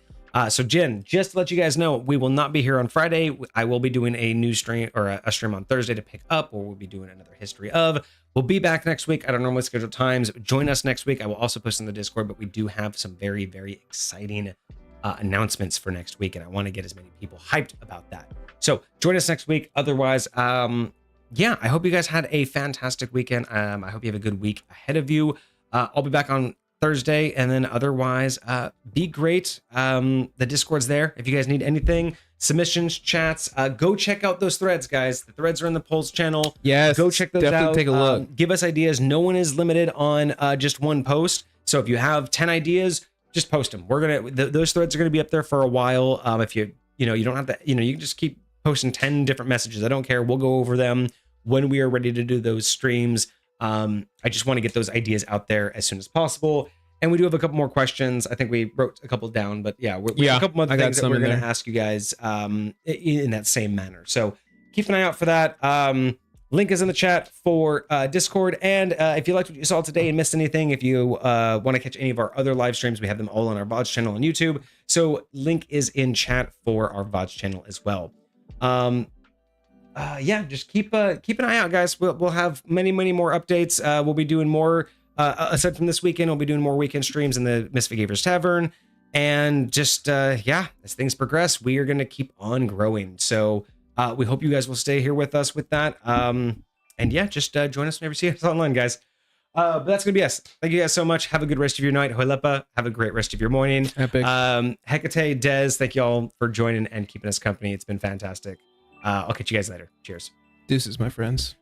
So Jen, just to let you guys know, we will not be here on Friday. I will be doing a new stream or a stream on Thursday to pick up, or we'll be doing another history of. We'll be back next week at our normally scheduled times. Join us next week. I will also post in the Discord, but we do have some very, very exciting announcements for next week, and I want to get as many people hyped about that. So join us next week. Otherwise, yeah, I hope you guys had a fantastic weekend. I hope you have a good week ahead of you. I'll be back on Thursday, and then otherwise, be great. The Discord's there. If you guys need anything, submissions, chats. Go check out those threads, guys. The threads are in the polls channel. Yes, go check those definitely out. Take a look. Give us ideas. No one is limited on just one post. So if you have 10 ideas, just post them. We're gonna those threads are gonna be up there for a while. If you don't have to, you can just keep posting 10 different messages. I don't care. We'll go over them when we are ready to do those streams. I just want to get those ideas out there as soon as possible. And we do have a couple more questions. I think we wrote a couple down, but yeah, we have a couple more things that we're going to ask you guys in that same manner. So keep an eye out for that. Link is in the chat for Discord. And if you liked what you saw today and missed anything, if you want to catch any of our other live streams, we have them all on our VODs channel on YouTube. So link is in chat for our VODs channel as well. Yeah, just keep an eye out, guys. We'll have many more updates. We'll be doing more. Aside from this weekend, we'll be doing more weekend streams in the Misfit Gamers Tavern. And just, yeah, as things progress, we are going to keep on growing. So we hope you guys will stay here with us with that. And yeah, just join us whenever you see us online, guys. But that's going to be us. Thank you guys so much. Have a good rest of your night. Hoilepa, have a great rest of your morning. Epic. Hecate, Dez, thank you all for joining and keeping us company. It's been fantastic. I'll catch you guys later. Cheers. Deuces, my friends.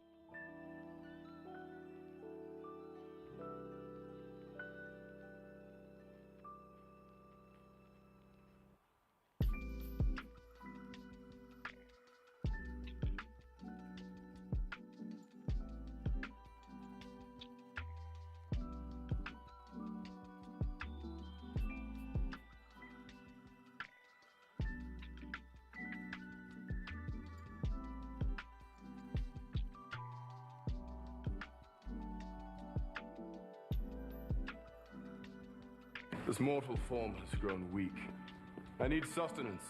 This mortal form has grown weak. I need sustenance.